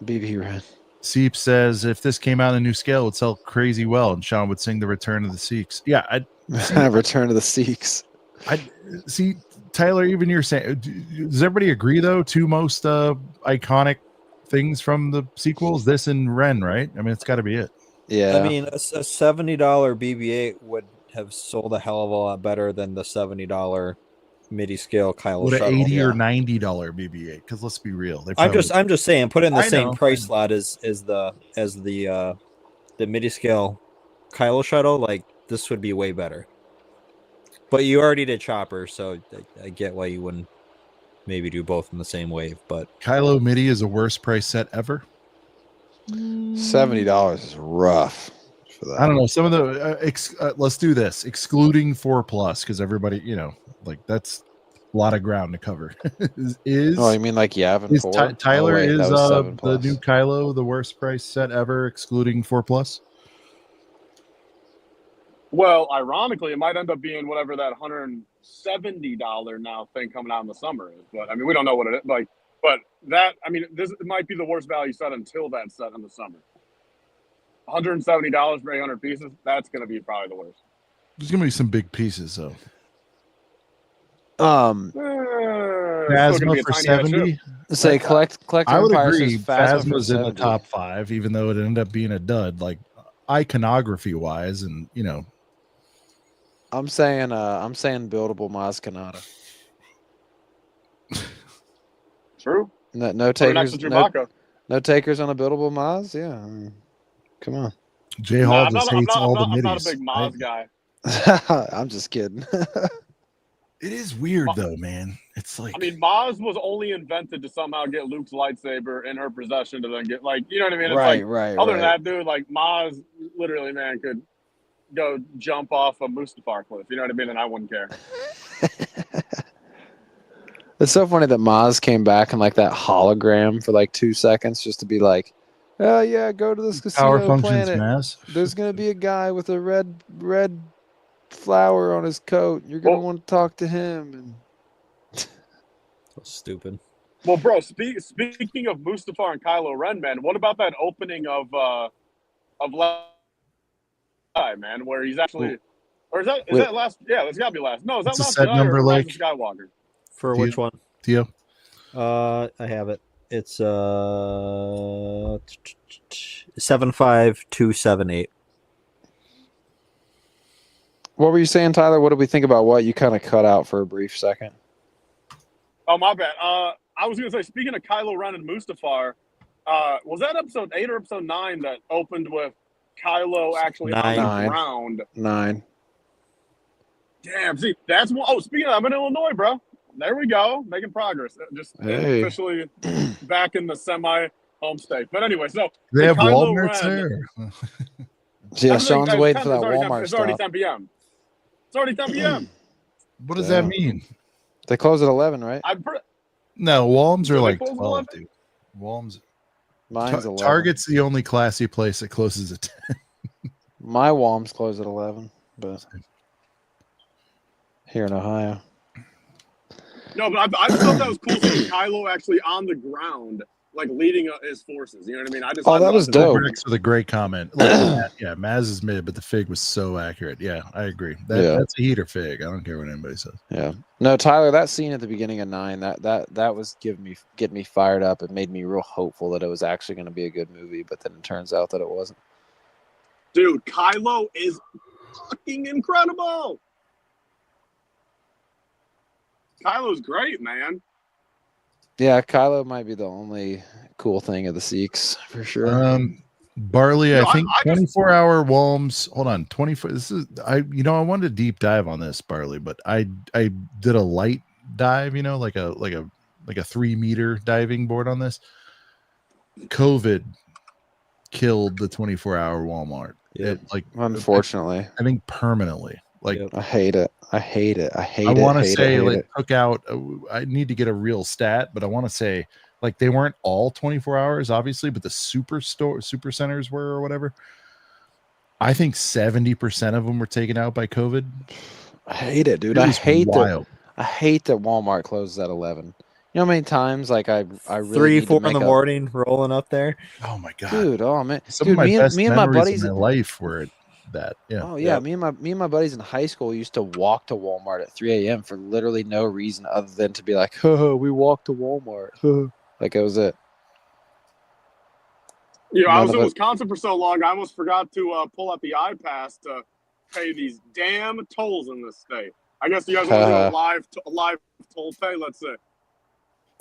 B: BB Ren.
A: Seep says if this came out in a new scale, it would sell crazy well, and Sean would sing the Return of the Sikhs. Yeah,
B: Return of the Sikhs.
A: I see, Tyler. Even you're saying, does everybody agree though? Two most iconic things from the sequels, this and Ren, right? I mean, it's got to be it.
B: Yeah.
F: I mean, a $70 BB-8 would have sold a hell of a lot better than the $70 MIDI scale Kylo
A: Would
F: shuttle.
A: an $80 or $90 BB-8? Because let's be real,
F: I'm just saying, put it in the same price slot as the MIDI scale Kylo shuttle. Like, this would be way better. But you already did Chopper, so I get why you wouldn't maybe do both in the same wave. But
A: Kylo MIDI is the worst price set ever.
B: $70 is rough for that.
A: I don't know. Some of the let's do this, excluding 4+, because everybody, like, that's a lot of ground to cover. is
B: oh, you mean like Yavin 4?
A: Tyler,
B: is
A: the new Kylo the worst price set ever, excluding 4+?
C: Well, ironically, it might end up being whatever that $170 now thing coming out in the summer is. But I mean, we don't know what it is. Like, but that, I mean, this might be the worst value set until that set in the summer. $170 for 800 pieces. That's going to be probably the worst.
A: There's going to be some big pieces though.
C: Phasma
A: for 70.
B: Say Collector
A: I would
B: Empire
A: agree.
B: says Phasma
A: Phasma's
B: for
A: in the
B: 70.
A: top 5, even though it ended up being a dud. Like, iconography wise, and
B: I'm saying buildable Maz Kanata.
C: True.
B: No takers. No takers on a buildable Maz. Yeah, I mean, come on.
A: Jay Hall just hates all the middies.
C: I'm not a big Maz guy.
B: I'm just kidding.
A: It is weird though, man. It's like,
C: I mean, Maz was only invented to somehow get Luke's lightsaber in her possession to then get, like, you know what I mean? It's
B: right.
C: Other than that, dude, like, Maz literally, man, could go jump off a Mustafar cliff. You know what I mean? And I wouldn't care.
B: It's so funny that Maz came back in like that hologram for like 2 seconds just to be like, oh yeah, go to this casino planet.
A: Maz.
B: There's gonna be a guy with a red flower on his coat. You're gonna want to talk to him. And
F: so stupid.
C: Well, bro, speaking of Mustafar and Kylo Ren, man, what about that opening of Last Jedi, man, where he's actually, or is that last? Yeah, that's gotta be last. No, is that Last Jedi or Rise of Skywalker?
F: For which one?
A: Theo?
F: I have it. It's 75278.
B: what were you saying, Tyler? What did we think about what you kind of cut out for a brief second?
C: Oh, my bad. I was gonna say, speaking of Kylo Ren and Mustafar, was that episode 8 or episode 9 that opened with Kylo actually on the ground?
B: 9.
C: Damn, see, that's one. Oh, speaking of, I'm in Illinois, bro. There we go, making progress. Just officially back in the semi-home state. But anyway, so
A: they have
C: Kylo
A: Walmarts
C: Ren,
A: there.
B: Yeah, Sean's waiting for that Walmart
C: It's
B: stop.
C: already 10 p.m. It's already 10 p.m.
A: What does that mean?
B: They close at 11, right?
A: No, Walms are
C: they
A: like
C: close at
A: 12,
C: 11?
A: dude. Walms.
B: Mine's 11.
A: Target's the only classy place that closes at 10.
B: My Walms close at 11, but here in Ohio.
C: No, but I thought that was cool seeing Kylo actually on the ground, like leading his forces. You know what I mean?
B: That was dope.
A: With a great comment. Yeah, Maz is mid, but the fig was so accurate. Yeah, I agree. That's a heater fig. I don't care what anybody says.
B: Yeah. No, Tyler, that scene at the beginning of 9, that was getting me fired up. It made me real hopeful that it was actually going to be a good movie, but then it turns out that it wasn't.
C: Dude, Kylo is fucking incredible. Kylo's great, man.
B: Yeah, Kylo might be the only cool thing of the Sikhs for sure.
A: Barley, I think
C: I just
A: 24-hour Walms. Hold on, 24. This is I wanted to deep dive on this, Barley, but I did a light dive, like a 3-meter diving board on this. COVID killed the 24-hour Walmart.
F: Yep.
B: Unfortunately,
A: I think permanently. Like,
F: Yep.
B: I hate it. I hate it. I hate
A: I
B: it.
A: want to
B: hate
A: say
B: it, hate
A: like
B: it.
A: took out. I need to get a real stat, but I want to say like they weren't all 24 hours, obviously, but the super centers were or whatever. I think 70% of them were taken out by COVID.
B: I hate it, dude.
A: It
B: I
A: was
B: hate
A: wild.
B: that. I hate that Walmart closes at 11. You know how many times like I
F: Three,
B: really
F: 4 in the morning rolling up there.
A: Oh my god,
B: dude. Oh man,
A: some
B: dude.
A: of my best
B: Me and my
A: memories
B: buddies
A: in my life were that. Yeah.
B: Oh yeah,
F: Yep.
B: me and my buddies in high school used to walk to Walmart at 3 a.m. for literally no reason other than to be like, we walked to Walmart. Like it was it.
C: I was in Wisconsin for so long, I almost forgot to pull out the iPass to pay these damn tolls in this state. I guess you guys want to do a live toll pay. Let's say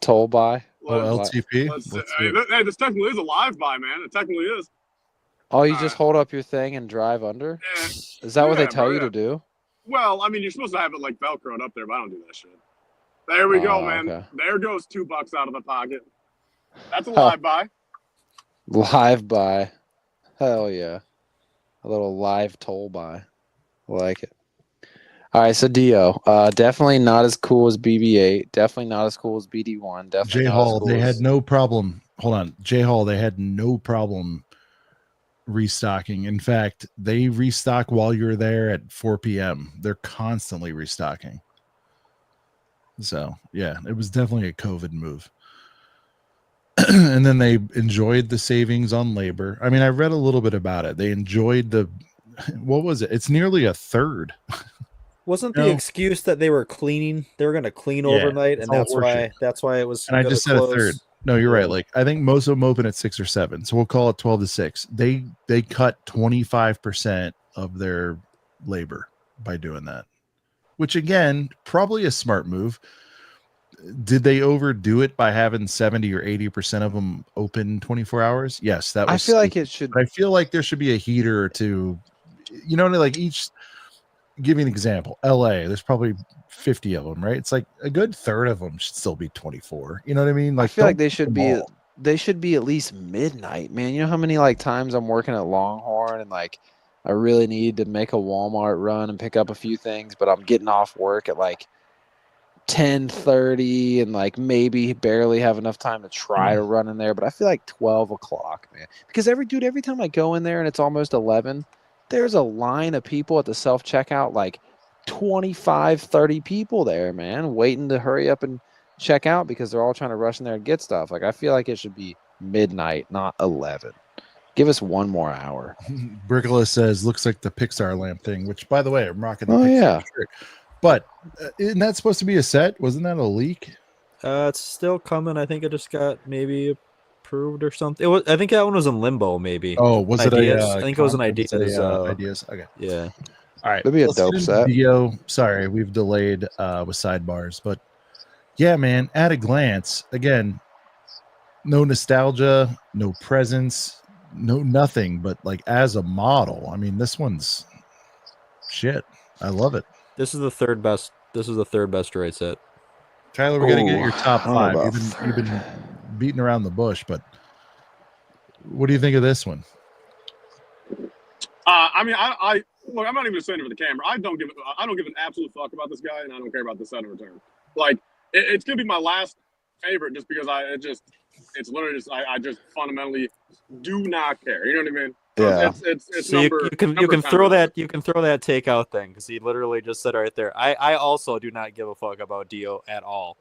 B: toll buy.
A: LTP.
C: Hey, this technically is a live buy, man. It technically is.
B: Oh, you just hold up your thing and drive under?
C: Yeah.
B: Is that what they tell you to do?
C: Well, I mean, you're supposed to have it like Velcroed up there, but I don't do that shit. There we go, man.
B: Okay.
C: There goes $2 out of the pocket. That's a live buy.
B: Live buy. Hell yeah. A little live toll buy. Like it. All right, so Dio, definitely not as cool as BB-8. Definitely not as cool as BD-1. Definitely
A: J
B: not
A: Hall,
B: as cool
A: they
B: as...
A: had no problem. Hold on, J Hall, they had no problem restocking. In fact, they restock while you're there at 4 p.m. They're constantly restocking. So yeah, it was definitely a COVID move. And then they enjoyed the savings on labor. I mean, I read a little bit about it. They enjoyed what was it? It's nearly a third.
F: Wasn't the excuse that they were cleaning? They were going to clean overnight, and that's why it was.
A: And I just said a third. No, you're right. Like I think most of them open at 6 or 7, so we'll call it 12 to 6. They cut 25% of their labor by doing that, which again probably a smart move. Did they overdo it by having 70 or 80% of them open 24 hours? Yes, that was.
B: I feel like it should.
A: But I feel like there should be a heater or two. Like each. Give you an example. LA, there's probably 50 of them, right? It's like a good third of them should still be 24. You know what I mean? Like
B: I feel like they should be at least midnight, man. You know how many like times I'm working at Longhorn and like I really need to make a Walmart run and pick up a few things, but I'm getting off work at like 10:30 and like maybe barely have enough time to try to run in there. But I feel like 12 o'clock, man. Because every time I go in there and it's almost 11, there's a line of people at the self-checkout, like 25, 30 people there, man, waiting to hurry up and check out because they're all trying to rush in there and get stuff. Like, I feel like it should be midnight, not 11. Give us one more hour.
A: Brickfest says, looks like the Pixar lamp thing, which, by the way, I'm rocking the Pixar shirt. But isn't that supposed to be a set? Wasn't that a leak?
F: It's still coming. I think it just got maybe approved or something. I think that one was in limbo, maybe.
A: Oh, was
F: ideas?
A: it?
F: I think it was an Ideas.
A: Ideas. Okay.
F: Yeah.
A: All right.
B: It'd be a dope set.
A: Video. Sorry, we've delayed with sidebars, but yeah, man. At a glance, again, no nostalgia, no presence, no nothing. But like as a model, I mean, this one's shit. I love it.
F: This is the third best. This is the third best droid set.
A: Tyler, we're gonna get your top 5. You've been beating around the bush, but what do you think of this one?
C: I mean, I look. I'm not even saying it for the camera. I don't give an absolute fuck about this guy, and I don't care about the set in return. Like, it's gonna be my last favorite, just because it's literally just I just fundamentally do not care. You know what I mean? So
B: yeah.
C: It's
F: so
C: number,
F: you can throw that takeout thing because he literally just said right there. I also do not give a fuck about Dio at all.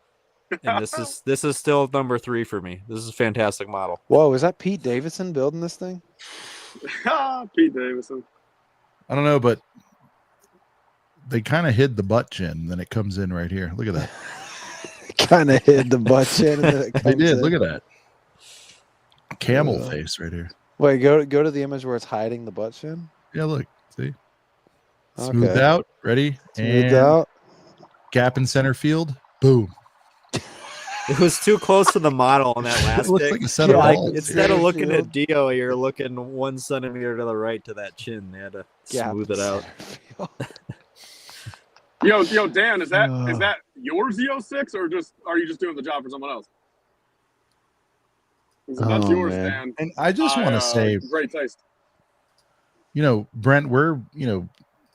F: And this is still number 3 for me. This is a fantastic model.
B: Whoa, is that Pete Davidson building this thing?
C: Pete Davidson.
A: I don't know, but they kind of hid the butt chin, and then it comes in right here. Look at that.
B: Kind of hid the butt chin. And then it
A: They did.
B: in.
A: Look at that. Camel face right here.
B: Wait, go to the image where it's hiding the butt chin.
A: Yeah, look. See? Smoothed
B: Okay.
A: out. Ready?
B: Smoothed
A: and
B: out.
A: Gap in center field. Boom.
F: It was too close to the model on that last
A: It looks
F: pic.
A: like a set of
F: Like,
A: balls.
F: instead of looking at Dio, you're looking 1 centimeter to the right to that chin. They had to smooth it out.
C: Yo, Dan, is that your Z06 or are you just doing the job for someone else? That's yours,
B: man.
C: Dan.
A: And I just want to say,
C: great taste.
A: Brent, we're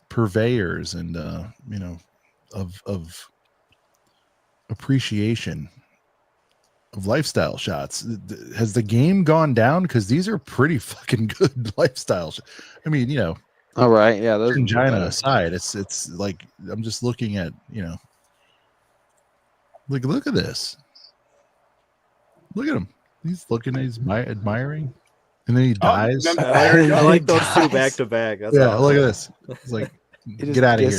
A: purveyors and of appreciation of lifestyle shots. Has the game gone down? Because these are pretty fucking good lifestyle shots. I mean,
B: all right, yeah, those
A: China aside, it's like I'm just looking at look at this. Look at him. He's looking. He's admiring, and then he dies.
F: I like those two back to back. That's
A: yeah,
F: awesome.
A: look at this. It's like get out of here.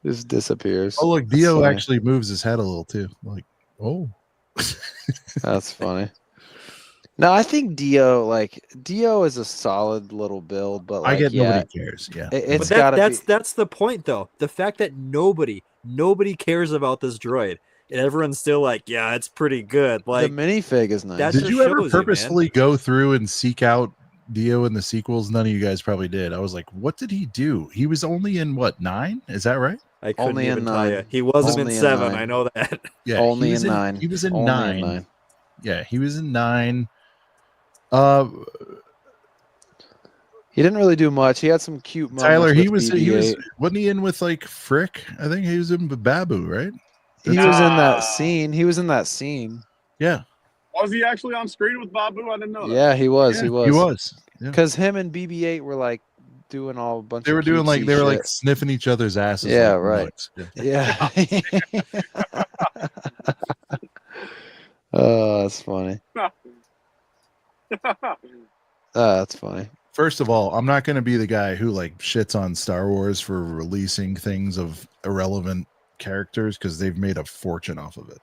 B: Just disappears.
A: Oh, look, Dio actually moves his head a little too. Like, oh,
B: that's funny. No, I think Dio is a solid little build, but
A: I get nobody cares. Yeah,
F: that's the point though. The fact that nobody cares about this droid, and everyone's still like, yeah, it's pretty good. Like
B: the minifig is nice.
A: Did you ever purposefully go through and seek out Dio in the sequels? None of you guys probably did. I was like, what did he do? He was only in what, 9? Is that right?
F: I couldn't even tell you. He wasn't in 7. I know that.
A: Yeah,
B: only in 9.
A: He was in
B: only
A: 9.
B: In 9.
A: Yeah, he was in 9.
B: He didn't really do much. He had some cute moments.
A: Tyler, he
B: was
A: wasn't he in with like Frick? I think he was in with Babu, right?
B: He was in that scene. He was in that scene.
A: Yeah.
C: Was he actually on screen with Babu? I didn't know that.
B: Yeah, he was.
A: Yeah,
B: he was.
A: He was.
B: Because him and BB-8 were like doing all a bunch.
A: They were
B: of
A: doing like they were
B: shit.
A: like sniffing each other's asses.
B: Yeah,
A: like
B: right.
A: Yeah.
B: Oh, that's funny. That's funny.
A: First of all, I'm not going to be the guy who like shits on Star Wars for releasing things of irrelevant characters because they've made a fortune off of it.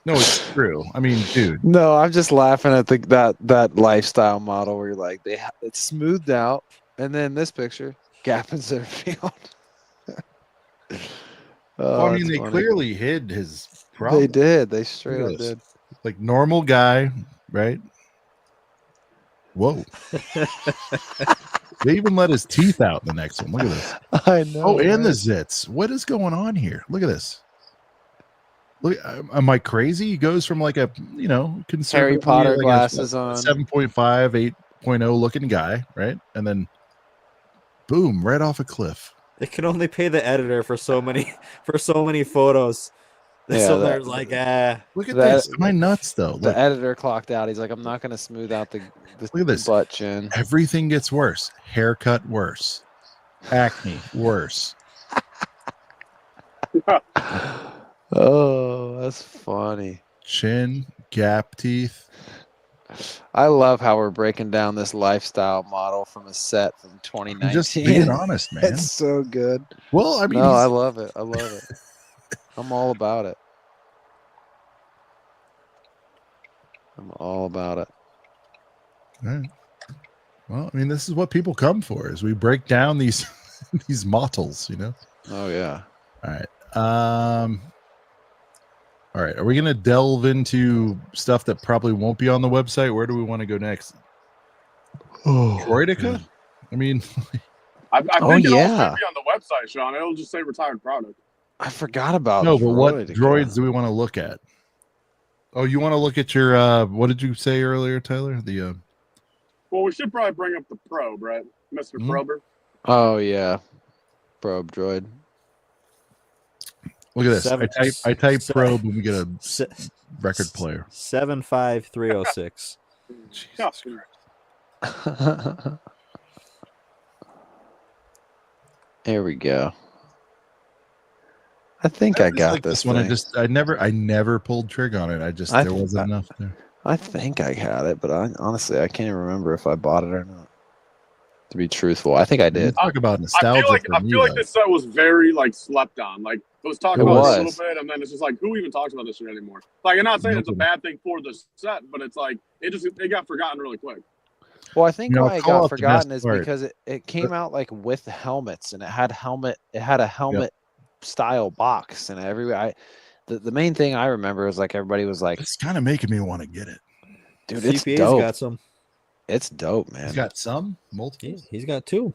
A: No, it's true. I mean, dude.
B: No, I'm just laughing at that lifestyle model where you're like it's smoothed out, and then this picture gap in center field.
A: Well, I mean, they clearly hid his problem.
B: They did. They straight up did.
A: Like normal guy, right? Whoa. They even let his teeth out in the next one. Look at this.
B: I know.
A: Oh, and the zits. What is going on here? Look at this. Look, am I crazy? He goes from like a, conservative
B: Harry Potter
A: like
B: glasses on
A: 7.5, 8.0 looking guy, right? And then boom, right off a cliff.
F: They can only pay the editor for so many photos.
B: Yeah,
F: so there's like
A: look at this. Am I nuts though?
B: The editor clocked out. He's like, I'm not gonna smooth out the
A: look at this
B: butt chin.
A: Everything gets worse. Haircut worse. Acne worse.
B: Oh, that's funny.
A: Chin, gap teeth.
B: I love how we're breaking down this lifestyle model from a set from 2019.
A: I'm just being honest, man.
B: It's so good.
A: Well, I mean,
B: I love it. I love it. I'm all about it. I'm all about it.
A: All right. Well, I mean, this is what people come for: is we break down these these models,
B: Oh yeah.
A: All right. All right. Are we gonna delve into stuff that probably won't be on the website? Where do we want to go next? Oh, Droidica? I mean,
C: I think it'll be on the website, Sean. It'll just say retired product.
B: I forgot about
A: no, but what droids do we want to look at? Oh, you want to look at your what did you say earlier, Tyler? The
C: well, we should probably bring up the probe, right, Mr. Prober?
B: Oh yeah, probe droid.
A: Look at this. I type probe and we get a record player.
F: 75306.
A: Jesus Christ.
B: There we go. I think I got this
A: one. I never pulled trigger on it. There wasn't enough there.
B: I think I had it, but honestly I can't even remember if I bought it or not. To be truthful, I think I did.
A: Talk about nostalgia.
C: I feel like this set was very slept on. Like it was talked about a little bit, and then it's just like, who even talks about this shit anymore? Like, I'm not saying it's a bad thing for the set, but it's like it got forgotten really quick.
B: Well, I think why it
A: call
B: got
A: out the best
B: forgotten is
A: part.
B: because it came out like with helmets, and it had a helmet style box, and the main thing I remember is like everybody was like,
A: It's kind of making me want to get it.
B: dude, it's
F: CPA's
B: dope.
F: got some.
B: It's dope, man.
A: He's got some multiple.
F: He's got 2.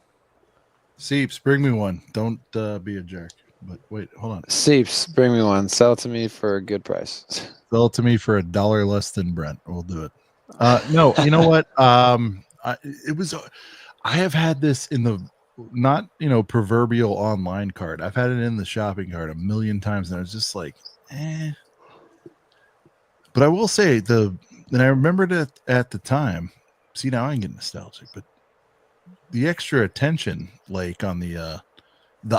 A: Seeps, bring me one. Don't be a jerk. But wait, hold on.
B: Seeps, bring me one. Sell it to me for a good price.
A: Sell it to me for $1 less than Brent. We'll do it. No, you know what? I have had this in the not proverbial online cart. I've had it in the shopping cart a million times, and I was just like, eh. But I will say and I remembered it at the time. See, now I can get nostalgic, but the extra attention, like on the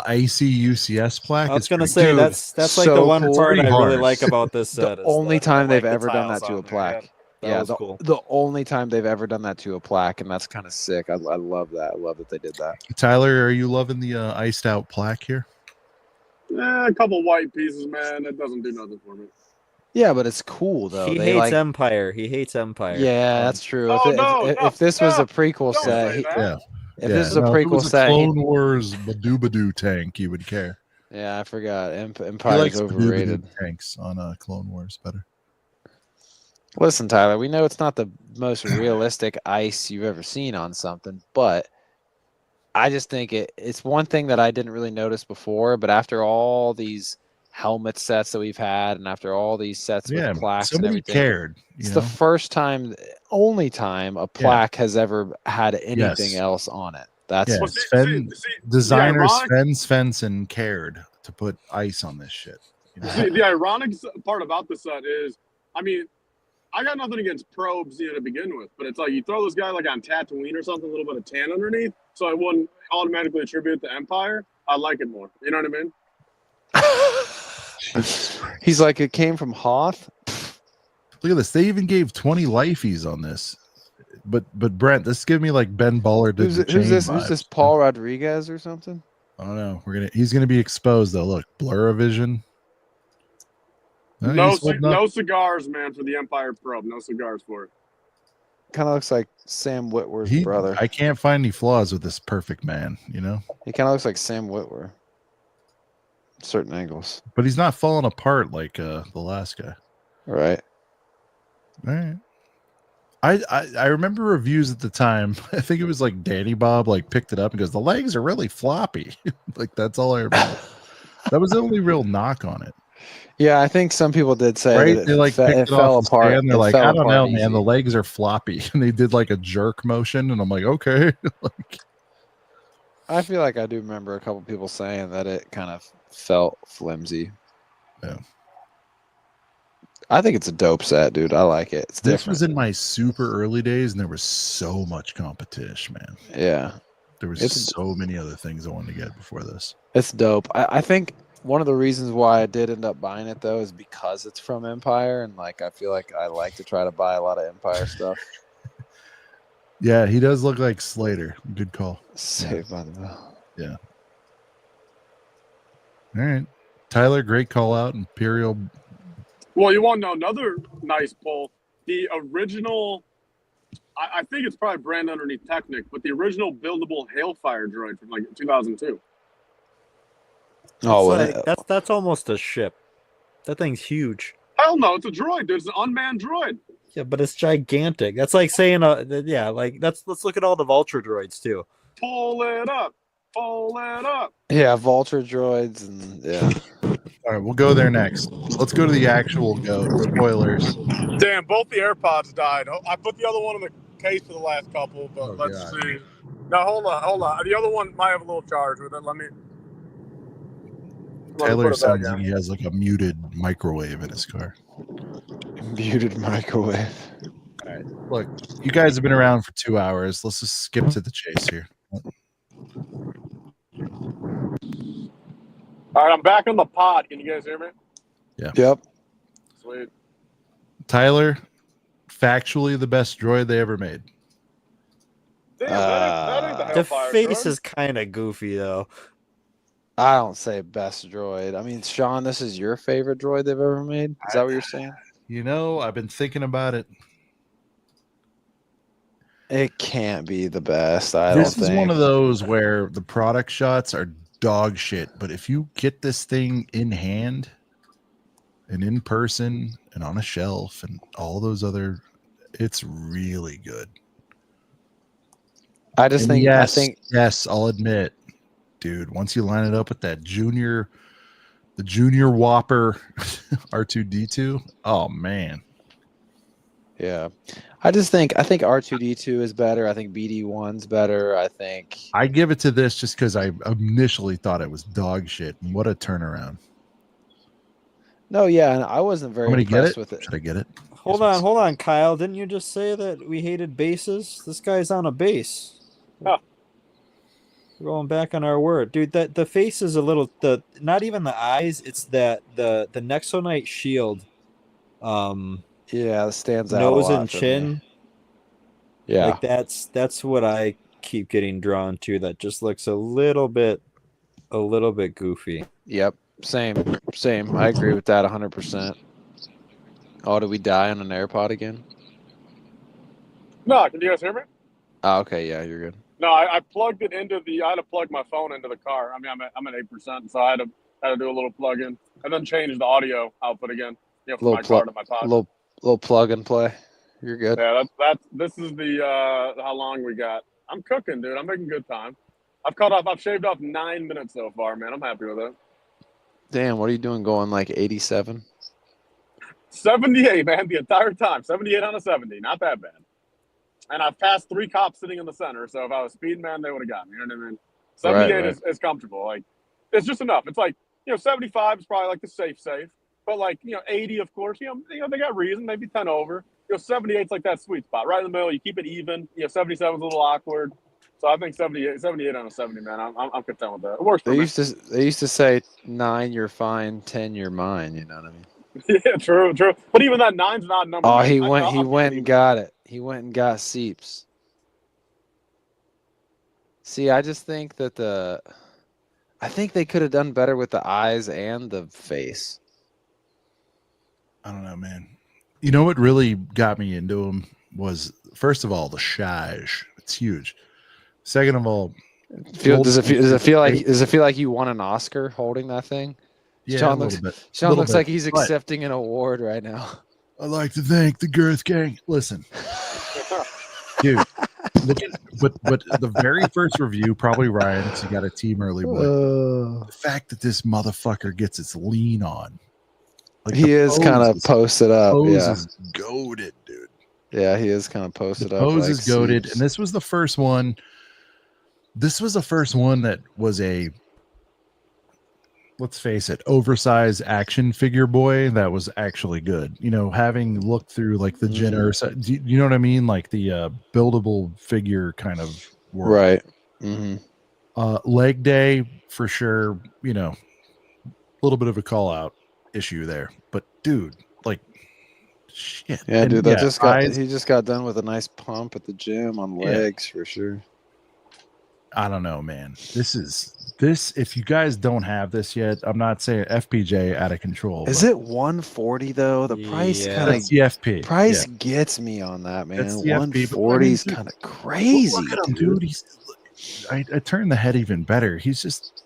A: icy UCS plaque.
F: I was gonna say
B: Dude,
F: that's like
B: so
F: the one
B: cool.
F: part I
A: Pretty
F: really
A: hard.
F: like about this set.
B: The
F: is
B: only
F: that I
B: time
F: like
B: they've
F: the
B: ever done
F: tiles
B: that to
F: on
B: a
F: there.
B: plaque.
F: That was cool.
B: The only time they've ever done that to a plaque, and that's kind of sick. I love that. I love that they did that.
A: Tyler, are you loving the iced out plaque here?
C: A couple white pieces, man. It doesn't do nothing for me.
B: Yeah, but it's cool though.
F: He hates Empire. He hates Empire.
B: Yeah, that's true.
C: Oh,
B: If this was a prequel
C: don't
B: set,
C: say that.
B: if this is a
A: if it
B: prequel
A: was a
B: set,
A: Clone Wars Badoo tank, you would care.
B: yeah, I forgot.
A: He
B: Empire's
A: likes
B: overrated.
A: Badoo tanks on Clone Wars better.
B: Listen, Tyler, we know it's not the most realistic ice you've ever seen on something, but I just think it's one thing that I didn't really notice before, but after all these helmet sets that we've had, and after all these sets with plaques and
A: somebody
B: everything,
A: cared.
B: it's the first time, only time a plaque has ever had anything else on it. That's
C: Well,
A: designer
C: ironic-
A: Sven Svensson cared to put ice on this shit.
C: See, the ironic part about the set is, I mean, I got nothing against probes to begin with, but it's like you throw this guy like on Tatooine or something, a little bit of tan underneath, so I wouldn't automatically attribute the Empire. I like it more. You know what I mean?
B: He's like, it came from Hoth.
A: Look at this. They even gave 20 lifeys on this. But Brent, this give me like Ben Baller did.
B: Who's this? Paul Rodriguez or something?
A: I don't know. He's gonna be exposed though. Look, Blur-O-Vision.
C: No cigars, man, for the Empire probe. No cigars for it.
B: Kind of looks like Sam Witwer's brother.
A: I can't find any flaws with this perfect man.
B: He kind of looks like Sam Witwer. Certain angles,
A: but he's not falling apart like the last guy.
B: Right.
A: All right. I remember reviews at the time. I think it was like Danny Bob picked it up and goes, the legs are really floppy. That's all I remember. That was the only real knock on it.
B: Yeah, I think some people did say
A: right.
B: That
A: they picked it
B: fell
A: off
B: apart.
A: And they're like, I don't know,
B: easy.
A: man. The legs are floppy, and they did like a jerk motion, and I'm like, okay.
B: I feel like I do remember a couple people saying that it kind of felt flimsy.
A: Yeah.
B: I think it's a dope set, dude. I like it. It's different.
A: This was in my super early days, and there was so much competition, man.
B: Yeah.
A: There was so many other things I wanted to get before this.
B: It's dope. I think one of the reasons why I did end up buying it, though, is because it's from Empire, and I feel like I like to try to buy a lot of Empire stuff.
A: Yeah, he does look like Slater. Good call.
B: Saved by the Bell.
A: Yeah. All right. Tyler, great call out. Imperial.
C: Well, you want to know another nice pull? The original, I think it's probably brand underneath Technic, but the original buildable Hailfire droid from 2002.
B: Oh,
F: that's almost a ship. That thing's huge.
C: Hell no, it's a droid. It's an unmanned droid.
F: Yeah, but it's gigantic. That's like saying let's look at all the Vulture droids too.
C: Pull it up.
B: Yeah, Vulture droids and yeah.
A: All right, we'll go there next. Let's go to the actual spoilers.
C: Damn, both the AirPods died. I put the other one in the case for the last couple, but let's see. No, hold on. The other one might have a little charge with it.
A: Taylor sounds like he has a muted microwave in his car.
B: Muted microwave.
A: All right, look, you guys have been around for 2 hours. Let's just skip to the chase here.
C: All right, I'm back on the pod. Can you guys hear me?
A: Yeah.
B: Yep.
C: Sweet.
A: Tyler, factually the best droid they ever made.
C: Damn, that ain't the
F: The
C: Hailfire
F: face
C: droid.
F: is kind of goofy though.
B: I don't say best droid. I mean, Sean, this is your favorite droid they've ever made? Is that what you're saying?
A: I've been thinking about it.
B: It can't be the best.
A: This is one of those where the product shots are dog shit, but if you get this thing in hand and in person and on a shelf and all those other, it's really good.
B: I think
A: yes, I'll admit, dude, once you line it up with that junior Whopper R2D2, oh man.
B: Yeah. I think R2D2 is better. I think BD1's better.
A: I give it to this just because I initially thought it was dog shit. And what a turnaround.
B: No, yeah, and I wasn't very impressed with it.
A: Should I get it?
F: Hold on, Kyle. Didn't you just say that we hated bases? This guy's on a base.
C: Oh.
F: Rolling back on our word, dude. That the face is a little not even the eyes. It's that the Nexonite shield.
B: Yeah, it stands out.
F: Nose and chin.
B: Yeah,
F: like that's what I keep getting drawn to. That just looks a little bit goofy.
B: Yep, same. I agree with that 100%. Oh, did we die on an AirPod again?
C: No, can you guys hear me?
B: Oh, okay, yeah, you're good.
C: No, I plugged it into I had to plug my phone into the car. I mean, I'm at 8%, so I had to do a little plug in and then change the audio output again. From my car to my pod.
B: Little plug and play. You're good.
C: Yeah, this is the how long we got. I'm cooking, dude. I'm making good time. I've shaved off 9 minutes so far, man. I'm happy with it.
B: Damn, what are you doing? Going like 87?
C: 78, man, the entire time. 78 on a 70. Not that bad. And I've passed 3 cops sitting in the center, so if I was speeding, man, they would have got me. You know what I mean? 78
B: right.
C: is comfortable. Like, it's just enough. It's like, 75 is probably like the safe. But like, 80, of course, they got reason, maybe 10 over. 78's like that sweet spot, right in the middle. You keep it even. 77's a little awkward. So I think 78 on a 70, man. I'm content with that. It works for me.
B: They used to say 9 you're fine, 10 you're mine. You know what I mean?
C: Yeah, true. But even that 9's not a number.
B: Oh, he went and got it. He went and got Seeps. See, I just think that I think they could have done better with the eyes and the face.
A: I don't know, man. You know what really got me into him was, first of all, the shage. It's huge. Second of all,
B: does it feel like you won an Oscar holding that thing?
A: Yeah,
B: Sean looks like he's accepting an award right now.
A: I'd like to thank the Girth Gang. Listen, dude, but the very first review, probably Ryan, because he got a team early, but the fact that this motherfucker gets its lean on. Like,
B: he is kind of posted up.
A: Pose is goated, dude.
B: Yeah, he is kind of posted up.
A: Pose is goated, and this was the first one. This was the first one that was a, let's face it, oversized action figure boy that was actually good. Having looked through like the generous, you know what I mean? Like the buildable figure kind of world.
B: Right. Mm-hmm.
A: Leg day for sure. A little bit of a call out issue there, but dude, like, shit.
B: Yeah,
A: and
B: dude, he just got done with a nice pump at the gym on legs for sure.
A: I don't know, man. This, if you guys don't have this yet, I'm not saying FPJ out of control.
B: Is it 140 though? The price kind of
A: FP.
B: Price gets me on that, man.
A: 140
B: is kind of crazy.
A: Look at him, dude. I turned the head even better. He's just.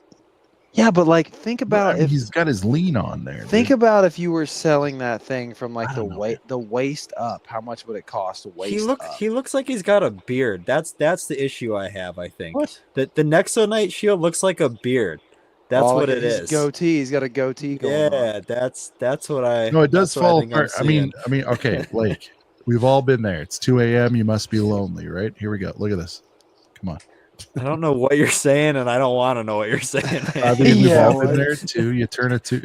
B: Yeah, but like, think about if
A: he's got his lean on there.
B: Think about if you were selling that thing from like the waist up. How much would it cost to waist up?
F: He looks like he's got a beard. That's the issue I have. I think
B: what
F: the Nexonite shield looks like a beard. That's what it is.
B: Goatee. He's got a goatee going on.
F: That's what I.
A: No, it does fall apart. I mean, okay, Blake. We've all been there. It's 2 a.m. You must be lonely, right? Here we go. Look at this. Come on.
F: I don't know what you're saying, and I don't want to know what you're saying.
A: I mean, we've all been there too. You turn it to.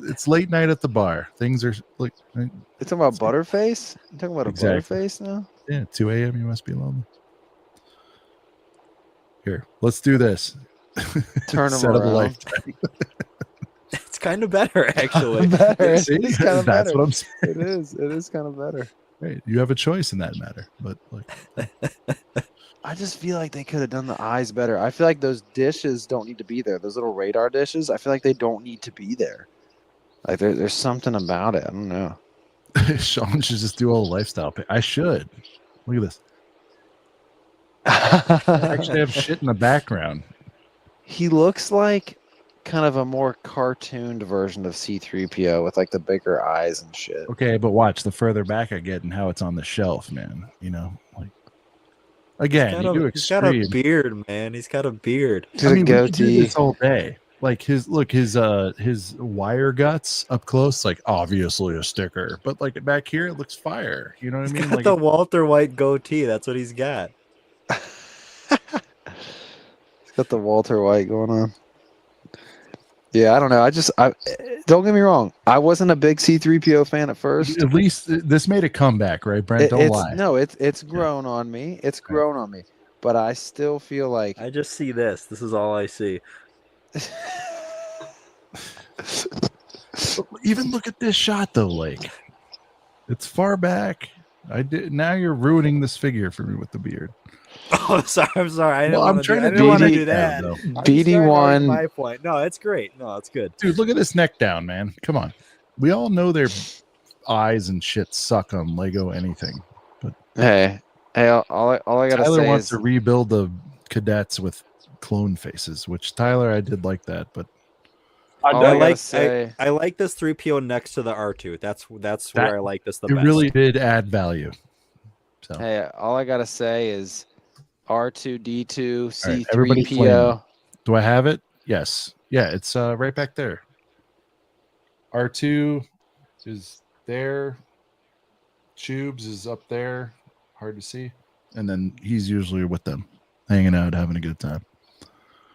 A: It's late night at the bar. Things are like.
B: You're talking about Butterface? You're talking about a Butterface now?
A: Yeah, 2 a.m. You must be lonely. Here, let's do this.
B: Turn them around.
F: It's kind of better, actually.
A: See?
B: It's kind of
A: That's
B: better.
A: what I'm saying.
B: It is kind of better.
A: Hey, you have a choice in that matter, but like.
B: I just feel like they could have done the eyes better. I feel like those dishes don't need to be there. Those little radar dishes, I feel like they don't need to be there. Like there's something about it. I don't know.
A: Sean should just do a lifestyle pick. I should. Look at this. Actually have shit in the background.
B: He looks like kind of a more cartooned version of C-3PO with like the bigger eyes and shit.
A: Okay, but watch the further back I get and how it's on the shelf, man. You know, like again, you do
F: He's got a
A: extreme.
F: beard, man. He's got a beard.
A: I mean, we could do
B: goatee.
A: this all day. Like his wire guts up close, like obviously a sticker, but like back here it looks fire. You know what I mean?
F: Got
A: Like
F: the Walter White goatee. That's what he's got.
B: He's got the Walter White going on. Yeah, I don't know. I don't get me wrong. I wasn't a big C-3PO fan at first.
A: at least this made a comeback, right, Brent? Don't lie.
B: No, it's grown on me. It's grown on me. But I still feel like
F: I just see this. This is all I see.
A: Even look at this shot though, like it's far back. Now you're ruining this figure for me with the beard.
F: Oh, sorry. I'm sorry. I didn't
A: I'm
F: want
A: trying to
F: do that.
B: BD1.
F: My point. No, it's great. No, it's good.
A: Dude, look at this neck down, man. Come on. We all know their eyes and shit suck on Lego anything. But
B: hey, all I gotta
A: Tyler
B: say
A: wants
B: is
A: to rebuild the cadets with clone faces, which Tyler, I did like that, but
F: I like this 3PO next to the R2. That's where I like this the best.
A: It really did add value. So
B: hey, all I gotta say is R2D2
A: everybody
B: C3PO.
A: do I have it? Yes. Yeah, it's right back there. R2 is there. Tubes is up there. Hard to see. And then he's usually with them, hanging out, having a good time.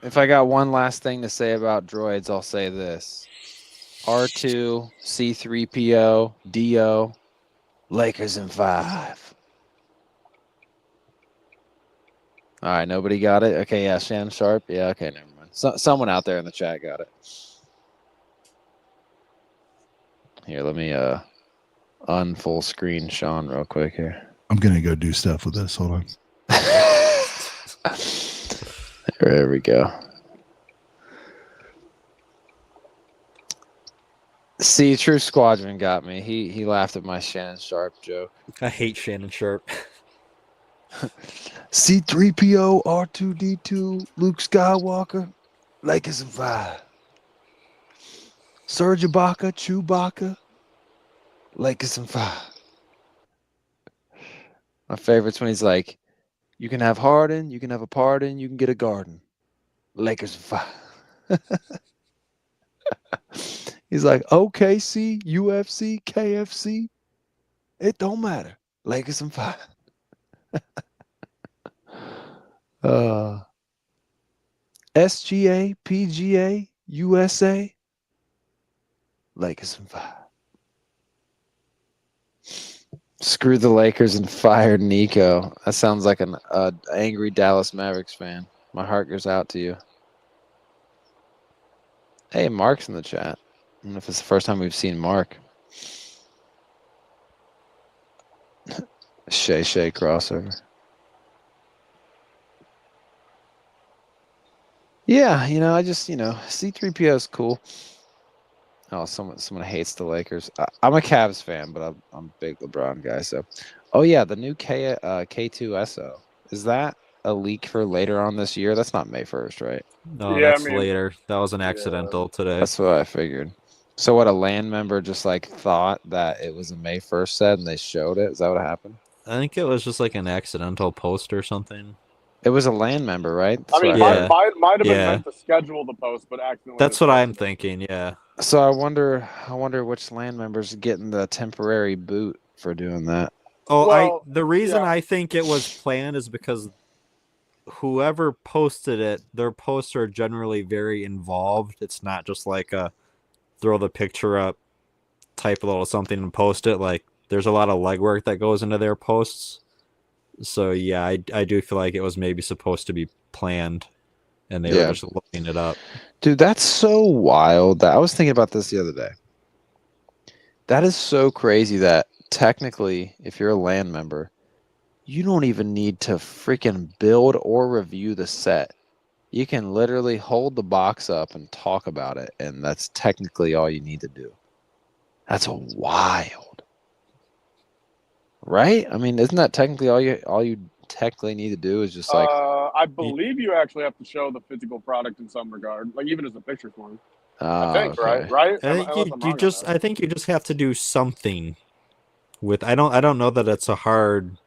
B: If I got one last thing to say about droids, I'll say this. R2, C3PO, Dio, Lakers in 5. All right, nobody got it? Okay, yeah, Shannon Sharp. Yeah, okay, never mind. Someone out there in the chat got it. Here, let me unfull screen Sean real quick here.
A: I'm going to go do stuff with this. Hold on.
B: There we go. See, True Squadron got me. He laughed at my Shannon Sharp joke.
F: I hate Shannon Sharp.
B: C3PO, R2D2, Luke Skywalker, Lakers in 5. Serge Ibaka, Chewbacca, Lakers in 5. My favorite's when he's like, you can have Harden, you can have a pardon, you can get a garden. Lakers in 5. He's like, OKC, UFC, KFC, it don't matter. Lakers in 5. SGA, PGA, USA, Lakers in 5. Screw the Lakers and fire Nico. That sounds like an angry Dallas Mavericks fan. My heart goes out to you. Hey, Mark's in the chat. I don't know if it's the first time we've seen Mark. Shay crossover. Yeah, I just, C3PO is cool. Oh, someone hates the Lakers. I'm a Cavs fan, but I'm a big LeBron guy. So, oh yeah, the new K2SO, is that a leak for later on this year? That's not May 1st, right?
F: No, that's later. That was an accidental today.
B: That's what I figured. So what, a LAN member just like thought that it was a May 1st set and they showed it? Is that what happened?
F: I think it was just like an accidental post or something.
B: It was a LAN member, right?
C: I mean, might have been meant to schedule the post, but accidentally.
F: That's what I'm thinking. Yeah.
B: So I wonder which LAN members getting the temporary boot for doing that.
F: Oh, the reason I think it was planned is because whoever posted it, their posts are generally very involved. It's not just like a throw the picture up, type a little something and post it. Like there's a lot of legwork that goes into their posts. So yeah, I do feel like it was maybe supposed to be planned, and they were just looking it up.
B: Dude, that's so wild. That I was thinking about this the other day. That is so crazy that technically, if you're a LAN member, you don't even need to freaking build or review the set. You can literally hold the box up and talk about it, and that's technically all you need to do. That's wild. Right? I mean, isn't that technically all you technically need to do is just like
C: I believe you actually have to show the physical product in some regard, like even as a picture form. I think,
B: okay.
C: right?
F: I think you just have to do something with. I don't know that it's a hard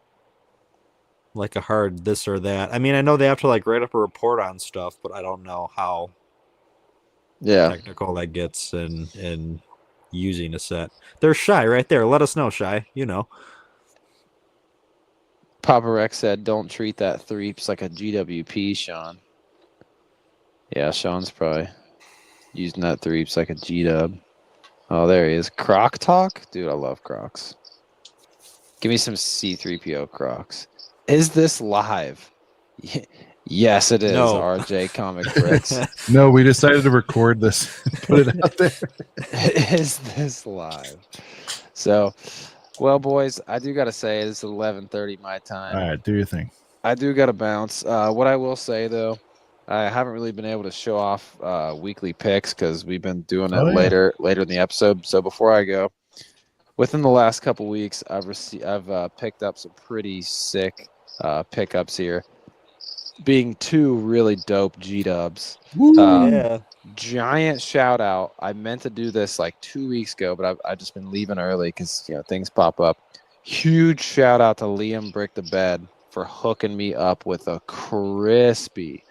F: this or that. I mean, I know they have to like write up a report on stuff, but I don't know how technical that gets in using a set. There's Shy right there. Let us know, Shy. You know.
B: Papa Rex said, "Don't treat that threeps like a GWP, Sean." Yeah, Sean's probably using that threeps like a G-dub. Oh, there he is. Croc talk? Dude, I love Crocs. Give me some C-3PO Crocs. Is this live? Yes, it is,
F: No.
B: RJ Comic Bricks.
A: No, we decided to record this, put it out there.
B: Is this live? So, well, boys, I do got to say, it's 11:30 my time.
A: All right, do your thing.
B: I do got to bounce. What I will say, though, I haven't really been able to show off weekly picks because we've been doing it later in the episode. So before I go, within the last couple weeks, I've picked up some pretty sick pickups here, being 2 really dope G-dubs.
F: Yeah.
B: Giant shout out. I meant to do this like 2 weeks ago, but I've just been leaving early because things pop up. Huge shout out to Liam Brick the Bed for hooking me up with a crispy.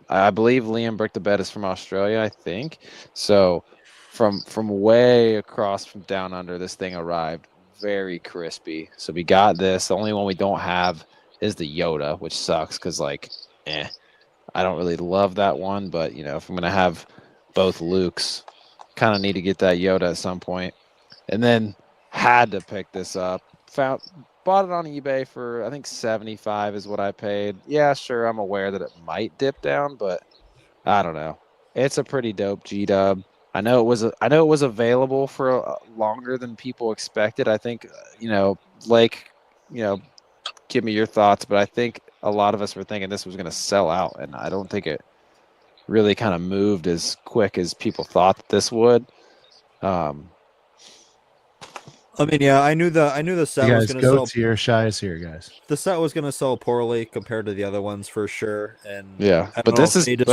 B: I believe Liam Brick the Bed is from Australia, I think. So from way across from down under, this thing arrived very crispy. So we got this. The only one we don't have is the Yoda, which sucks because I don't really love that one, but if I'm gonna have both Lukes, kind of need to get that Yoda at some point. And then had to pick this up. Bought it on eBay for I think $75 is what I paid. Yeah, sure, I'm aware that it might dip down, but I don't know. It's a pretty dope G-dub. I know it was available for longer than people expected. I think Blake, give me your thoughts, but I think a lot of us were thinking this was going to sell out, and I don't think it really kind of moved as quick as people thought that this would.
F: I mean, yeah, I knew the set was going to sell.
A: Here, Shy is here, guys.
F: The set was going to sell poorly compared to the other ones for sure, and
B: yeah, but this is
F: made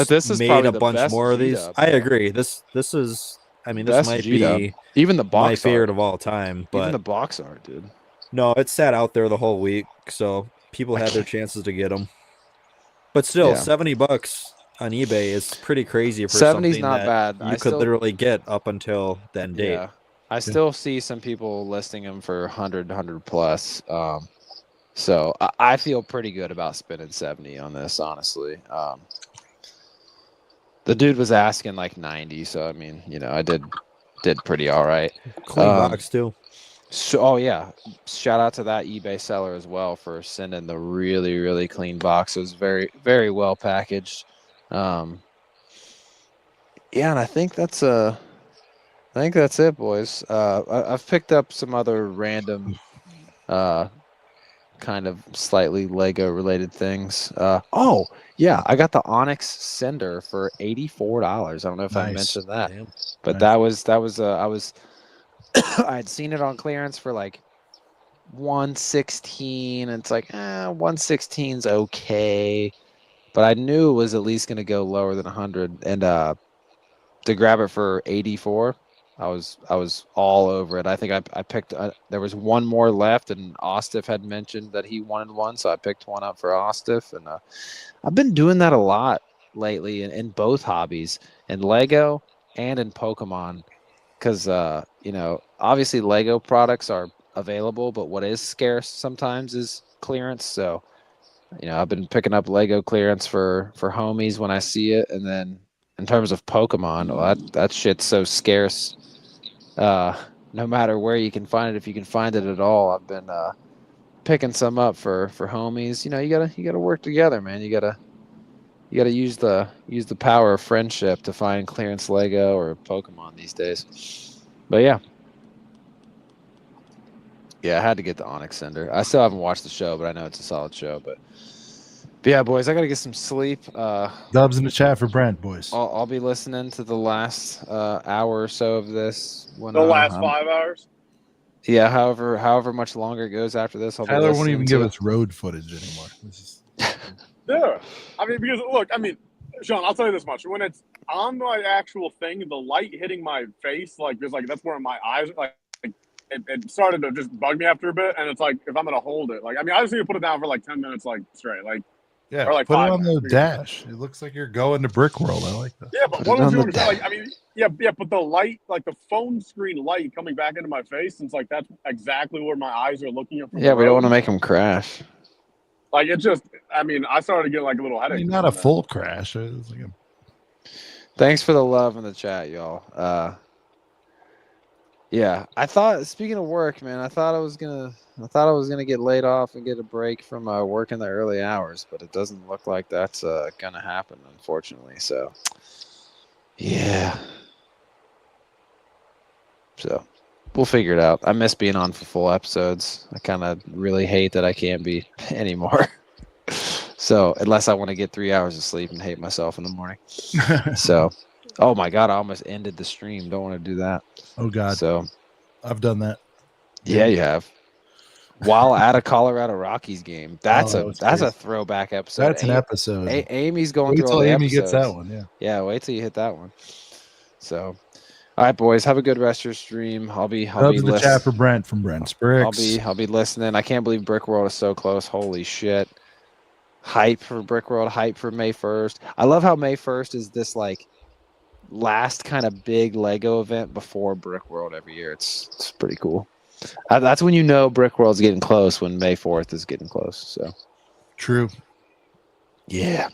B: probably
F: a bunch more of these. I agree. This is. I mean, this might be
B: even the box
F: my favorite of all time. But
B: even the box art, dude.
F: No, it sat out there the whole week, so people had their chances to get them. But still, $70 on eBay is pretty crazy for
B: 70's
F: something
B: not
F: that
B: bad.
F: you could literally get up until then date.
B: Yeah. I still see some people listing them for 100 plus. So I feel pretty good about spending 70 on this, honestly. The dude was asking like 90, so I mean, I did pretty all right.
F: Clean box too.
B: So, yeah, shout out to that eBay seller as well for sending the really, really clean box. It was very, very well packaged. Yeah, and I think that's it, boys. I've picked up some other random, kind of slightly Lego related things. Oh yeah, I got the Onyx Sender for $84. I don't know if I mentioned that, but that was I had seen it on clearance for like $116, and it's like 116's okay, but I knew it was at least going to go lower than 100, and to grab it for $84, I was all over it. I think I picked there was one more left, and Ostif had mentioned that he wanted one, so I picked one up for Ostif, and I've been doing that a lot lately in both hobbies, in Lego and in Pokemon. Because, obviously Lego products are available, but what is scarce sometimes is clearance. So, I've been picking up Lego clearance for homies when I see it. And then in terms of Pokemon, well, that shit's so scarce. No matter where you can find it, if you can find it at all, I've been picking some up for homies. You gotta work together, man. You gotta use the power of friendship to find clearance Lego or Pokemon these days. But yeah, I had to get the Onyx Sender. I still haven't watched the show, but I know it's a solid show. But yeah, boys, I gotta get some sleep.
A: Dubs in the chat for Brent, boys.
B: I'll be listening to the last hour or so of this.
C: The last 5 hours.
B: Yeah, however much longer it goes after this, I'll be
A: Tyler won't
B: listening
A: even
B: to.
A: give us road footage anymore. This is
C: Yeah, I mean, because look, I mean, Sean, I'll tell you this much: when it's on my actual thing, the light hitting my face, like, there's like that's where my eyes, like it started to just bug me after a bit, and it's like if I'm gonna hold it, like, I mean, I just need to put it down for like 10 minutes, like straight, like,
A: yeah.
C: or like
A: Put it
C: 5
A: on the
C: minutes.
A: dash. It looks like you're going to Brick World. I like that.
C: Yeah, but
B: Put
C: what
B: it
C: was
B: on
C: you
B: the
C: understand? Like, I mean, yeah, but the light, like the phone screen light coming back into my face, and it's like that's exactly where my eyes are looking at. From
B: Yeah,
C: the
B: we don't
C: road.
B: want to make them crash.
C: Like, it just, I mean, I started to get like a little
A: I
C: headache.
A: mean, not a full crash. It's like
B: Thanks for the love in the chat, y'all. Yeah, I thought. Speaking of work, man, I thought I was gonna get laid off and get a break from work in the early hours, but it doesn't look like that's gonna happen, unfortunately. So, yeah. So, we'll figure it out. I miss being on for full episodes. I kind of really hate that I can't be anymore. So, unless I want to get 3 hours of sleep and hate myself in the morning. So, oh my God, I almost ended the stream. Don't want to do that.
A: oh God.
B: So,
A: I've done that.
B: yeah, you have. While at a Colorado Rockies game. That's
A: Oh, that
B: that's a
A: was crazy.
B: throwback episode.
A: That's an episode.
B: Amy's going
A: Wait
B: through
A: till
B: all the
A: Amy
B: episodes.
A: gets that one. Yeah.
B: Yeah, wait till you hit that one. So, all right, boys, have a good rest of your stream. I'll be
A: Rubs the chat
B: listening.
A: for Brent from Brent's Bricks.
B: I'll be listening. I can't believe Brick World is so close. Holy shit. Hype for Brick World, hype for May 1st. I love how May 1st is this like last kind of big Lego event before Brick World every year. It's pretty cool. That's when you know Brick World's getting close, when May 4th is getting close. So
A: True.
B: yeah.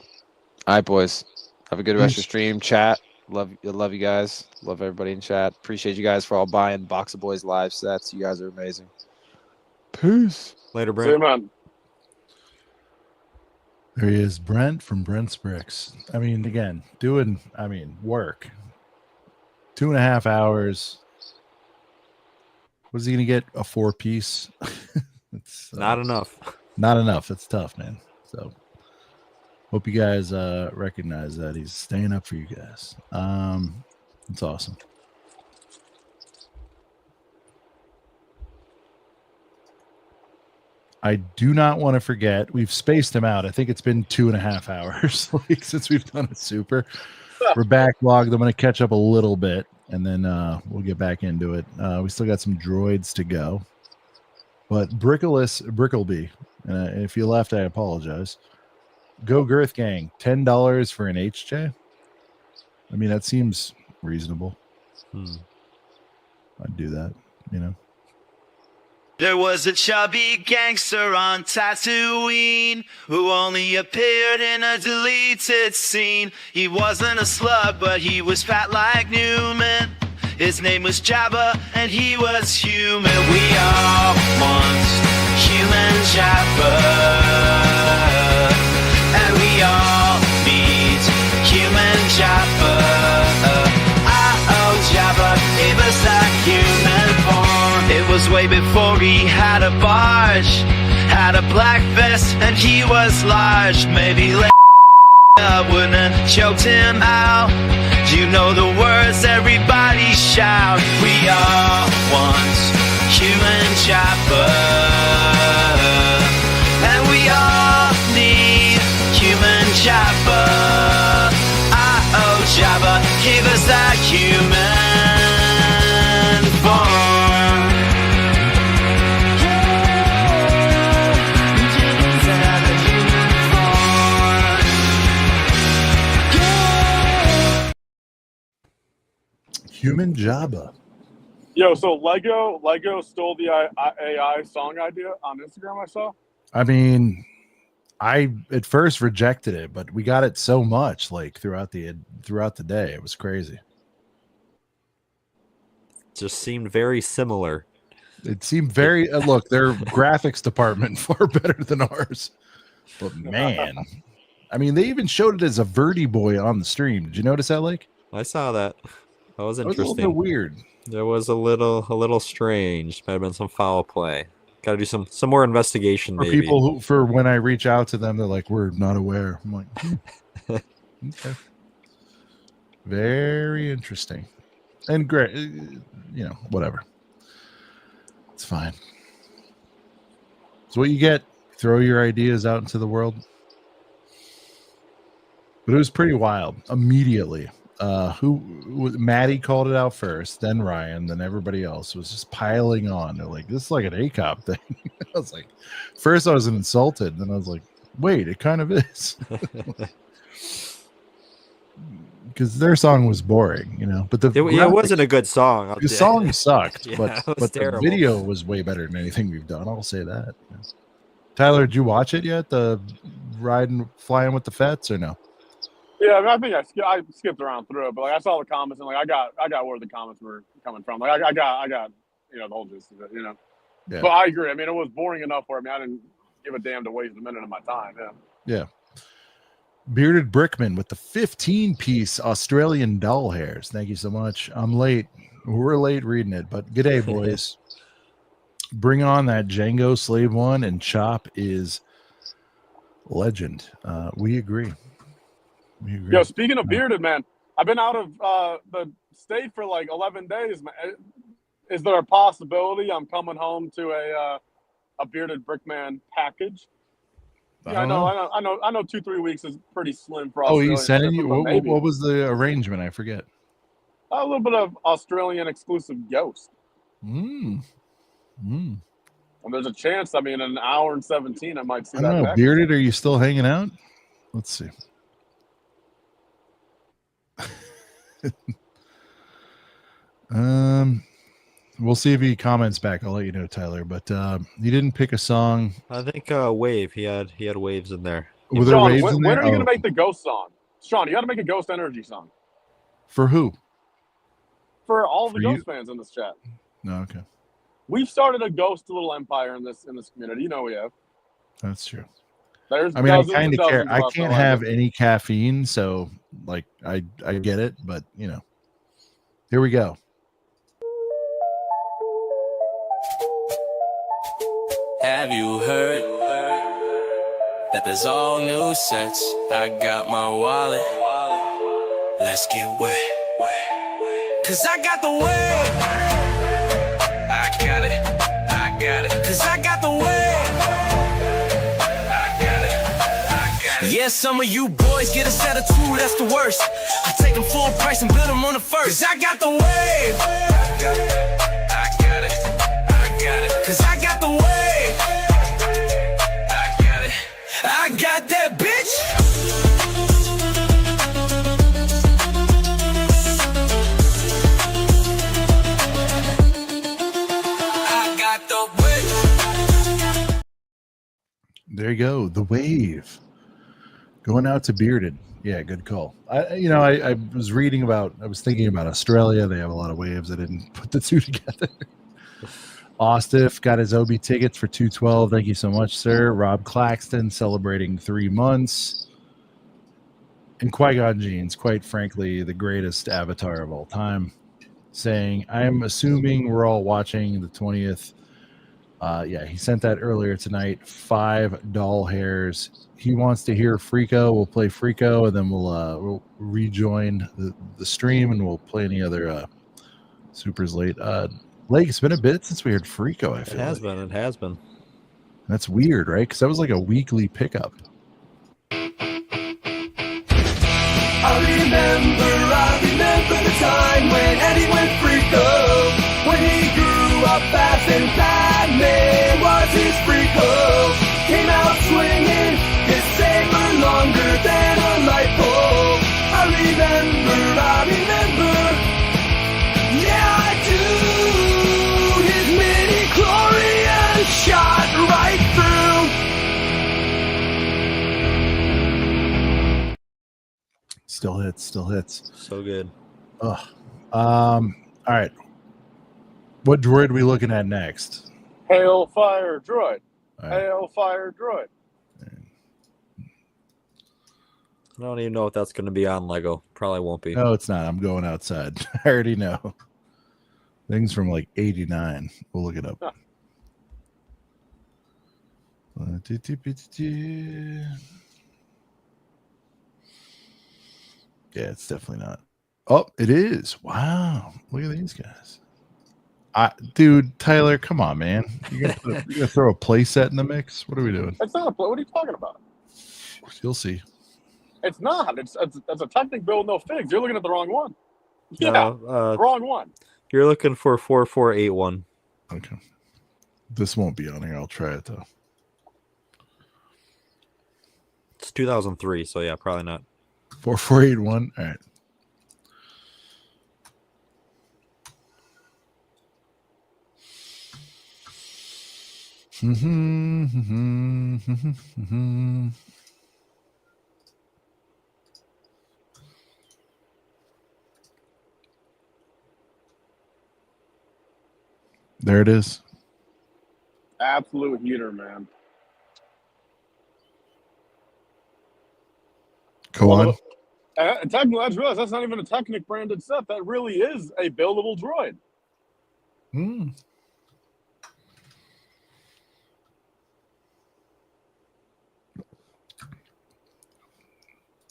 B: All right, boys. Have a good rest of your stream. Chat. Love you guys. Love everybody in chat. Appreciate you guys for all buying Box of Boys live sets. You guys are amazing. Peace.
F: Later,
C: See you,
F: Brent.
C: man.
A: There he is, Brent from Brent's Bricks. I mean, again, doing work. 2.5 hours. Was he gonna get a 4-piece? It's
F: Not enough.
A: Not enough. It's tough, man. So hope you guys recognize that he's staying up for you guys. It's awesome. I do not want to forget, we've spaced him out. I think it's been 2.5 hours like since we've done a super. We're backlogged. I'm going to catch up a little bit, and then we'll get back into it. We still got some droids to go. But Brickleby, if you left, I apologize. Go Girth Gang, $10 for an HJ. I mean, that seems reasonable. I'd do that, you know.
D: There was a chubby gangster on Tatooine who only appeared in a deleted scene. He wasn't a slug, but he was fat like Newman. His name was Jabba, and he was human. We all want human Jabba, and we all need human Jabba. Jabba gave us that human form. It was way before he had a barge, had a black vest, and he was large. Maybe wouldn't have choked him out. You know the words everybody shout. We all want human Jabba, and we all need human Jabba. Jabba gave us that human form.
A: Human Jabba.
C: Yo, so Lego stole the AI song idea on Instagram. I saw.
A: I mean, I at first rejected it, but we got it so much like throughout the day. It was crazy.
F: Just seemed very similar.
A: It seemed very look, their graphics department far better than ours. But man, I mean, they even showed it as a Verdi boy on the stream. Did you notice that, Like?
F: I saw that. That was
A: It was
F: interesting.
A: a little bit weird.
F: There was a little strange. Might have been some foul play. Got to do some more investigation.
A: For
F: Maybe
A: people who, for when I reach out to them, they're like, "We're not aware." I'm like, okay, very interesting and great. You know, whatever. It's fine. So what you get, throw your ideas out into the world. But it was pretty wild. Immediately. Maddie called it out first, then Ryan, then everybody else was just piling on. They're like, this is like an ACOP thing. I was like, first I was insulted, then I was like, wait, it kind of is. Because their song was boring, but
F: it wasn't a good song.
A: The song sucked,
F: yeah,
A: but the video was way better than anything we've done. I'll say that. Tyler, did you watch it yet? The flying with the Fets, or no?
C: Yeah, I think I skipped around through it, but I saw the comments and I got where the comments were coming from. I got the whole gist of it, Yeah. But I agree. I mean, it was boring enough for me. I didn't give a damn to waste a minute of my time.
A: Yeah. Bearded Brickman with the 15-piece Australian doll hairs. Thank you so much. I'm late. We're late reading it, but good day, boys. Bring on that Django Slave One, and Chop is legend. We agree.
C: Yo, speaking of bearded, man, I've been out of the state for 11 days, man. Is there a possibility I'm coming home to a bearded Brickman package? Yeah, I know 2-3 weeks is pretty slim for Australia.
A: Oh, he's sending you? What was the arrangement? I forget.
C: A little bit of Australian exclusive Ghost.
A: And
C: there's a chance, in an hour and 17, I might see
A: I don't know. Bearded, are you still hanging out? Let's see. We'll see if he comments back. I'll let you know, Tyler. But he didn't pick a song.
F: I think Wave. He had waves in there.
A: Were there
C: Sean,
A: waves in there?
C: When are you going to make the Ghost song? Sean, you got to make a Ghost Energy song.
A: For who?
C: For all the Ghost fans in this chat.
A: No, okay.
C: We've started a Ghost little empire in this community. We have.
A: That's true.
C: I
A: kind of care. I can't have any caffeine, so I get it, but here we go.
G: Have you heard that there's all new sets? I got my wallet. Let's get wet. Cause I got the wave. I got it. Cause I got the wave. I got it. Yeah, some of you boys get a set of two, that's the worst. I take them full price and build them on the first. Cause I got the wave. I got it. Cause I got the wave. I got that bitch. I got the wave.
A: There you go. The wave. Going out to Bearded. Yeah, good call. I was reading about, I was thinking about Australia. They have a lot of waves. I didn't put the two together. Ostiff got his OB tickets for 212. Thank you so much, sir. Rob Claxton celebrating 3 months. And Qui-Gon Jeans, quite frankly, the greatest avatar of all time, saying, I'm assuming we're all watching the 20th. He sent that earlier tonight. 5 doll hairs. He wants to hear Freako. We'll play Freako, and then we'll rejoin the stream, and we'll play any other Supers Late. Lake, it's been a bit since we heard Freako, I feel.
F: It has been.
A: That's weird, right? Because that was like a weekly pickup.
D: I remember the time when Eddie went Freako. When he grew up fast and Padme was his Freako. Came out swinging his saber longer than a light pole. I remember. Yeah, I do. Shot right through.
A: Still hits.
F: So good.
A: All right. What droid are we looking at next?
C: Hailfire droid.
A: All right.
C: Hailfire droid.
F: I don't even know if that's going to be on Lego. Probably won't be.
A: No, it's not. I'm going outside. I already know. Things from 89. We'll look it up.
C: Huh.
A: Yeah, it's definitely not. Oh, it is. Wow. Look at these guys. Dude, Tyler, come on, man. You're gonna throw a play set in the mix? What are we doing?
C: It's not a play. What are you talking about?
A: You'll see.
C: It's not. It's a Technic build, no figs. You're looking at the wrong one. Yeah,
F: No,
C: wrong one.
F: you're looking for 4481.
A: Okay. This won't be on here. I'll try it though.
F: It's 2003, so yeah, probably not.
A: 4481. All right. There it is.
C: Absolute heater, man.
A: Go on.
C: Technically, I just realized that's not even a Technic branded set. That really is a buildable droid.
A: Hmm.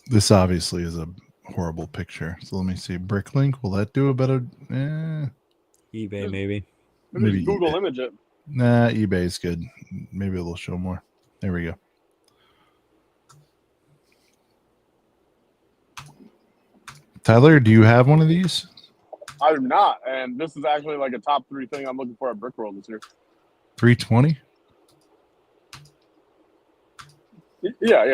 A: This obviously is a horrible picture. So let me see. Bricklink, will that do a better?
F: eBay, maybe.
C: Maybe Google image it.
A: Nah, eBay's good. Maybe it'll show more. There we go. Tyler, do you have one of these?
C: I do not, and this is actually like a top 3 thing I'm looking for at Brickworld this year.
A: 320?
C: Yeah.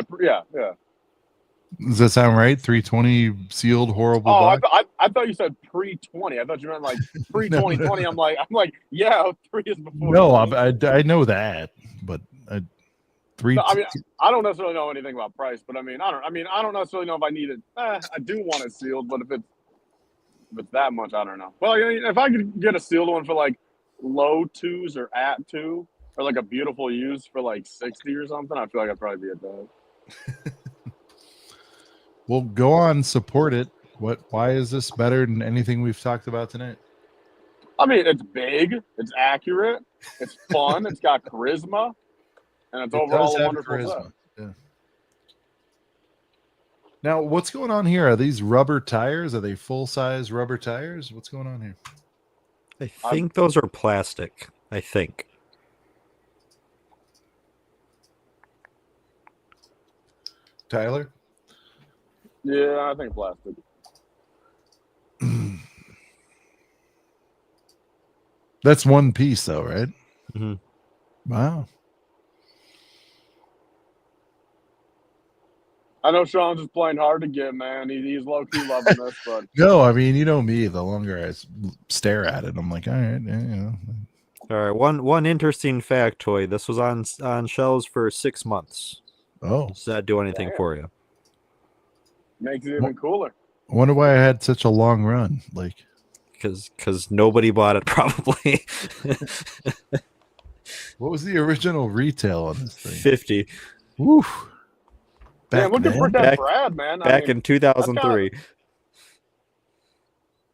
A: Does that sound right? 320 sealed horrible
C: Oh,
A: box?
C: I thought you said pre-20. I thought you meant like pre-2020. I'm like, yeah, 3 is before.
A: No, I know that, but three.
C: No, I mean, I don't necessarily know anything about price, but I don't necessarily know if I need it. I do want it sealed, but if it's that much, I don't know. Well, I mean, if I could get a sealed one for like low 2s or at 2, or like a beautiful used for like 60 or something, I feel like I'd probably be at that.
A: Well, go on, support it. Why is this better than anything we've talked about tonight?
C: I mean, it's big, it's accurate, it's fun, it's got charisma, and it's overall a wonderful set.
A: Yeah. Now, what's going on here? Are these rubber tires? Are they full-size rubber tires? What's going on here?
F: I think those are plastic. I think.
A: Tyler?
C: Yeah, I think plastic.
A: That's one piece, though, right?
F: Mm-hmm.
A: Wow.
C: I know Sean's just playing hard to get, man. He's low-key loving this, but...
A: No, I mean, you know me. The longer I stare at it, I'm like, all right, yeah.
F: All right, one interesting factoid. This was on shelves for 6 months.
A: Oh.
F: Does that do anything for you?
C: Makes it even cooler.
A: I wonder why I had such a long run. Like,
F: because nobody bought it, probably.
A: what was the original retail on this thing?
F: 50.
A: Woo.
C: Man, looking for that Brad, man.
F: Back in 2003.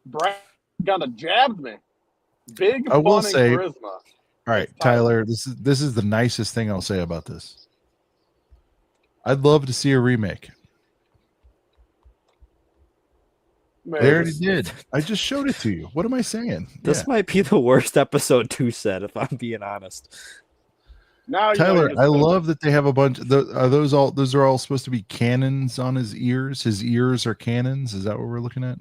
C: Brad kind of jabbed me. Big,
A: I will
C: fun,
A: say,
C: and charisma.
A: All right, Tyler, this is the nicest thing I'll say about this. I'd love to see a remake.
C: Man,
A: They already did. I just showed it to you. What am I saying?
F: This might be the worst episode 2 set, if I'm being honest.
C: Now,
A: Tyler, I love that they have a bunch. Are those all? Those are all supposed to be cannons on his ears. His ears are cannons. Is that what we're looking at?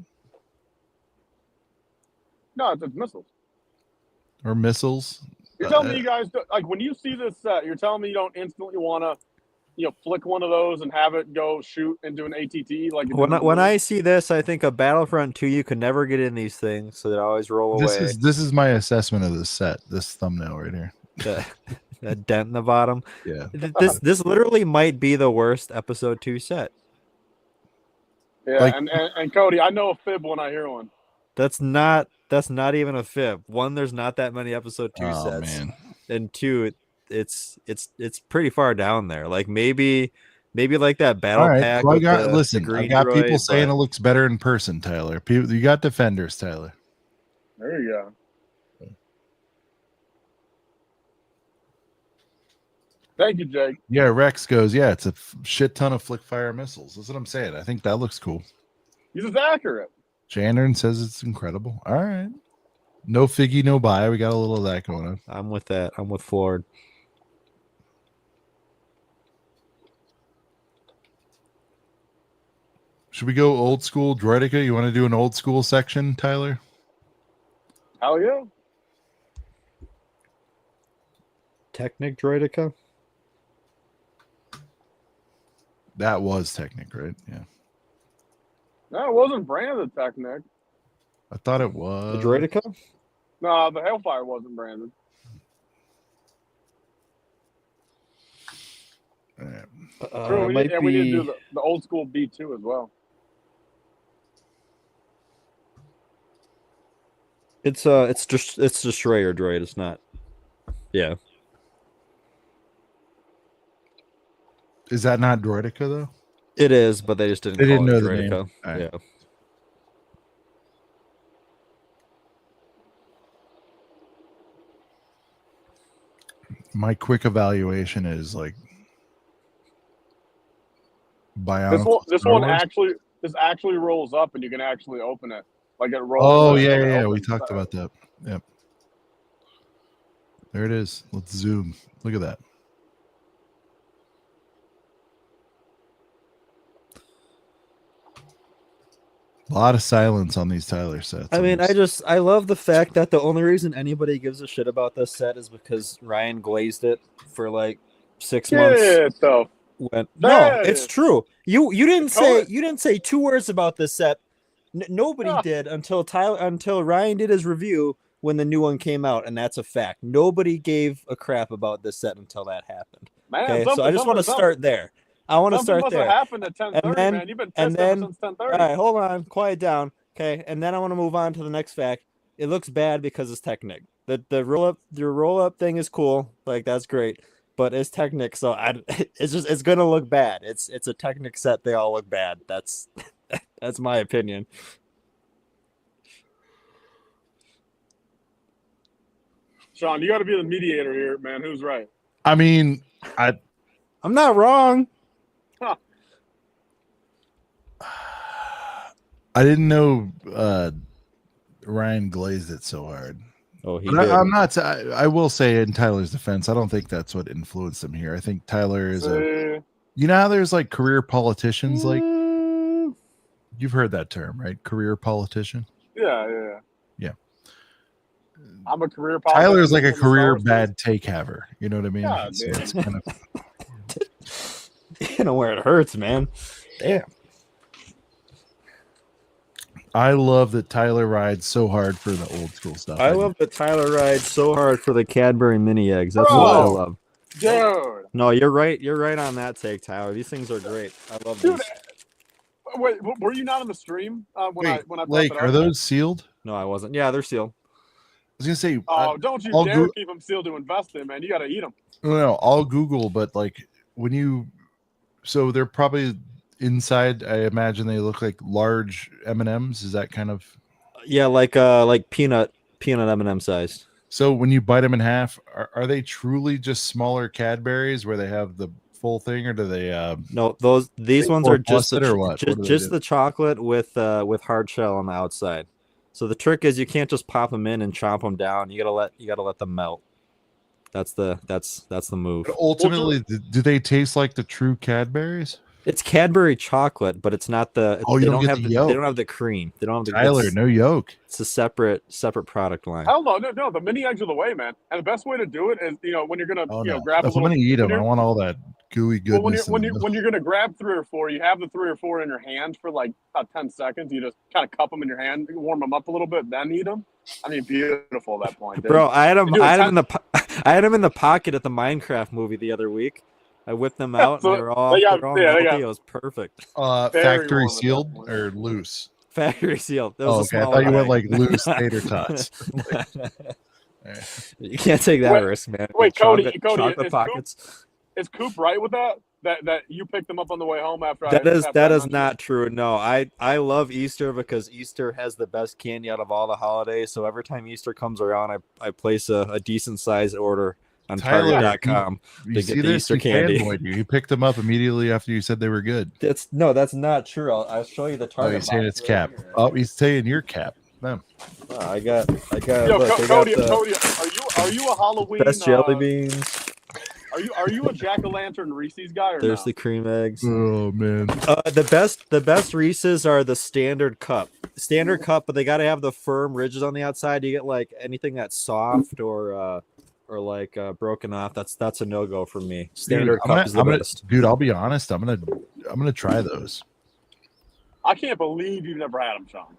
C: No, it's missiles.
A: Or missiles?
C: You're telling me you guys, like, when you see this set, you're telling me you don't instantly want to, flick one of those and have it go shoot and do an ATT? Like,
F: when I see this, I think a Battlefront 2, you can never get in these things, so they always roll away.
A: This is my assessment of this set. This thumbnail right here.
F: That dent in the bottom.
A: Yeah.
F: This literally might be the worst episode 2 set.
C: Yeah,
A: like,
C: and Cody, I know a fib when I hear one.
F: That's not even a fib. 1, there's not that many episode 2 sets. Man. And 2, it's pretty far down there. Like maybe like that battle pack.
A: Well, I got people saying it looks better in person, Tyler. You got defenders, Tyler.
C: There you go. Thank you, Jake.
A: Yeah, Rex goes, yeah, it's a shit ton of flick fire missiles. That's what I'm saying. I think that looks cool.
C: He's just accurate.
A: Chandern says it's incredible. All right. No figgy, no buy. We got a little of that going on.
F: I'm with that. I'm with Ford.
A: Should we go old school Droidica? You want to do an old school section, Tyler?
C: Hell yeah.
F: Technic Droidica?
A: That was Technic, right? Yeah.
C: No, it wasn't branded Technic.
A: I thought it was.
F: The Droidica?
C: No, the Hailfire wasn't branded. True, we need to do the old school B2 as well.
F: It's Destroyer Droid. It's not. Yeah.
A: Is that not Droidica though?
F: It is, but they just didn't.
A: They
F: call
A: didn't
F: it
A: know the
F: Droidica.
A: name. All right.
F: Yeah.
A: My quick evaluation is like
C: This one actually rolls up, and you can actually open it. Like it rolls.
A: Oh yeah. We talked about that. Yep. There it is. Let's zoom. Look at that. A lot of silence on these Tyler sets.
F: I mean, I love the fact that the only reason anybody gives a shit about this set is because Ryan glazed it for like 6 months.
C: So
F: No, it's true. You didn't say 2 words about this set. Nobody did until Ryan did his review when the new one came out, and that's a fact. Nobody gave a crap about this set until that happened.
C: Man,
F: okay, so I just want to start there. I want to start there.
C: Happened at 10:30, man. You've been pissed ever since 10:30.
F: All right, hold on, quiet down. Okay, and then I want to move on to the next fact. It looks bad because it's Technic. The roll up thing is cool, like that's great, but it's Technic, so it's gonna look bad. It's a Technic set. They all look bad. That's my opinion.
C: Sean, you got to be the mediator here, man. Who's right?
A: I mean,
F: I'm not wrong.
A: I didn't know Ryan glazed it so hard.
F: Oh, he
A: did. I'm not. I will say, in Tyler's defense, I don't think that's what influenced him here. I think Tyler is you know how there's like career politicians, like you've heard that term, right? Career politician.
C: Yeah. I'm a career politician.
A: Tyler's like a career bad take haver. You know what I mean?
C: Yeah,
A: so it's kind of
F: you know where it hurts, man. Damn.
A: I love that Tyler rides so hard for the old school stuff.
F: I love that Tyler rides so hard for the Cadbury mini eggs. That's what I love.
C: Dude.
F: No, you're right. You're right on that take, Tyler. These things are great. I love these.
C: Wait, were you not on the stream when I
A: Blake, are those sealed?
F: No, I wasn't. Yeah, they're sealed.
A: I was gonna say.
C: Don't you dare keep them sealed to invest in, man. You got to eat them.
A: No, I'll Google, but like when you, so they're probably inside. I imagine they look like large M&Ms. Is that kind of?
F: Yeah, like peanut M&M sized.
A: So when you bite them in half, are they truly just smaller Cadburys where they have the full thing, or do they?
F: No, these ones are just the chocolate with hard shell on the outside. So the trick is you can't just pop them in and chomp them down. You gotta let them melt. That's the move.
A: But ultimately, do they taste like the true Cadburys?
F: It's Cadbury chocolate, but it's not the.
A: Oh,
F: they
A: don't
F: have
A: the yolk.
F: They don't have the cream. They don't have the
A: Tyler, no yolk.
F: It's a separate product line.
C: Hell no. The mini eggs are the way, man. And the best way to do it is, when you're gonna grab a little.
A: I'm gonna eat them. I want all that gooey goodness.
C: Well, when you're gonna grab 3 or 4, you have the 3 or 4 in your hand for like about 10 seconds. You just kind of cup them in your hand, warm them up a little bit, then eat them. I mean, beautiful at that point, dude.
F: Bro. I had them in the pocket at the Minecraft movie the other week. I whipped them out. And they were all melty. It was perfect.
A: Factory sealed or loose?
F: Factory sealed. Okay.
A: I thought you went like loose tater tots.
F: You can't take that risk, man.
C: Wait, Cody,
F: chocolate pockets.
C: Is Coop right with that? That you picked them up on the way home after?
F: That is not true. No, I love Easter because Easter has the best candy out of all the holidays. So every time Easter comes around, I place a decent size order on Target.com to get the Easter candy.
A: You picked them up immediately after you said they were good.
F: That's not true. I'll show you the Target.
A: He's saying it's cap. Oh, he's saying your cap. them.
F: I got.
C: Yo,
F: Look, I got
C: Cody,
F: the
C: are you a Halloween?
F: best jelly beans.
C: Are you a jack-o'-lantern Reese's guy or
F: There's
C: no?
F: the cream eggs.
A: Oh man.
F: The best Reese's are the standard cup. Standard cup, but they got to have the firm ridges on the outside. You get like anything that's soft or like broken off. That's a no go for me. Standard cup is the best.
A: Dude, I'll be honest. I'm gonna try those.
C: I can't believe you've never had them, Sean.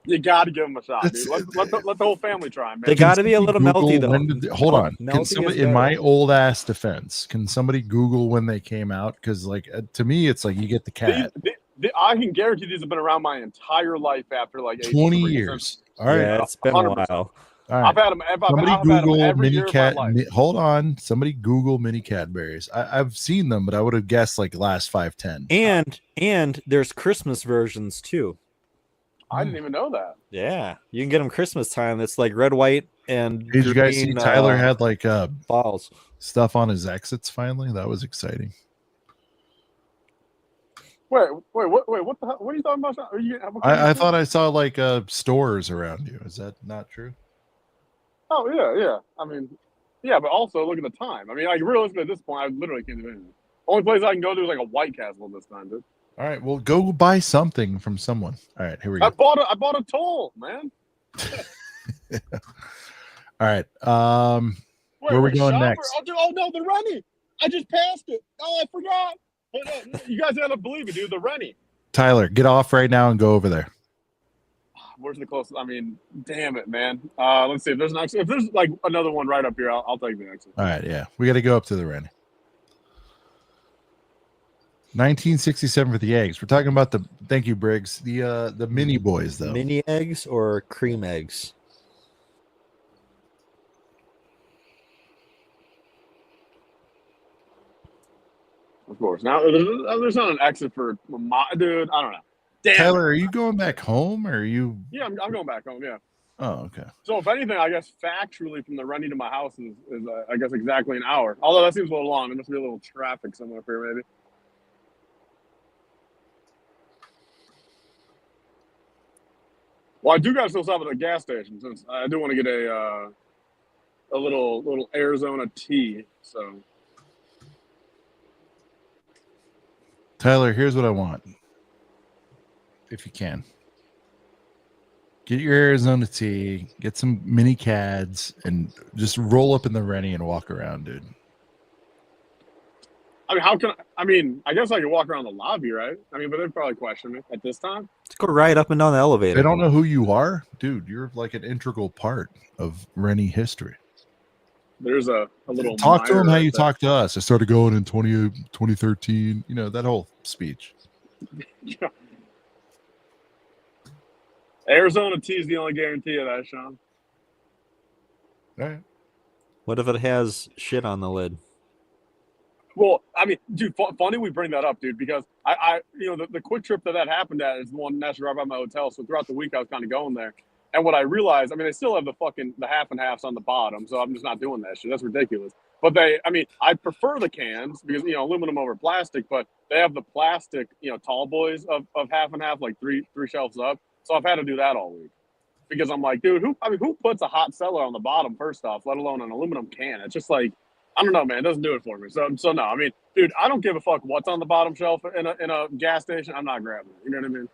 C: You got to give them a shot, dude. Let the whole family try them, man.
F: They got to be a little melty though.
A: Hold on. Can
F: Melty
A: somebody,
F: is
A: in my
F: better.
A: old ass defense, can somebody Google when they came out? Because like to me, it's like you get the cat.
C: I can guarantee these have been around my entire life after like
A: 20 years. All right.
F: Yeah, it's been a
C: 100%.
F: while.
A: All right.
C: I've had them.
A: Somebody
C: I've had them
A: Google
C: every
A: mini
C: year
A: cat.
C: of my life.
A: Hold on. Somebody Google mini Cadberries. I've seen them, but I would have guessed like last 5-10.
F: And there's Christmas versions too.
C: I didn't even know that.
F: Yeah, you can get them Christmas time. It's like red, white, and
A: Did you guys see
F: green,
A: Tyler had like
F: balls
A: stuff on his exits finally? That was exciting.
C: Wait, what the hell? What are you talking about? Are you,
A: I thought I saw like stores around you. Is that not true?
C: Oh yeah. I mean, yeah, but also look at the time. I mean, like realistically at this point, I literally can't do anything. Only place I can go to is like a White Castle this time, dude.
A: All right, well, go buy something from someone. All right, here we go.
C: I bought a toll, man.
A: All right. Where are we going next?
C: Oh no, the Rennie. I just passed it. Oh, I forgot. You guys gotta believe it, dude. The Rennie.
A: Tyler, get off right now and go over there.
C: Where's the closest? I mean, damn it, man. Let's see if there's an exit. If there's like another one right up here, I'll take the exit.
A: All right, yeah, we got to go up to the Rennie. 1967 for the eggs. We're talking about the. Thank you, Briggs. The mini boys though.
F: mini eggs or cream eggs.
C: Of course. Now there's not an exit for dude. I don't know. Damn.
A: Tyler, are you going back home or are you?
C: Yeah, I'm going back home. Yeah.
A: Oh, okay.
C: So if anything, I guess factually from the Rennie to my house is I guess exactly an hour. Although that seems a little long. There must be a little traffic somewhere up here, maybe. Well, I do got to still stop at a gas station since I do want to get a little Arizona tea. So,
A: Tyler, here's what I want. If you can, get your Arizona tea, get some mini cads, and just roll up in the Rennie and walk around, dude.
C: I mean, I guess I could walk around the lobby, right? I mean, but they'd probably question me at this time.
F: Let's go right up and down the elevator.
A: They don't know who you are, dude. You're like an integral part of Rennie history.
C: There's a little
A: talk to them how you
C: there.
A: talk to us. I started going in 2013. You know, that whole speech.
C: Yeah. Arizona tea is the only guarantee of that, Sean.
A: All right.
F: What if it has shit on the lid?
C: Well, I mean, dude, funny we bring that up, dude, because I the quick trip that happened at is the one that's right by my hotel. So throughout the week, I was kind of going there. And what I realized, I mean, they still have the half and halves on the bottom. So I'm just not doing that shit. That's ridiculous. But I prefer the cans because, aluminum over plastic, but they have the plastic, tall boys of half and half, like three shelves up. So I've had to do that all week because I'm like, dude, who puts a hot cellar on the bottom first off, let alone an aluminum can? It's just like, I don't know, man. It doesn't do it for me. So no. I mean, dude, I don't give a fuck what's on the bottom shelf in a gas station. I'm not grabbing it. You know what I mean?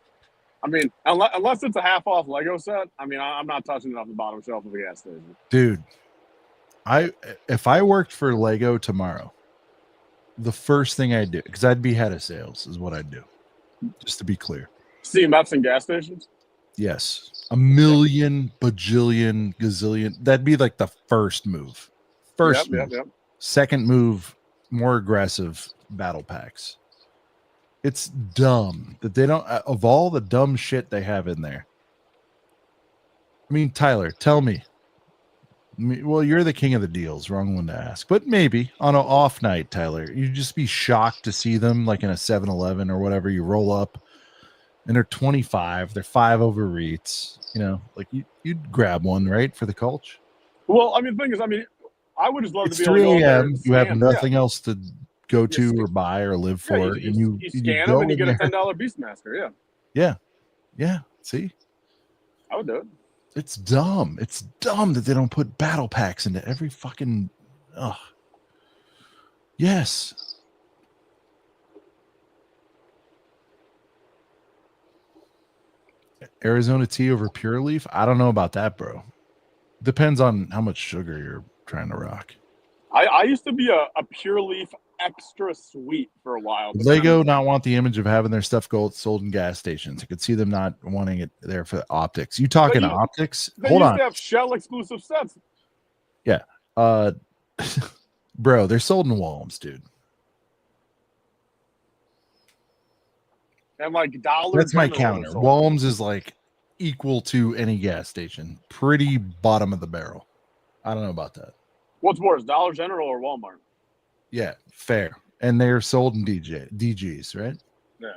C: I mean, unless it's a half off Lego set. I mean, I'm not touching it off the bottom shelf of the gas station.
A: Dude, if I worked for Lego tomorrow, the first thing I'd do, because I'd be head of sales, is what I'd do. Just to be clear.
C: CMFs and gas stations.
A: Yes, a million, bajillion, gazillion. That'd be like the first move.
C: Yep.
A: Second move, more aggressive battle packs. It's dumb that they don't, of all the dumb shit they have in there. I mean, Tyler, tell me. Well, you're the king of the deals. Wrong one to ask. But maybe on an off night, Tyler, you'd just be shocked to see them like in a 7-Eleven or whatever. You roll up and they're 25. They're 5 over REITs. Like you'd grab one, right, for the culture.
C: Well, I mean, the thing is, I mean, I would just love
A: it's
C: to be able to
A: 3
C: go there
A: a.m.
C: and
A: You have
C: scan.
A: nothing else to go to or buy or live for.
C: You scan them and you get a $10 Beastmaster. Yeah.
A: Yeah. See,
C: I would do it.
A: It's dumb. It's dumb that they don't put battle packs into every fucking. Ugh. Yes. Arizona tea over Pure Leaf? I don't know about that, bro. Depends on how much sugar you're trying to rock.
C: I used to be a Pure Leaf extra sweet for a while.
A: Lego not want the image of having their stuff sold in gas stations. I could see them not wanting it there for optics. You talking optics? Hold on.
C: They have shell exclusive sets.
A: Yeah. Bro, they're sold in Walm's, dude.
C: And like Dollar
A: That's my
C: General
A: counter. Walm's is like equal to any gas station. Pretty bottom of the barrel. I don't know about that.
C: What's worse, Dollar General or Walmart?
A: Yeah, fair. And they're sold in DGs, right?
C: Yeah.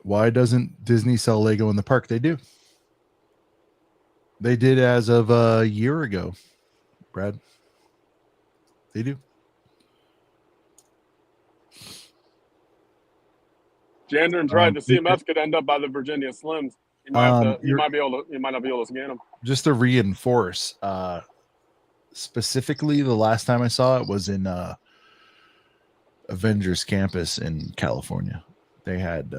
A: Why doesn't Disney sell Lego in the park? They do. They did as of a year ago, Brad. They do.
C: Jander and Droid, the CMFs could end up by the Virginia Slims. You might not be able to scan them.
A: Just to reinforce, specifically, the last time I saw it was in Avengers Campus in California. They had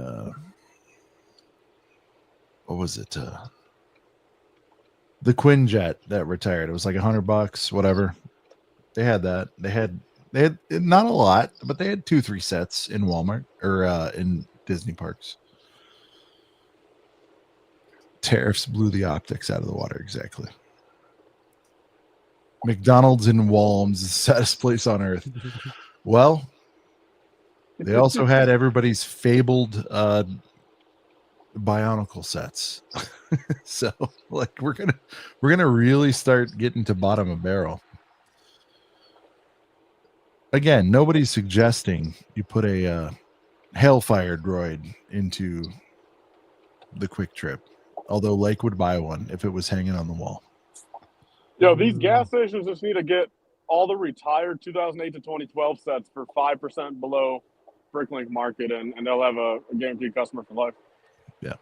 A: what was it? The Quinjet that retired. It was like $100, whatever. They had that. They had not a lot, but they had 2-3 sets in Walmart or in Disney parks. Tariffs blew the optics out of the water. Exactly. McDonald's and Walm's is the saddest place on earth. Well, they also had everybody's fabled Bionicle sets. So like we're gonna really start getting to bottom of barrel. Again, nobody's suggesting you put a Hailfire droid into the Quick Trip. Although Lake would buy one if it was hanging on the wall.
C: Yo, these gas stations just need to get all the retired 2008 to 2012 sets for 5% below Bricklink market, and they'll have a guaranteed customer for life.
A: Yeah.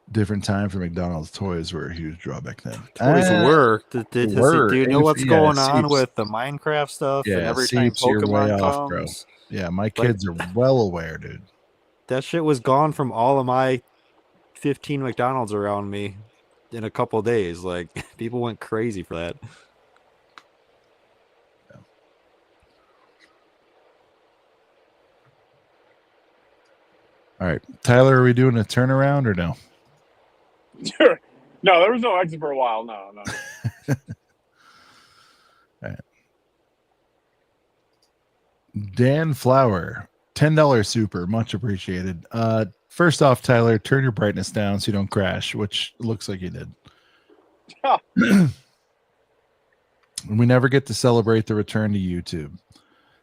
A: Different time for McDonald's. Toys were a huge drawback then.
F: Toys were. Do you know what's going on with the Minecraft stuff?
A: Yeah,
F: and every time Pokemon comes,
A: bro. Yeah, my kids are well aware, dude.
F: That shit was gone from all of my 15 McDonald's around me in a couple of days. Like, people went crazy for that.
A: Yeah. All right, Tyler, are we doing a turnaround or no?
C: Sure. No, there was no exit for a while. No.
A: All right. Dan Flower, $10 super, much appreciated. First off, Tyler, turn your brightness down so you don't crash, which looks like you did. We never get to celebrate the return to YouTube.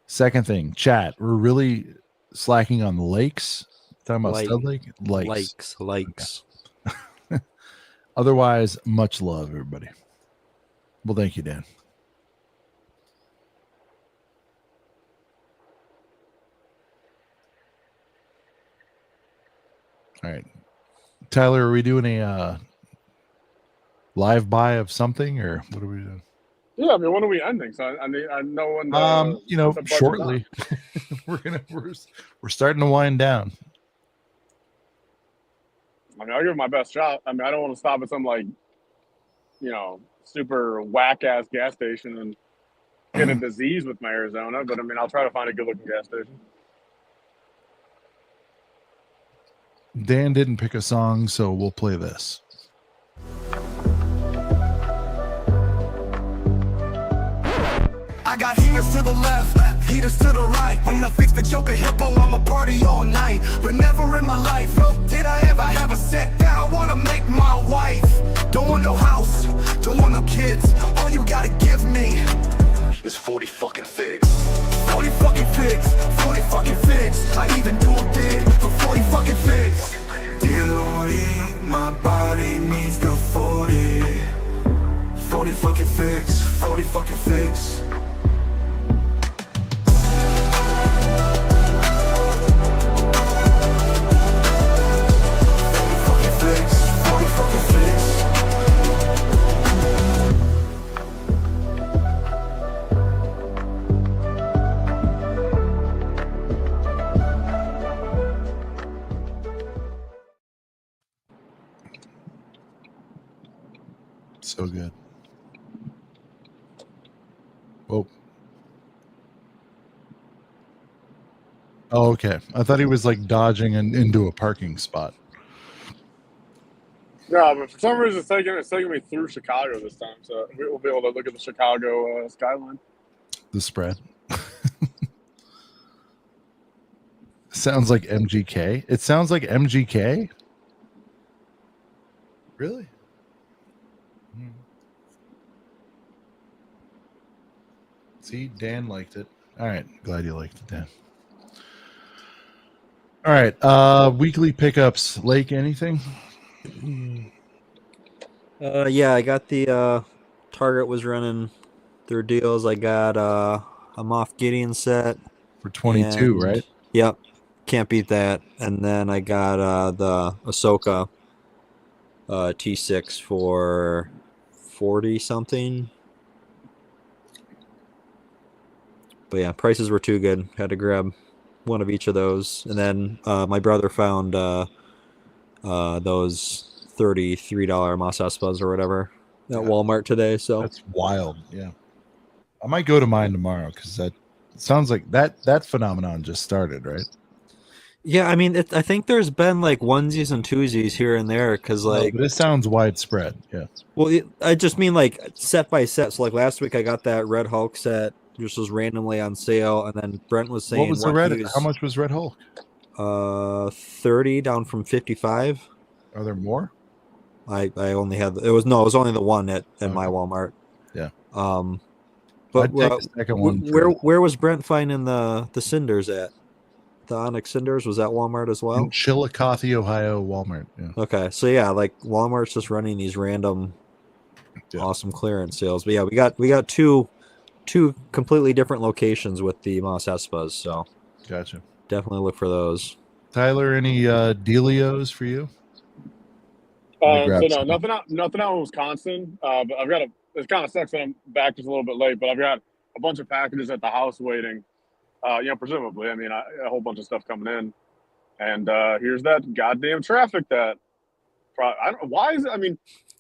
A: Second thing, chat, we're really slacking on the lakes. Talking about Stud Lake? Lakes. Okay. Otherwise, much love, everybody. Well, thank you, Dan. All right. Tyler, are we doing a live buy of something, or what are we doing?
C: Yeah, I mean, when are we ending? So I know when.
A: Shortly. we're starting to wind down.
C: I mean, I'll give it my best shot. I mean, I don't want to stop at some super whack ass gas station and get a disease with my Arizona. But I mean, I'll try to find a good looking gas station.
A: Dan didn't pick a song, so we'll play this.
D: I got heaters to the left, heaters to the right. When I fix the Joker hippo, I'ma party all night. But never in my life did I ever have a set that I wanna make my wife. Don't want no house, don't want no kids. All you gotta give me is 40 fucking figs. 40 fucking figs, 40 fucking figs. I even do a bid for 40 fucking figs. Dear Lord, eat my body
G: fix, 40 fucking fix.
A: So good. Whoa. Oh, okay. I thought he was like dodging into a parking spot.
C: Yeah, but for some reason it's taking me through Chicago this time, so we'll be able to look at the Chicago skyline.
A: The spread. Sounds like MGK. It sounds like MGK. Really? See, Dan liked it. All right. Glad you liked it, Dan. All right. Weekly pickups. Lake, anything?
F: Yeah, I got the Target was running their deals. I got a Moff Gideon set
A: For 22,
F: and-
A: right?
F: Yep. Can't beat that. And then I got the Ahsoka T6 for 40 something. But yeah, prices were too good. Had to grab one of each of those. And then my brother found those $33 Mos Espas or whatever at Walmart today. So
A: that's wild. Yeah. I might go to mine tomorrow because that sounds like that phenomenon just started, right?
F: yeah, I mean, I think there's been like onesies and twosies here and there because like,
A: but it sounds widespread. Yeah.
F: well, I just mean like set by set. So like last week I got that Red Hulk set, which was randomly on sale, and then Brent was saying
A: What was the Red? How much was Red Hulk?
F: 30 down from 55.
A: Are there more?
F: I only had it was only the one at my Walmart.
A: Yeah.
F: But
A: I'd take the second one.
F: Where was Brent finding the cinders at? The Onyx cinders, was that Walmart as well?
A: In Chillicothe, Ohio, Walmart. Yeah.
F: Okay, so yeah, like Walmart's just running these random awesome clearance sales. But yeah, we got two completely different locations with the Mos Espas, so
A: Gotcha.
F: definitely look for those.
A: Tyler, any dealios for you?
C: So no, nothing out in Wisconsin. But I've got it kind of sucks that I'm back just a little bit late, but I've got a bunch of packages at the house waiting. Presumably. I mean, a whole bunch of stuff coming in, and here's that goddamn traffic that. I don't know why is it. I mean,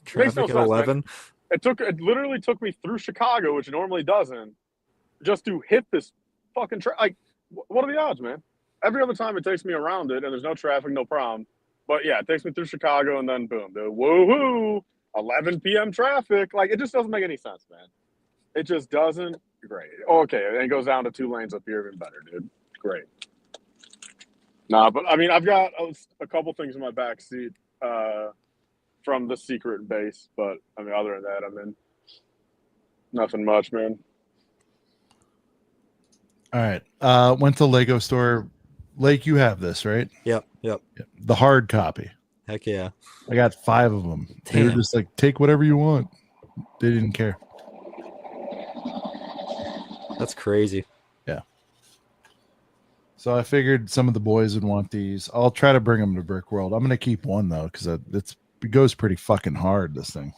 C: it makes no
F: Traffic at
C: sense.
F: 11.
C: It literally took me through Chicago, which it normally doesn't, just to hit this fucking like. What are the odds, man? Every other time it takes me around it, and there's no traffic, no problem. But yeah, it takes me through Chicago, and then boom, the woohoo, 11 p.m. traffic. Like, it just doesn't make any sense, man. It just doesn't. Great. Okay, and it goes down to 2 lanes up here, even better, dude. Great. Nah, but I mean, I've got a couple things in my back seat from the secret base, but I mean, other than that, I mean, nothing much, man.
A: All right. Went to Lego store. Lake, you have this, right?
F: Yep.
A: The hard copy.
F: Heck yeah.
A: I got 5 of them. They were just like, take whatever you want. They didn't care.
F: That's crazy.
A: Yeah. So I figured some of the boys would want these. I'll try to bring them to Brick World. I'm going to keep one, though, because it goes pretty fucking hard, this thing.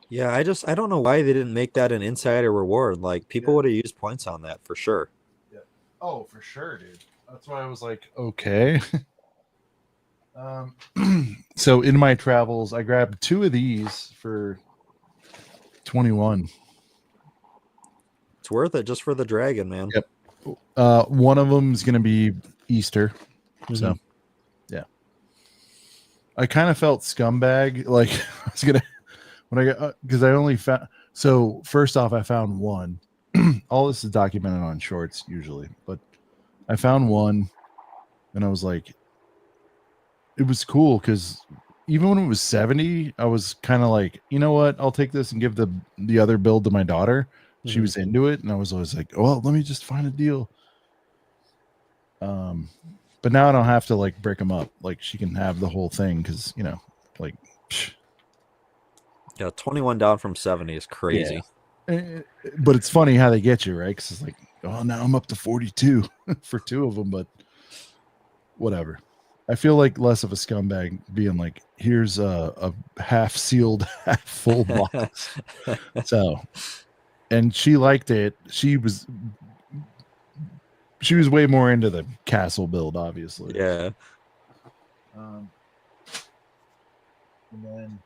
F: Yeah, I don't know why they didn't make that an insider reward. Like, people would have used points on that for sure.
A: Yeah. Oh, for sure, dude. That's why I was like, okay. So in my travels, I grabbed 2 of these for 21.
F: It's worth it just for the dragon, man.
A: Yep. One of them is going to be Easter. Mm-hmm. So, yeah. I kind of felt scumbag. Like, I was going to, when I got, because I only found, so first off, I found one. All this is documented on shorts usually, but I found one and I was like, it was cool because even when it was 70, I was kind of like, you know what? I'll take this and give the other build to my daughter. She was into it, and I was always like, "Oh, well, let me just find a deal." But now I don't have to like break them up. Like, she can have the whole thing because like,
F: Yeah, 21 down from 70 is crazy.
A: Yeah. But it's funny how they get you, right? Because it's like, oh, now I'm up to 42 for 2 of them, but whatever. I feel like less of a scumbag being like, here's a half sealed, half full box. So, and she liked it. She was way more into the castle build, obviously.
F: Yeah.
A: And then,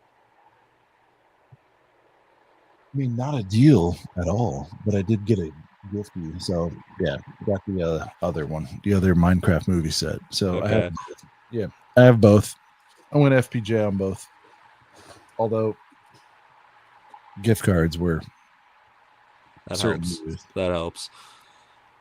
A: I mean, not a deal at all, but I did get a gifty. So yeah, got the other one, the other Minecraft movie set. So
F: Okay.
A: I have both. I went FPJ on both. Although gift cards were
F: That
A: certain
F: helps.
A: movies.
F: That helps.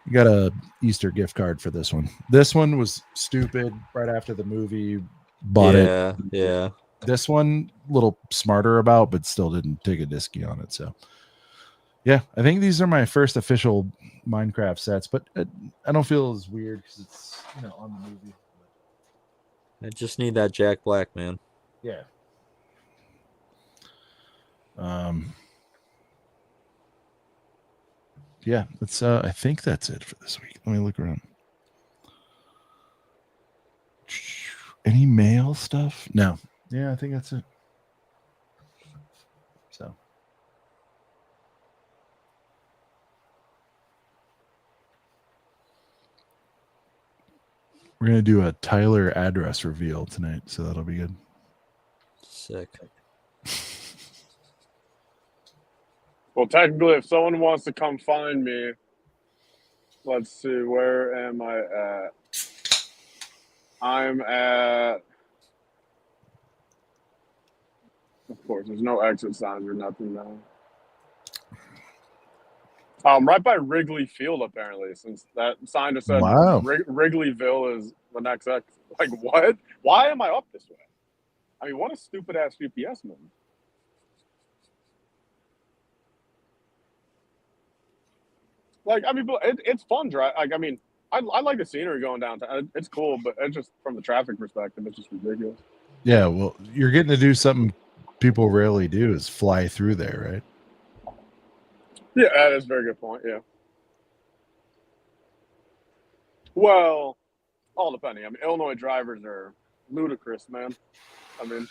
A: You got a Easter gift card for this one. This one was stupid. Right after the movie, bought it.
F: Yeah.
A: This one, a little smarter about, but still didn't take a disky on it. So, yeah, I think these are my first official Minecraft sets, but I don't feel as weird because it's on the movie.
F: I just need that Jack Black, man.
A: Yeah. Yeah, that's I think that's it for this week. Let me look around. Any mail stuff? No. Yeah, I think that's it. So we're gonna do a Tyler address reveal tonight, so that'll be good.
F: Sick.
C: Well, technically, if someone wants to come find me, let's see, where am I at? I'm at, of course, there's no exit signs or nothing now. Right by Wrigley Field, apparently, since that sign just said Wrigleyville is the next exit. Like, what? Why am I up this way? I mean, what a stupid-ass GPS move. Like, I mean, but it's fun, right? Like, I mean, I like the scenery going downtown. It's cool, but it's just from the traffic perspective, it's just ridiculous.
A: Yeah, well, you're getting to do something people rarely do is fly through there, right?
C: Yeah, that is a very good point. Yeah. Well, all depending. I mean, Illinois drivers are ludicrous, man. I mean.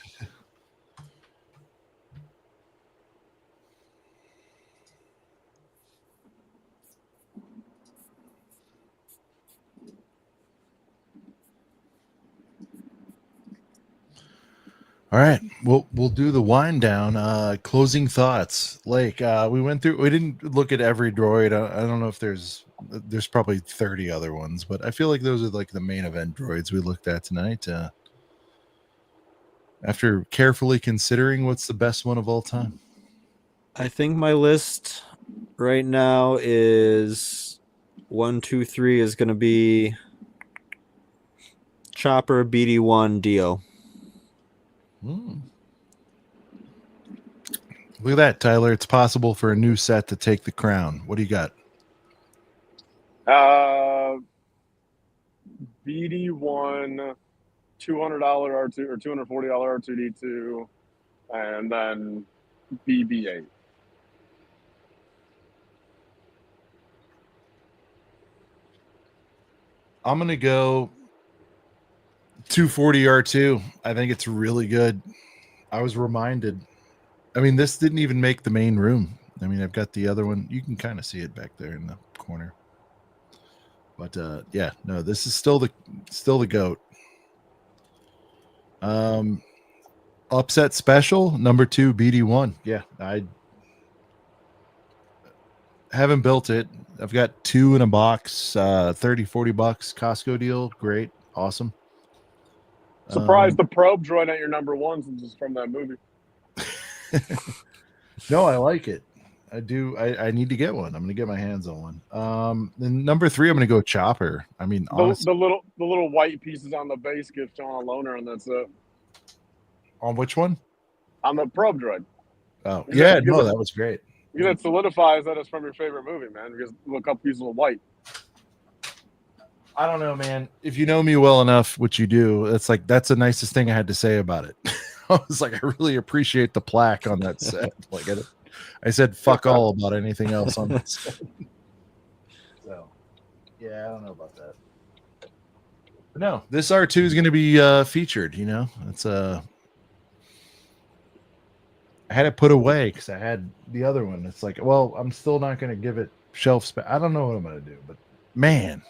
A: All right, we'll do the wind down. Closing thoughts, Lake. We went through. We didn't look at every droid. I don't know if there's probably 30 other ones, but I feel like those are like the main event droids we looked at tonight. After carefully considering what's the best one of all time,
F: I think my list right now is 1, 2, 3 is going to be Chopper, BD1, Dio.
A: Look at that, Tyler. It's possible for a new set to take the crown. What do you got?
C: BD1, $200 R2 or $240 R2D2, and then BB8.
A: I'm gonna go 240 R2. I think it's really good. I was reminded. I mean, this didn't even make the main room. I mean, I've got the other one. You can kind of see it back there in the corner. But yeah, no, this is still the GOAT. Upset special number 2 BD1. Yeah, I haven't built it. I've got 2 in a box, $30-$40 Costco deal. Great, awesome.
C: Surprised the probe droid ain't your number 1 since it's from that movie.
A: No, I like it. I do. I need to get one. I'm gonna get my hands on one. Then number 3, I'm gonna go Chopper. I mean, honestly,
C: the little white pieces on the base give Sean a loner, and that's it.
A: On which one?
C: On the probe droid.
A: Oh, yeah, no, that was great.
C: Because it solidifies that it's from your favorite movie, man. Because a couple pieces of white.
A: I don't know, man. If you know me well enough, which you do, it's like that's the nicest thing I had to say about it. I was like, I really appreciate the plaque on that set. Like, I said, fuck all about anything else on that set. So, yeah, I don't know about that. But no, this R2 is going to be featured. You know, it's I had it put away because I had the other one. It's like, well, I'm still not going to give it shelf space. I don't know what I'm going to do, but man,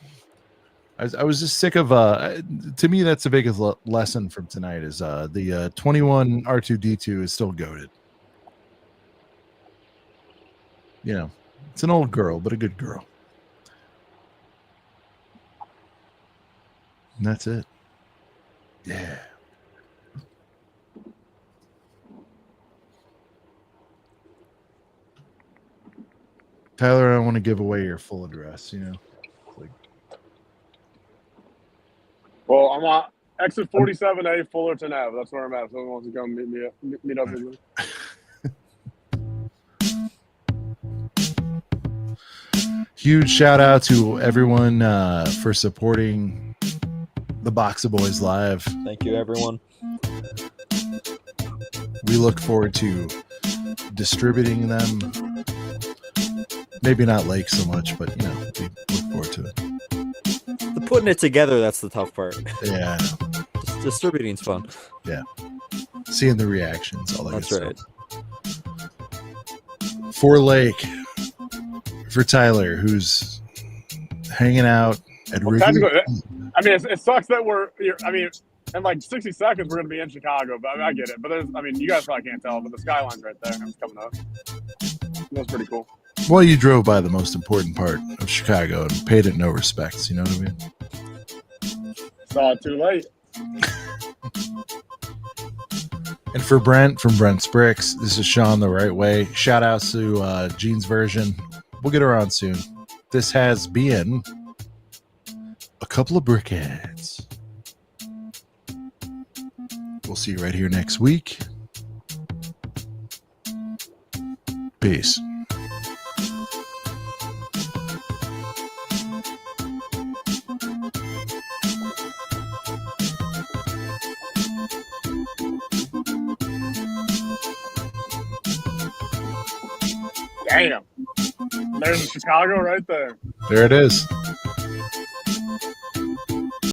A: I was just sick of. To me, that's the biggest lesson from tonight is the 21 R2D2 is still goated. You know, it's an old girl, but a good girl. And that's it. Yeah. Tyler, I don't want to give away your full address, you know. Like,
C: well, I'm on exit 47A, Fullerton Ave. That's where I'm at. If someone wants to come meet up with me.
A: Huge shout out to everyone for supporting the Box of Boys Live.
F: Thank you, everyone.
A: We look forward to distributing them. Maybe not Lake so much, but you know, we look forward to it.
F: The putting it together, that's the tough part.
A: Yeah.
F: Distributing's fun.
A: Yeah. Seeing the reactions, all that.
F: That's
A: good
F: right.
A: Stuff. For Lake, for Tyler, who's hanging out at
C: I mean, it sucks that in like 60 seconds, we're going to be in Chicago, but I get it. But you guys probably can't tell, but the skyline's right there and it's coming up. That's pretty cool.
A: Well, you drove by the most important part of Chicago and paid it no respects. You know what I mean?
C: Saw it too late.
A: And for Brent from Brent's Bricks, this is Sean the Right Way. Shout outs to Gene's version. We'll get around soon. This has been a couple of brickheads. We'll see you right here next week. Peace.
C: Damn. There's Chicago right there.
A: There it is.